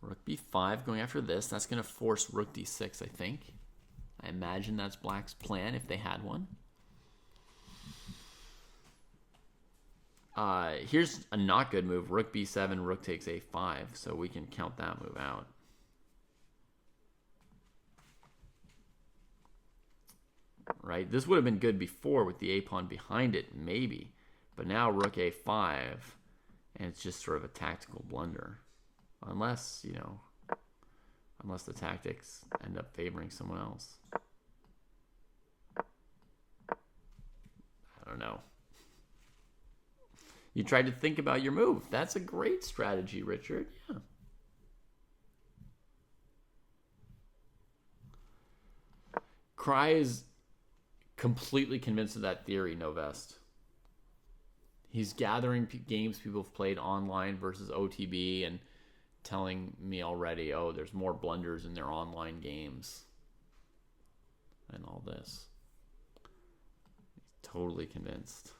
Rook b5 going after this. That's going to force rook d6, I think. I imagine that's black's plan if they had one. Here's a not good move. Rook b7, rook takes a5. So we can count that move out. Right? This would have been good before with the a-pawn behind it, maybe. But now rook a5, and it's just sort of a tactical blunder. Unless, you know, unless the tactics end up favoring someone else. I don't know. You tried to think about your move. That's a great strategy, Richard. Yeah. Kraai is completely convinced of that theory, Novest. He's gathering games people have played online versus OTB and telling me already, oh, there's more blunders in their online games and all this. He's totally convinced.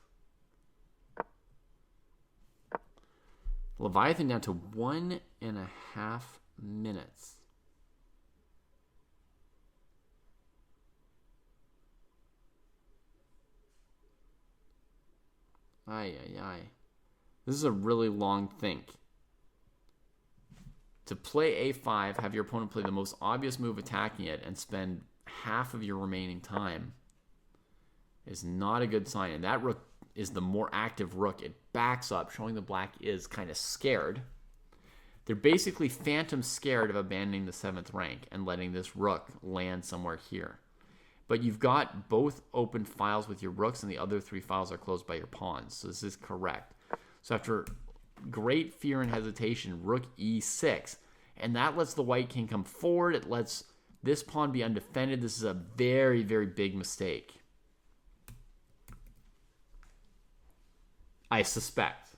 Leviathan down to 1.5 minutes. Ay, ay, ay. This is a really long think. To play a5, have your opponent play the most obvious move attacking it, and spend half of your remaining time is not a good sign. And that rook is the more active rook. It backs up, showing the black is kind of scared. They're basically phantom scared of abandoning the 7th rank and letting this rook land somewhere here. But you've got both open files with your rooks, and the other 3 files are closed by your pawns. So this is correct. So after great fear and hesitation, rook e6. And that lets the white king come forward. It lets this pawn be undefended. This is a very, very big mistake. I suspect.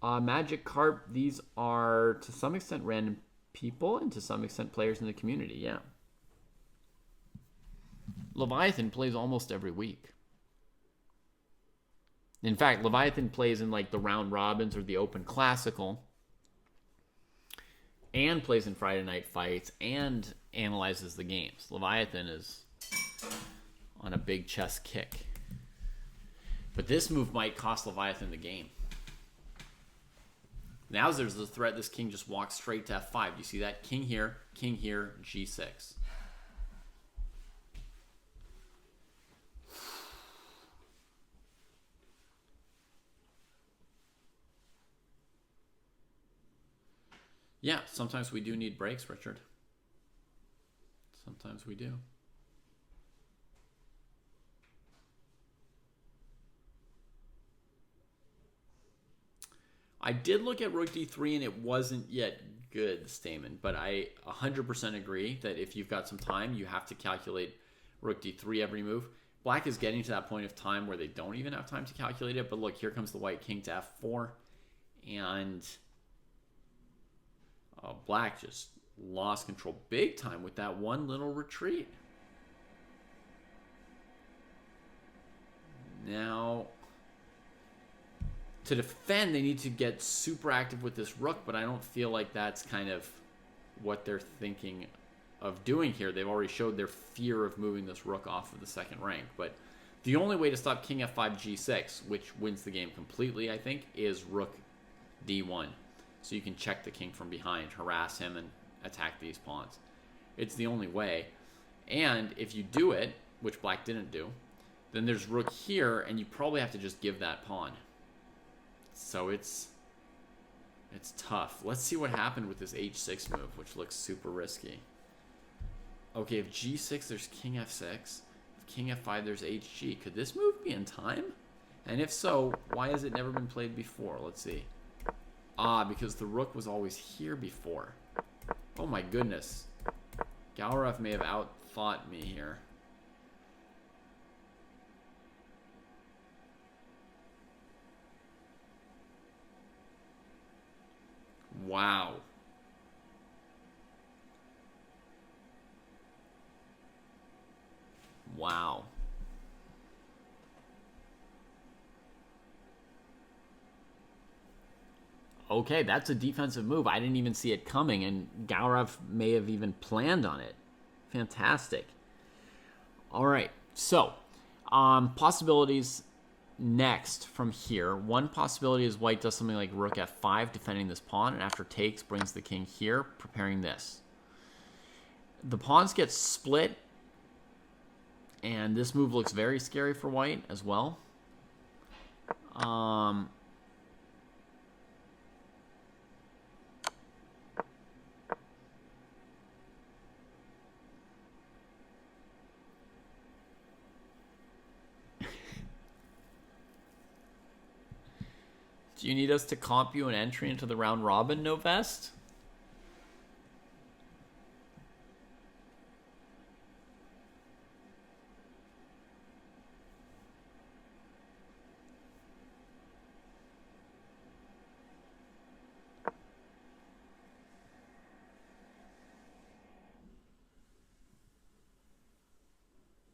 Magic Carp, these are to some extent random people and to some extent players in the community, yeah. Leviathan plays almost every week. In fact, Leviathan plays in like the round robins or the open classical, and plays in Friday night fights and analyzes the games. Leviathan is on a big chess kick. But this move might cost Leviathan the game. Now there's the threat this king just walks straight to f5. Do you see that? King here, g6. Yeah, sometimes we do need breaks, Richard. Sometimes we do. I did look at rook d3 and it wasn't yet good, Stamen, but I 100% agree that if you've got some time, you have to calculate rook d3 every move. Black is getting to that point of time where they don't even have time to calculate it, but look, here comes the white king to f4, and black just lost control big time with that one little retreat. Now, to defend, they need to get super active with this rook, but I don't feel like that's kind of what they're thinking of doing here. They've already showed their fear of moving this rook off of the 2nd rank, but the only way to stop king f5 g6, which wins the game completely, I think, is rook d1. So you can check the king from behind, harass him, and attack these pawns. It's the only way. And if you do it, which black didn't do, then there's rook here, and you probably have to just give that pawn. So it's tough. Let's see what happened with this h6 move, which looks super risky. Okay, if g6, there's king f6. If king f5, there's hg. Could this move be in time? And if so, why has it never been played before? Let's see. Ah, because the rook was always here before. Oh my goodness. Galrev may have outthought me here. Wow. Wow. Okay, that's a defensive move. I didn't even see it coming, and Galrev may have even planned on it. Fantastic. All right, so possibilities next from here. One possibility is white does something like rook f5, defending this pawn, and after takes, brings the king here, preparing this. The pawns get split, and this move looks very scary for white as well. Do you need us to comp you an entry into the round robin, Novest?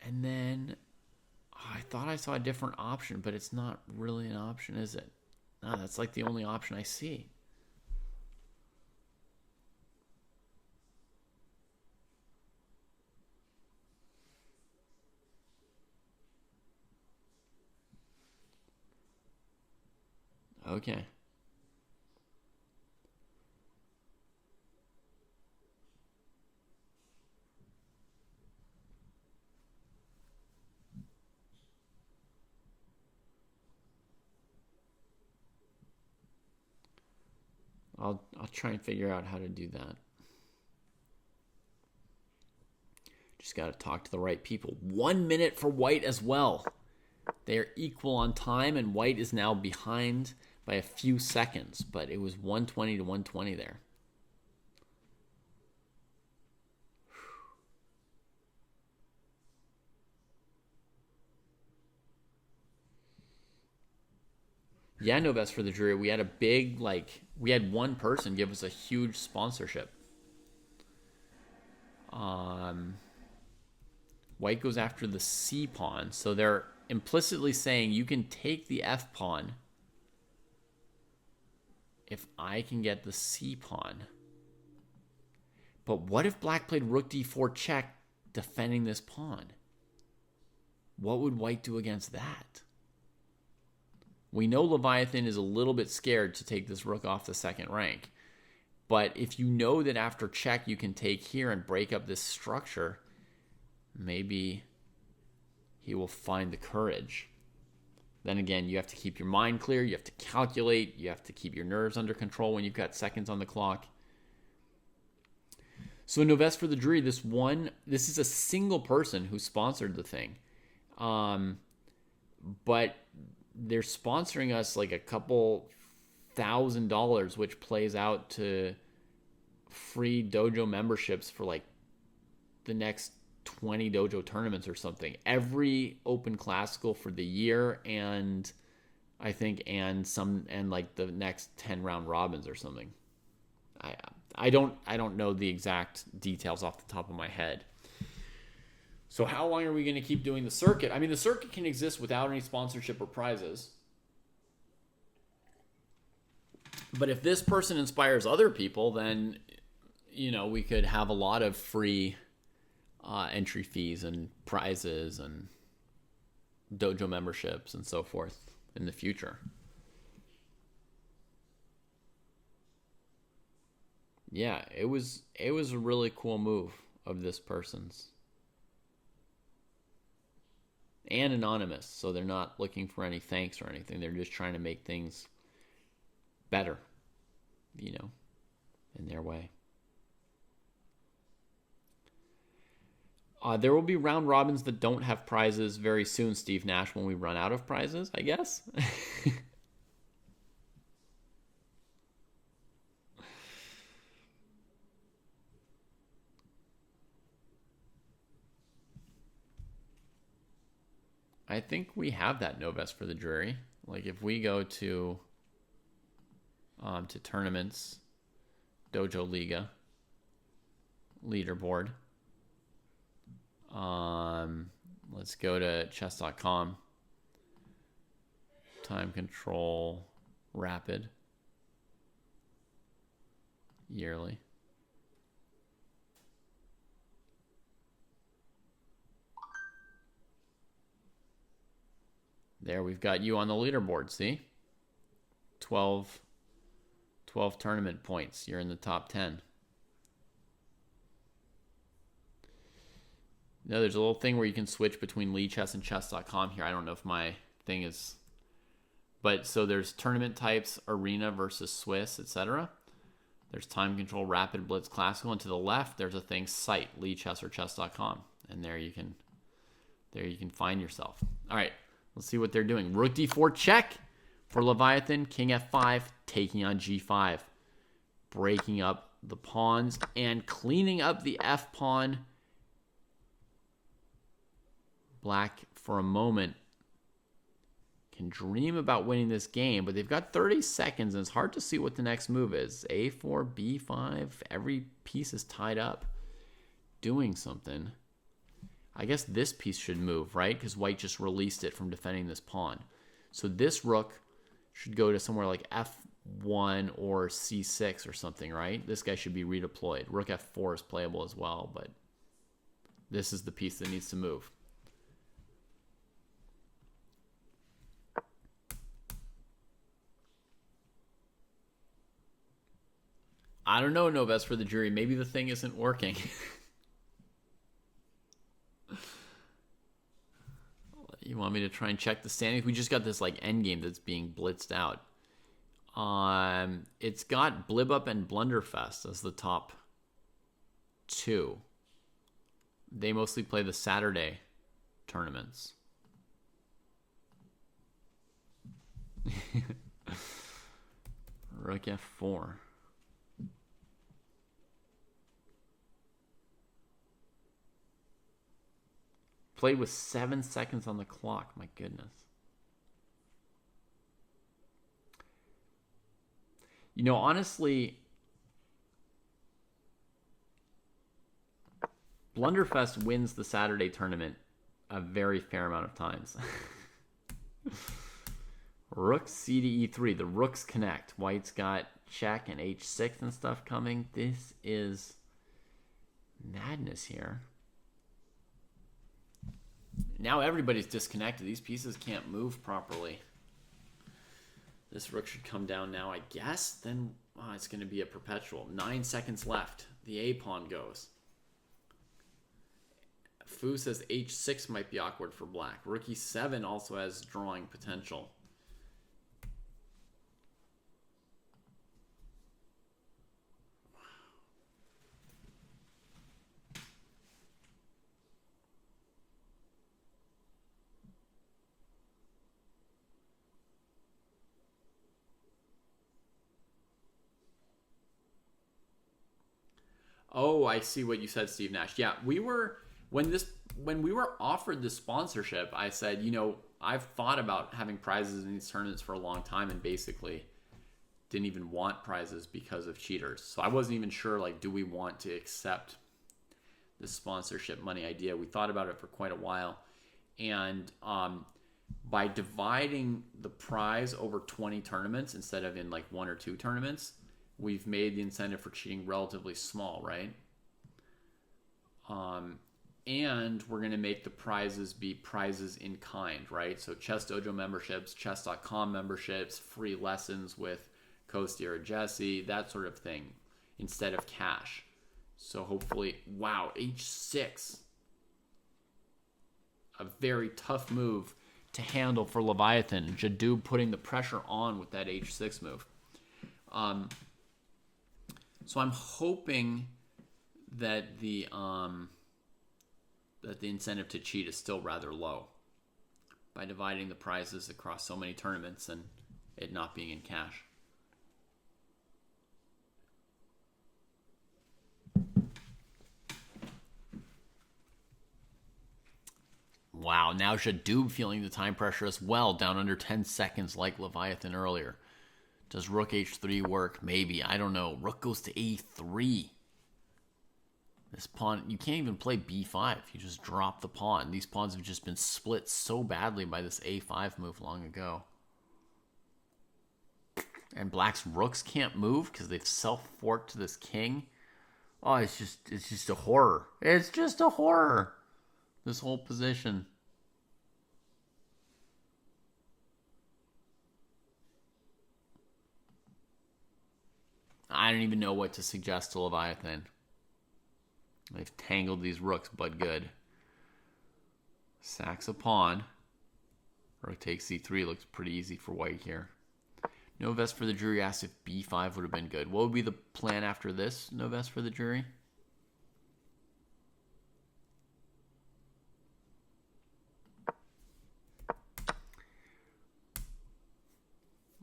And then I thought I saw a different option, but it's not really an option, is it? No, that's like the only option I see. Okay. I'll try and figure out how to do that. Just got to talk to the right people. 1 minute for white as well. They are equal on time, and white is now behind by a few seconds, but it was 120 to 120 there. Yeah, no best for the jury. We had a big, we had one person give us a huge sponsorship. White goes after the C pawn, so they're implicitly saying you can take the F pawn if I can get the C pawn. But what if black played rook d4 check, defending this pawn? What would white do against that? We know Leviathan is a little bit scared to take this rook off the second rank. But if you know that after check you can take here and break up this structure, maybe he will find the courage. Then again, you have to keep your mind clear. You have to calculate. You have to keep your nerves under control when you've got seconds on the clock. So Novest for the jury, this is a single person who sponsored the thing. But they're sponsoring us like a couple $1,000, which plays out to free dojo memberships for like the next 20 dojo tournaments or something. Every open classical for the year, and I think and like the next 10 round robins or something. I don't know the exact details off the top of my head. So how long are we going to keep doing the circuit? I mean, the circuit can exist without any sponsorship or prizes. But if this person inspires other people, then, we could have a lot of free entry fees and prizes and dojo memberships and so forth in the future. Yeah, it was a really cool move of this person's. And anonymous, so they're not looking for any thanks or anything. They're just trying to make things better, you know, in their way. There will be round robins that don't have prizes very soon, Steve Nash, when we run out of prizes, I guess. I think we have that no vest for the jury. Like if we go to tournaments, Dojo Liga, leaderboard. Let's go to chess.com. Time control, rapid, yearly. There, we've got you on the leaderboard, see? 12 tournament points. You're in the top 10. No, there's a little thing where you can switch between Lee Chess and chess.com here. I don't know if my thing is... But so there's tournament types, arena versus Swiss, etc. There's time control, rapid, blitz, classical. And to the left, there's a thing, site, Lee Chess or chess.com. And there you can find yourself. All right, let's see what they're doing. Rook d4 check for Leviathan. King f5, taking on g5. Breaking up the pawns and cleaning up the f pawn. Black, for a moment, can dream about winning this game, but they've got 30 seconds, and it's hard to see what the next move is. A4, B5, every piece is tied up, doing something. I guess this piece should move, right? Because white just released it from defending this pawn. So this rook should go to somewhere like F1 or C6 or something, right? This guy should be redeployed. Rook F4 is playable as well, but this is the piece that needs to move. I don't know, no best for the jury. Maybe the thing isn't working. You want me to try and check the standings? We just got this like endgame that's being blitzed out. It's got Blibup and Blunderfest as the top two. They mostly play the Saturday tournaments. Rook F4. Played with 7 seconds on the clock. My goodness. You know, honestly, Blunderfest wins the Saturday tournament a very fair amount of times. Rook C to E3. The rooks connect. White's got check and H6 and stuff coming. This is madness here. Now everybody's disconnected. These pieces can't move properly. This rook should come down now, I guess. Then it's going to be a perpetual. 9 seconds left. The A pawn goes. Fu says H6 might be awkward for black. Rook E7 also has drawing potential. Oh, I see what you said, Steve Nash. Yeah, we were when we were offered this sponsorship, I said, you know, I've thought about having prizes in these tournaments for a long time and basically didn't even want prizes because of cheaters. So I wasn't even sure, like, do we want to accept the sponsorship money idea? We thought about it for quite a while. And by dividing the prize over 20 tournaments instead of in like 1 or 2 tournaments, we've made the incentive for cheating relatively small, right? And we're going to make the prizes be prizes in kind, right? So Chess Dojo memberships, chess.com memberships, free lessons with Kostya or Jesse, that sort of thing. instead of cash. So hopefully, wow, h6. A very tough move to handle for Leviathan. Jadub putting the pressure on with that h6 move. So I'm hoping that the incentive to cheat is still rather low by dividing the prizes across so many tournaments and it not being in cash. Wow, now Jadub feeling the time pressure as well, down under 10 seconds like Leviathan earlier. Does rook h3 work? Maybe. I don't know. Rook goes to a3. This pawn, you can't even play b5. You just drop the pawn. These pawns have just been split so badly by this a5 move long ago. And black's rooks can't move because they've self-forked to this king. Oh, it's just a horror. It's just a horror. This whole position. I don't even know what to suggest to Leviathan. They've tangled these rooks, but good. Sacks a pawn. Rook takes c3. Looks pretty easy for white here. Novest for the jury asked if b5 would have been good. What would be the plan after this, Novest for the jury?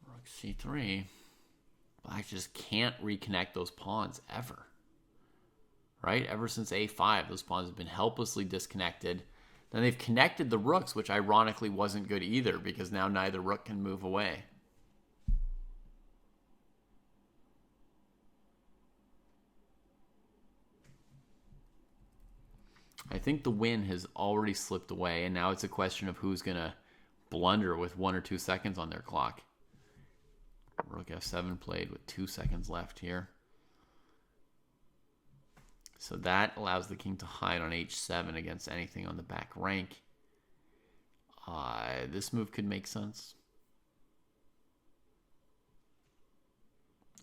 Rook c3. Black just can't reconnect those pawns ever. Right? Ever since a5, those pawns have been helplessly disconnected. Then they've connected the rooks, which ironically wasn't good either, because now neither rook can move away. I think the win has already slipped away, and now it's a question of who's going to blunder with 1 or 2 seconds on their clock. Rook f7 played with 2 seconds left here. So that allows the king to hide on h7 against anything on the back rank. This move could make sense.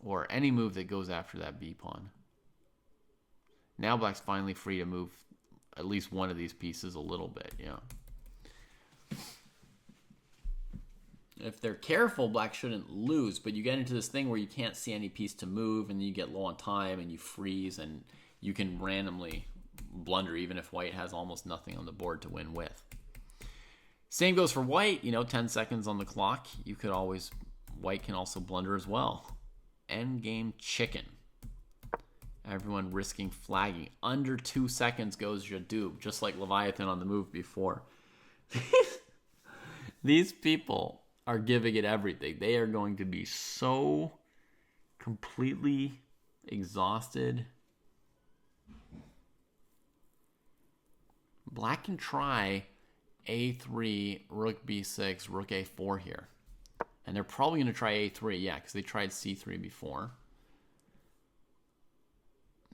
Or any move that goes after that b pawn. Now black's finally free to move at least one of these pieces a little bit, yeah. If they're careful, black shouldn't lose, but you get into this thing where you can't see any piece to move, and then you get low on time, and you freeze, and you can randomly blunder, even if white has almost nothing on the board to win with. Same goes for white, 10 seconds on the clock. White can also blunder as well. Endgame chicken. Everyone risking flagging. Under 2 seconds goes Jadub, just like Leviathan on the move before. These people are giving it everything. They are going to be so completely exhausted. Black can try a3, rook b6, rook a4 here. And they're probably going to try a3, yeah, because they tried c3 before.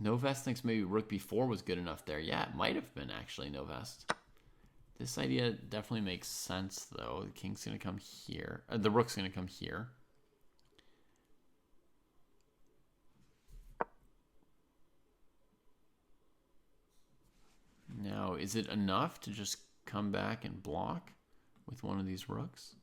Novest thinks maybe rook b4 was good enough there. Yeah, it might have been, actually, Novest. This idea definitely makes sense, though. The king's going to come here. The rook's going to come here. Now, is it enough to just come back and block with one of these rooks?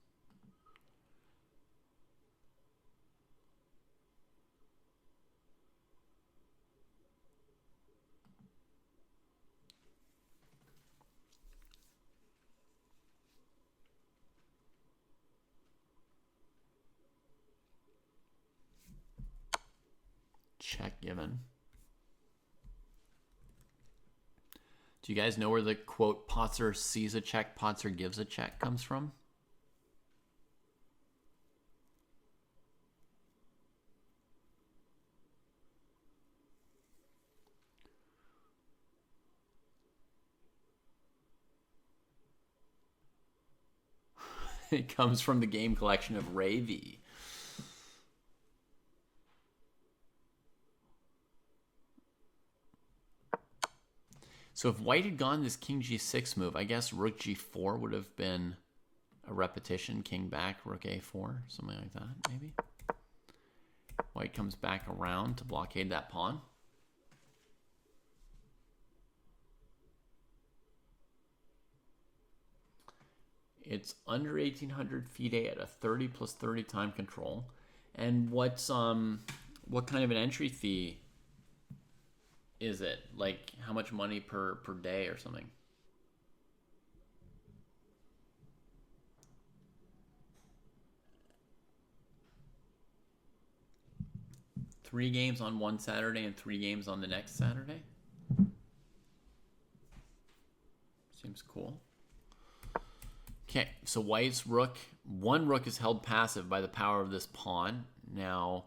Check given. Do you guys know where the quote, Potzer sees a check, Potzer gives a check comes from? It comes from the game collection of Ravy. So if white had gone this king g6 move, I guess rook g4 would have been a repetition. King back, rook a4, something like that, maybe. White comes back around to blockade that pawn. It's under 1,800 FIDE at a 30 plus 30 time control. And what kind of an entry fee is it? Like how much money per day or something? Three games on one Saturday and 3 games on the next Saturday? Seems cool. Okay, so White's rook, one rook is held passive by the power of this pawn. Now,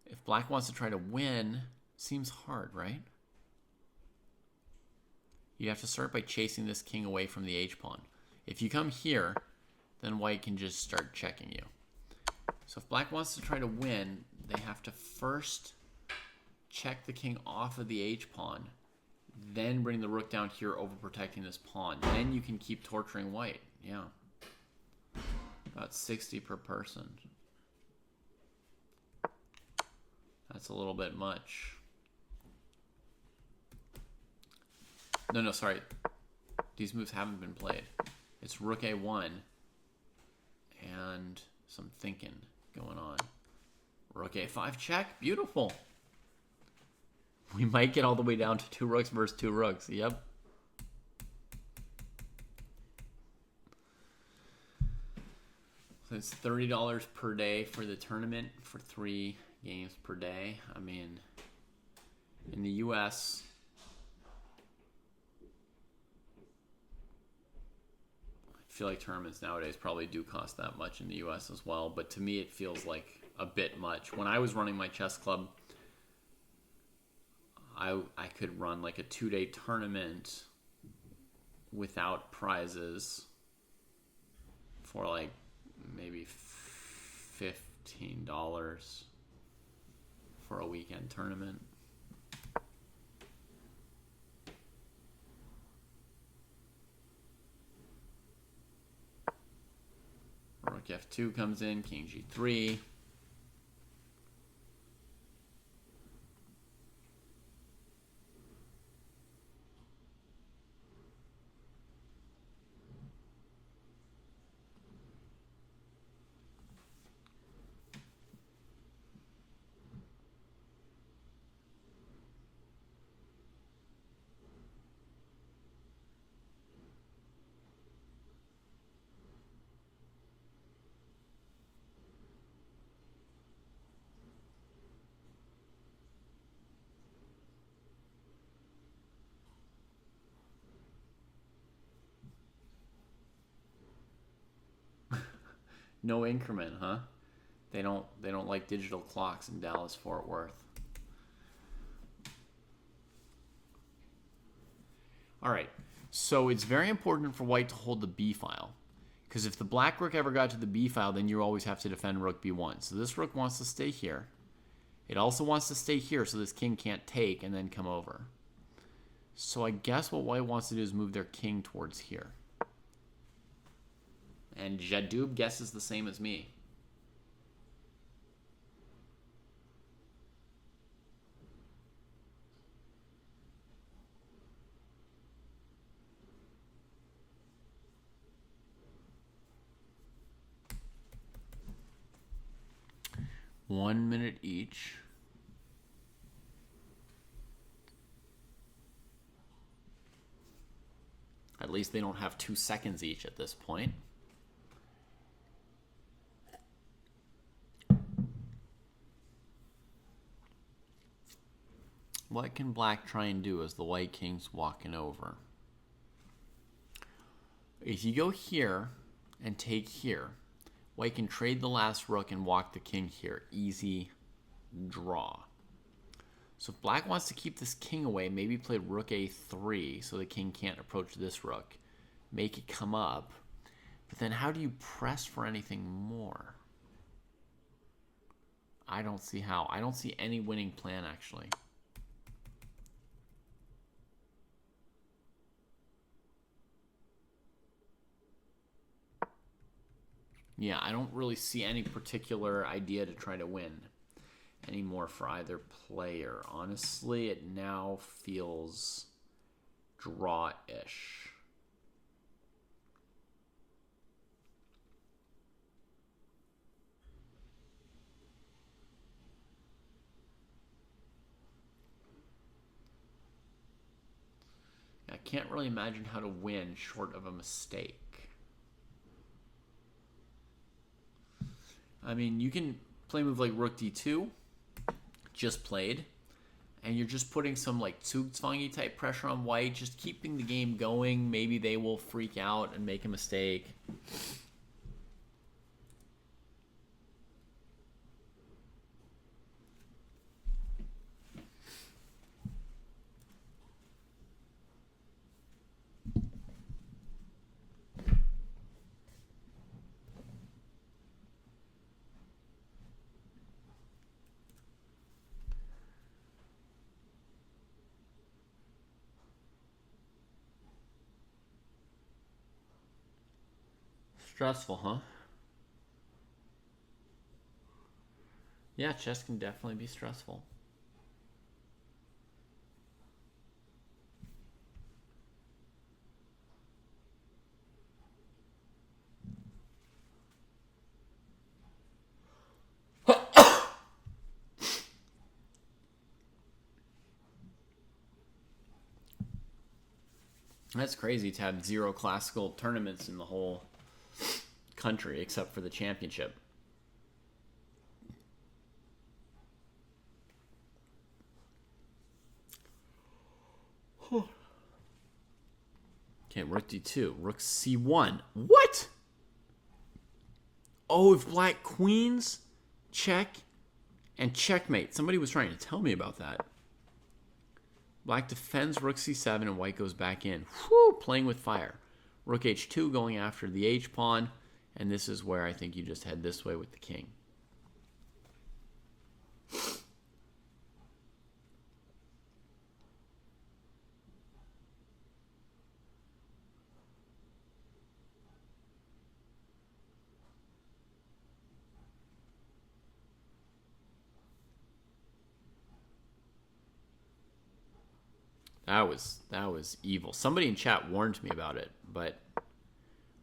if Black wants to try to win, seems hard, right? You have to start by chasing this king away from the H-pawn. If you come here, then White can just start checking you. So if Black wants to try to win, they have to first check the king off of the H-pawn, then bring the rook down here over protecting this pawn. Then you can keep torturing White. Yeah. About 60 per person. That's a little bit much. No, sorry. These moves haven't been played. It's rook A1 and some thinking going on. Rook A5 check. Beautiful. We might get all the way down to 2 rooks versus 2 rooks. Yep. So it's $30 per day for the tournament for 3 games per day. I mean, in the U.S., I feel like tournaments nowadays probably do cost that much in the U.S. as well. But to me, it feels like a bit much. When I was running my chess club, I could run like a 2-day tournament without prizes for like maybe $15 for a weekend tournament. Rook F2 comes in, King G3. No increment, huh? They don't like digital clocks in Dallas Fort Worth. All right. So it's very important for White to hold the B file, because if the black rook ever got to the B file, then you always have to defend rook B1. So this rook wants to stay here. It also wants to stay here so this king can't take and then come over. So I guess what White wants to do is move their king towards here. And Jadub guesses the same as me. One minute each. At least they don't have 2 seconds each at this point. What can black try and do as the white king's walking over? If you go here and take here, white can trade the last rook and walk the king here. Easy draw. So if black wants to keep this king away, maybe play rook a3 so the king can't approach this rook. Make it come up. But then how do you press for anything more? I don't see how. I don't see any winning plan, actually. Yeah, I don't really see any particular idea to try to win. anymore for either player. Honestly, it now feels draw-ish. I can't really imagine how to win short of a mistake. I mean, you can play a move like Rook D2, just played, and you're just putting some like Zugzwangi type pressure on white, just keeping the game going. Maybe they will freak out and make a mistake. Stressful, huh? Yeah, chess can definitely be stressful. That's crazy to have 0 classical tournaments in the whole country except for the championship. Okay, Rook D2, Rook C1. What? Oh, if black queens, check, and checkmate. Somebody was trying to tell me about that. Black defends Rook C7 and white goes back in. Whew, playing with fire. Rook H2 going after the H pawn. And this is where I think you just head this way with the king. That was evil. Somebody in chat warned me about it, but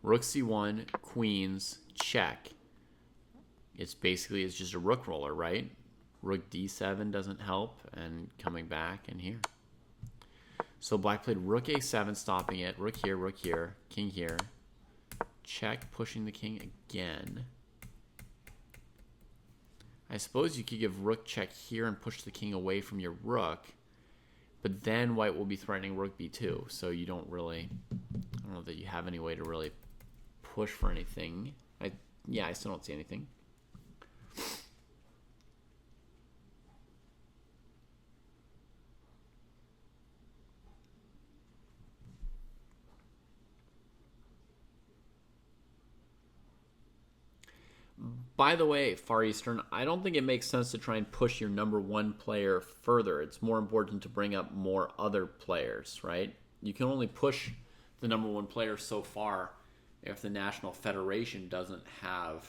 Rook C1, queens, check. It's just a rook roller, right? Rook D7 doesn't help, and coming back and here. So black played Rook A7, stopping it. Rook here, king here. Check, pushing the king again. I suppose you could give rook check here and push the king away from your rook. But then white will be threatening Rook B2, so you don't really... I don't know that you have any way to really push for anything. I still don't see anything. By the way, Far Eastern, I don't think it makes sense to try and push your number 1 player further. It's more important to bring up more other players, right? You can only push the number 1 player so far if the National Federation doesn't have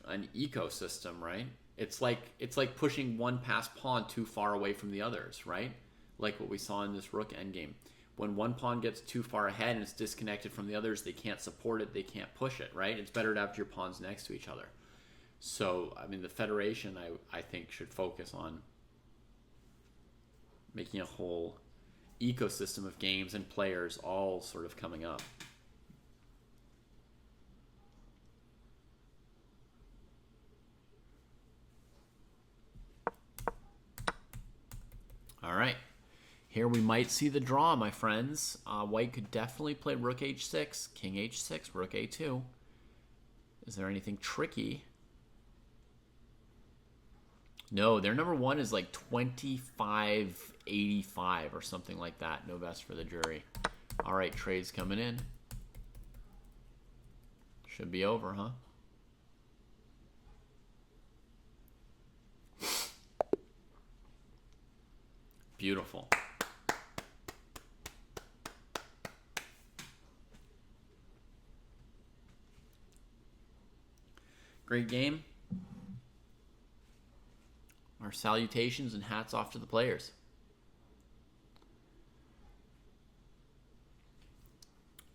an ecosystem, right? It's like pushing one passed pawn too far away from the others, right? Like what we saw in this rook endgame. When one pawn gets too far ahead and it's disconnected from the others, they can't support it, they can't push it, right? It's better to have your pawns next to each other. So, I mean, the Federation, I think, should focus on making a whole ecosystem of games and players all sort of coming up. All right. Here we might see the draw, my friends. White could definitely play Rook H6, King H6, Rook A2. Is there anything tricky? No, their number 1 is like 25.85 or something like that. No best for the jury. All right, trades coming in. Should be over, huh? Beautiful. Great game. Our salutations and hats off to the players.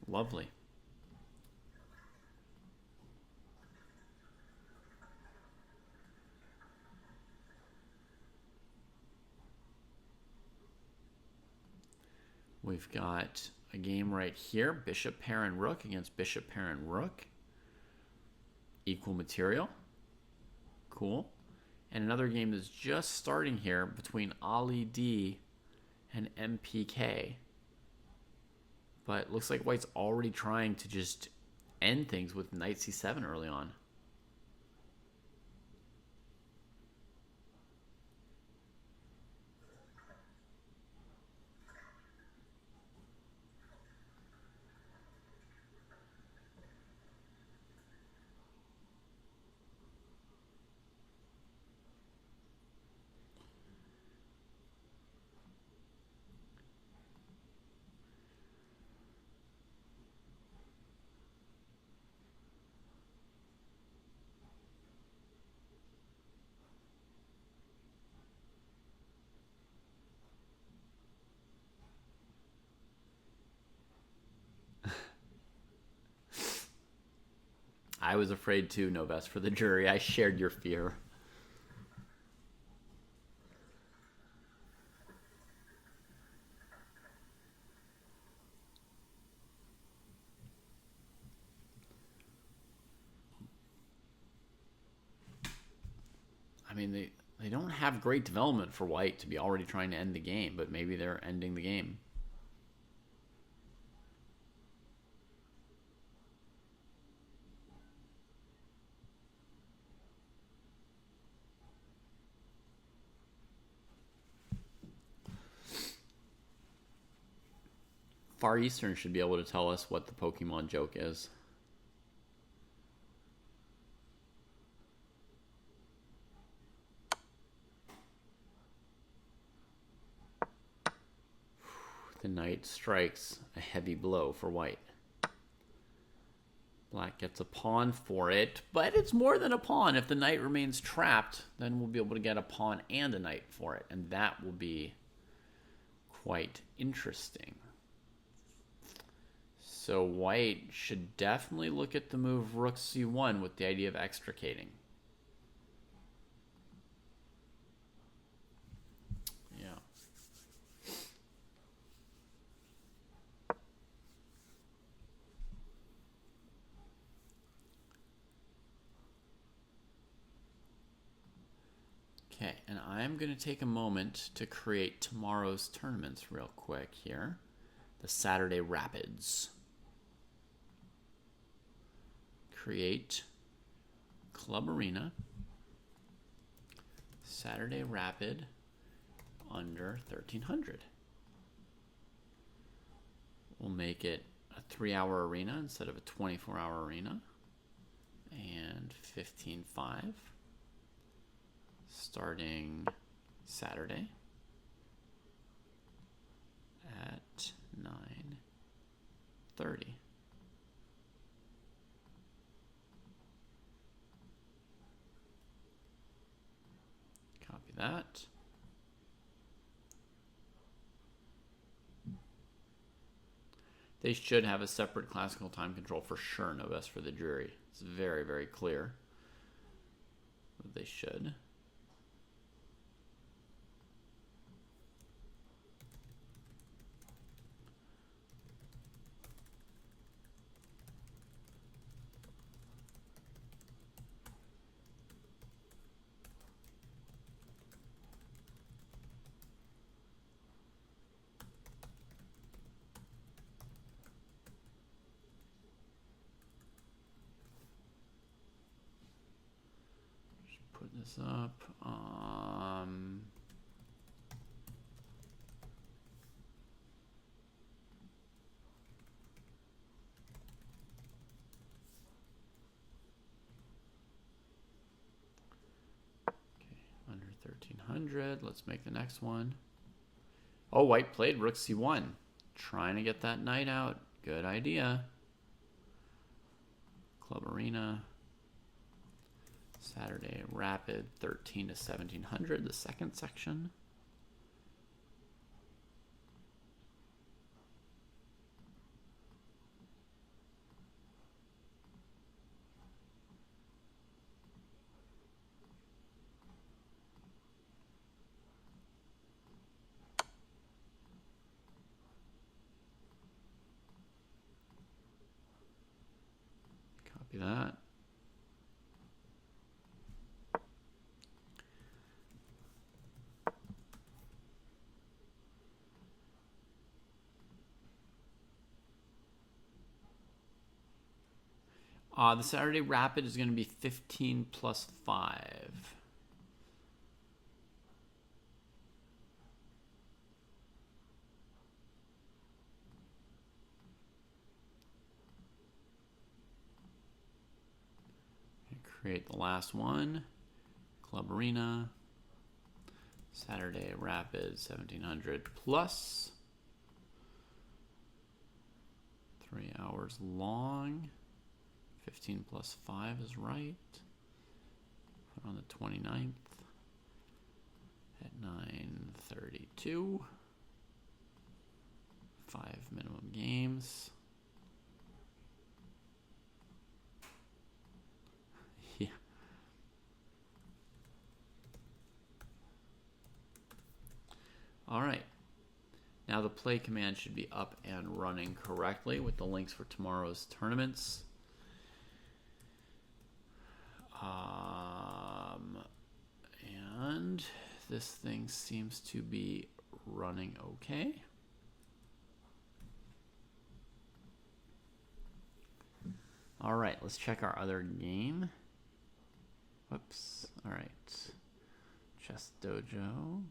Lovely. We've got a game right here. Bishop, pair, and rook against bishop, pair, and rook. Equal material. Cool. And another game that's just starting here between Ali D and MPK. But it looks like White's already trying to just end things with knight c7 early on. I was afraid too, no best for the jury. I shared your fear. I mean, they don't have great development for White to be already trying to end the game, but maybe they're ending the game. Far Eastern should be able to tell us what the Pokemon joke is. The knight strikes a heavy blow for White. Black gets a pawn for it, but it's more than a pawn. If the knight remains trapped, then we'll be able to get a pawn and a knight for it, and that will be quite interesting. So White should definitely look at the move rook c1 with the idea of extricating. Yeah. Okay, and I'm going to take a moment to create tomorrow's tournaments real quick here. The Saturday Rapids. Create Club Arena. Saturday Rapid under 1300. We'll make it a 3-hour arena instead of a 24-hour arena. And 15.5. Starting Saturday at 9:30. Copy that. They should have a separate classical time control for sure, no best for the jury. It's very, very clear that they should. This up. Okay, under 1300. Let's make the next one. Oh, White played rook c1. Trying to get that knight out. Good idea. Club Arena. Saturday Rapid 13 to 1700, the second section. Copy that. The Saturday Rapid is going to be 15 plus 5. Create the last one. Club Arena. Saturday Rapid 1700 plus. 3 hours long. 15 plus 5 is right. Put on the 29th at 9:32. 5 minimum games. Yeah. All right. Now the play command should be up and running correctly with the links for tomorrow's tournaments. And this thing seems to be running okay. All right, let's check our other game. Whoops. All right. Chess Dojo.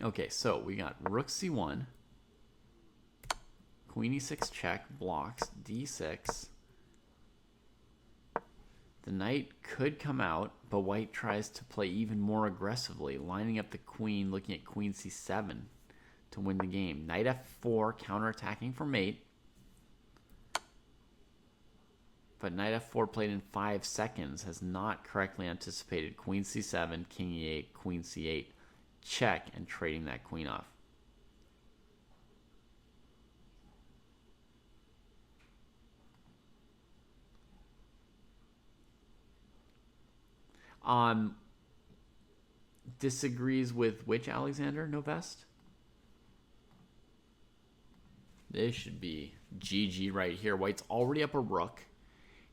Okay, so we got rook c1, queen e6 check, blocks, d6. The knight could come out, but white tries to play even more aggressively, lining up the queen, looking at queen c7 to win the game. Knight f4, counterattacking for mate. But knight f4 played in 5 seconds has not correctly anticipated queen c7, king e8, queen c8. Check and trading that queen off. Disagrees with which Alexander Novest? This should be GG right here. White's already up a rook.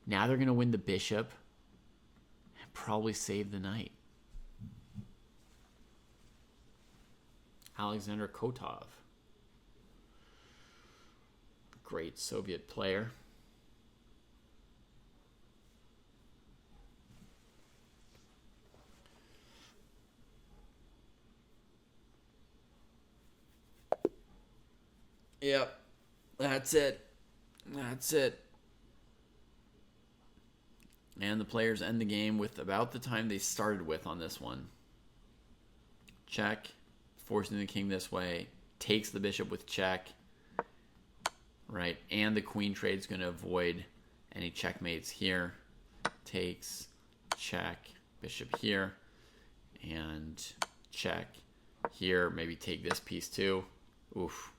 Now they're going to win the bishop and probably save the knight. Alexander Kotov. Great Soviet player. Yep. That's it. That's it. And the players end the game with about the time they started with on this one. Check. Forcing the king this way. Takes the bishop with check. Right. And the queen trade's going to avoid any checkmates here. Takes. Check. Bishop here. And check. Here. Maybe take this piece too. Oof.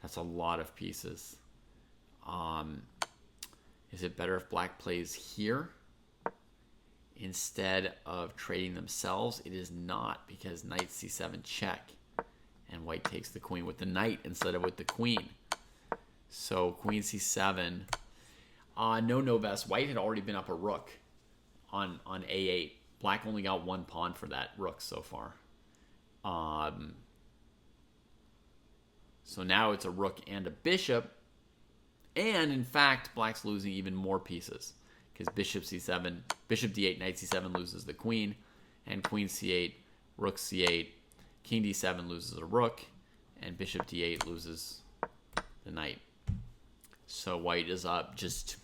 That's a lot of pieces. Is it better if black plays here instead of trading themselves? It is not, because knight c7 check, and white takes the queen with the knight instead of with the queen. So queen c7. No best. White had already been up a rook on a8. Black only got one pawn for that rook so far. So now it's a rook and a bishop. And in fact, black's losing even more pieces, because bishop c7, bishop d8, knight c7 loses the queen, and queen c8, rook c8, king d7 loses a rook, and bishop d8 loses the knight. So white is up just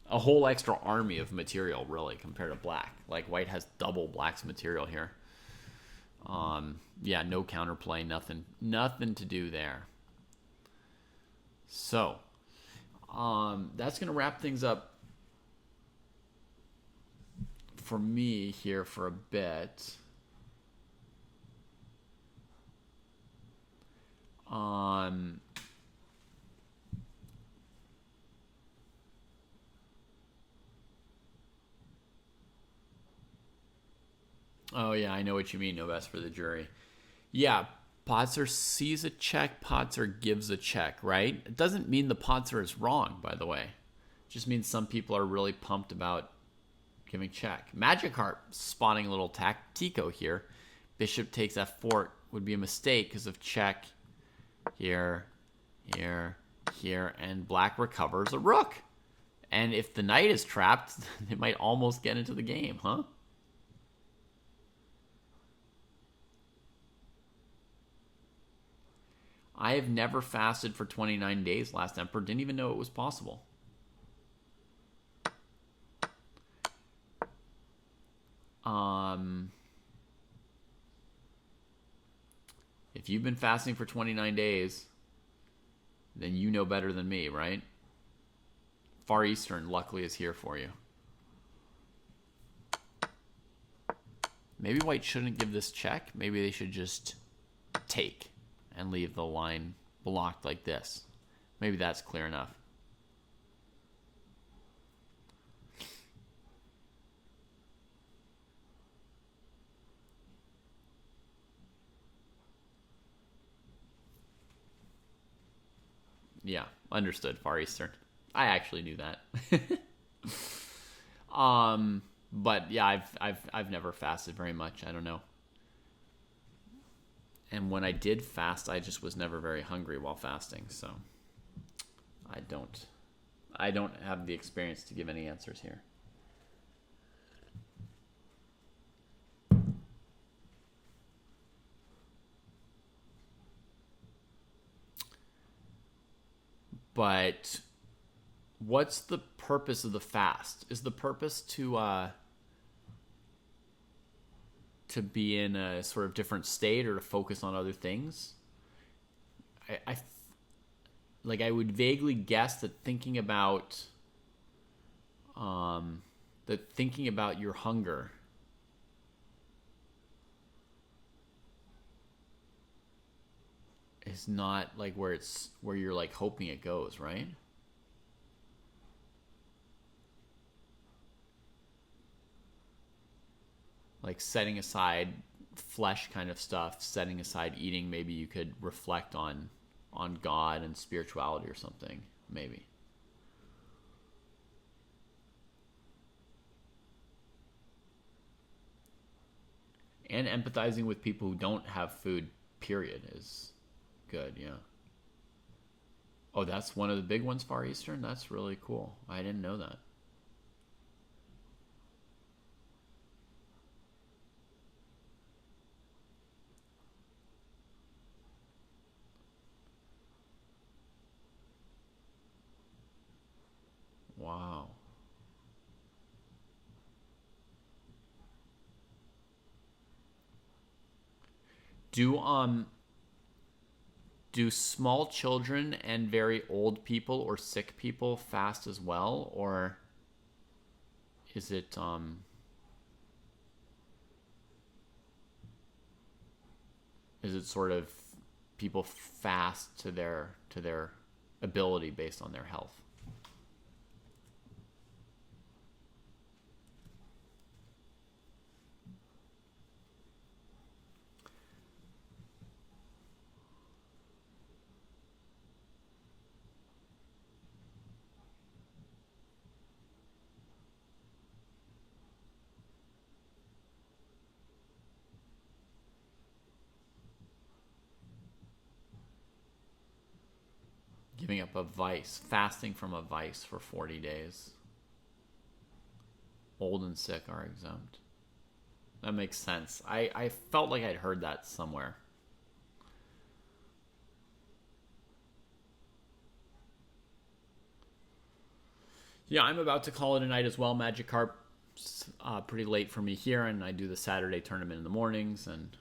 a whole extra army of material, really, compared to black. Like, white has double black's material here. Yeah, no counterplay, nothing to do there. So, that's going to wrap things up for me here for a bit. Oh yeah, I know what you mean. No best for the jury. Yeah, Potzer sees a check, Potzer gives a check, right? It doesn't mean the Potzer is wrong, by the way. It just means some people are really pumped about giving check. Magikarp spawning a little tactico here. Bishop takes f4 would be a mistake because of check here, here, here, and black recovers a rook. And if the knight is trapped, they might almost get into the game, huh? I have never fasted for 29 days, Last Emperor. Didn't even know it was possible. If you've been fasting for 29 days, then you know better than me, right? Far Eastern, luckily, is here for you. Maybe white shouldn't give this check. Maybe they should just take and leave the line blocked like this. Maybe that's clear enough. Yeah, understood. Far Eastern. I actually knew that. But yeah, I've never fasted very much. I don't know. And when I did fast, I just was never very hungry while fasting. So I don't have the experience to give any answers here. But what's the purpose of the fast? Is the purpose to be in a sort of different state or to focus on other things? I would vaguely guess that thinking about your hunger is not like where you're like hoping it goes, right? Like setting aside flesh kind of stuff, setting aside eating, maybe you could reflect on God and spirituality or something, maybe. And empathizing with people who don't have food, period, is good, yeah. Oh, that's one of the big ones, Far Eastern? That's really cool. I didn't know that. Wow. Do small children and very old people or sick people fast as well, or is it sort of people fast to their ability based on their health? Giving up a vice, fasting from a vice for 40 days. Old and sick are exempt. That makes sense. I felt like I'd heard that somewhere. Yeah, I'm about to call it a night as well. Magikarp's pretty late for me here, and I do the Saturday tournament in the mornings, and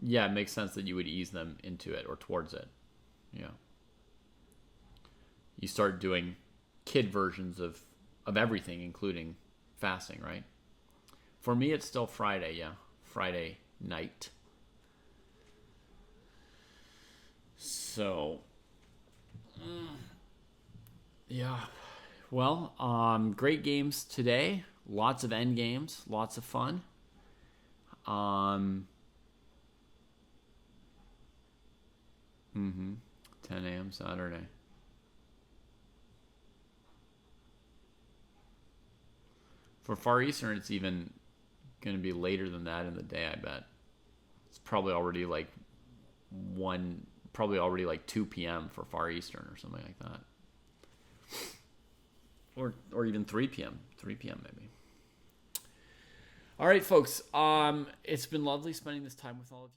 Yeah, it makes sense that you would ease them into it or towards it. Yeah. You start doing kid versions of everything, including fasting, right? For me, it's still Friday, yeah. Friday night. So, yeah. Well, great games today. Lots of end games. Lots of fun. 10 a.m. Saturday. For Far Eastern, it's even going to be later than that in the day, I bet. It's probably already like 2 p.m. for Far Eastern or something like that. Or even 3 p.m. 3 p.m. maybe. All right, folks. It's been lovely spending this time with all of you.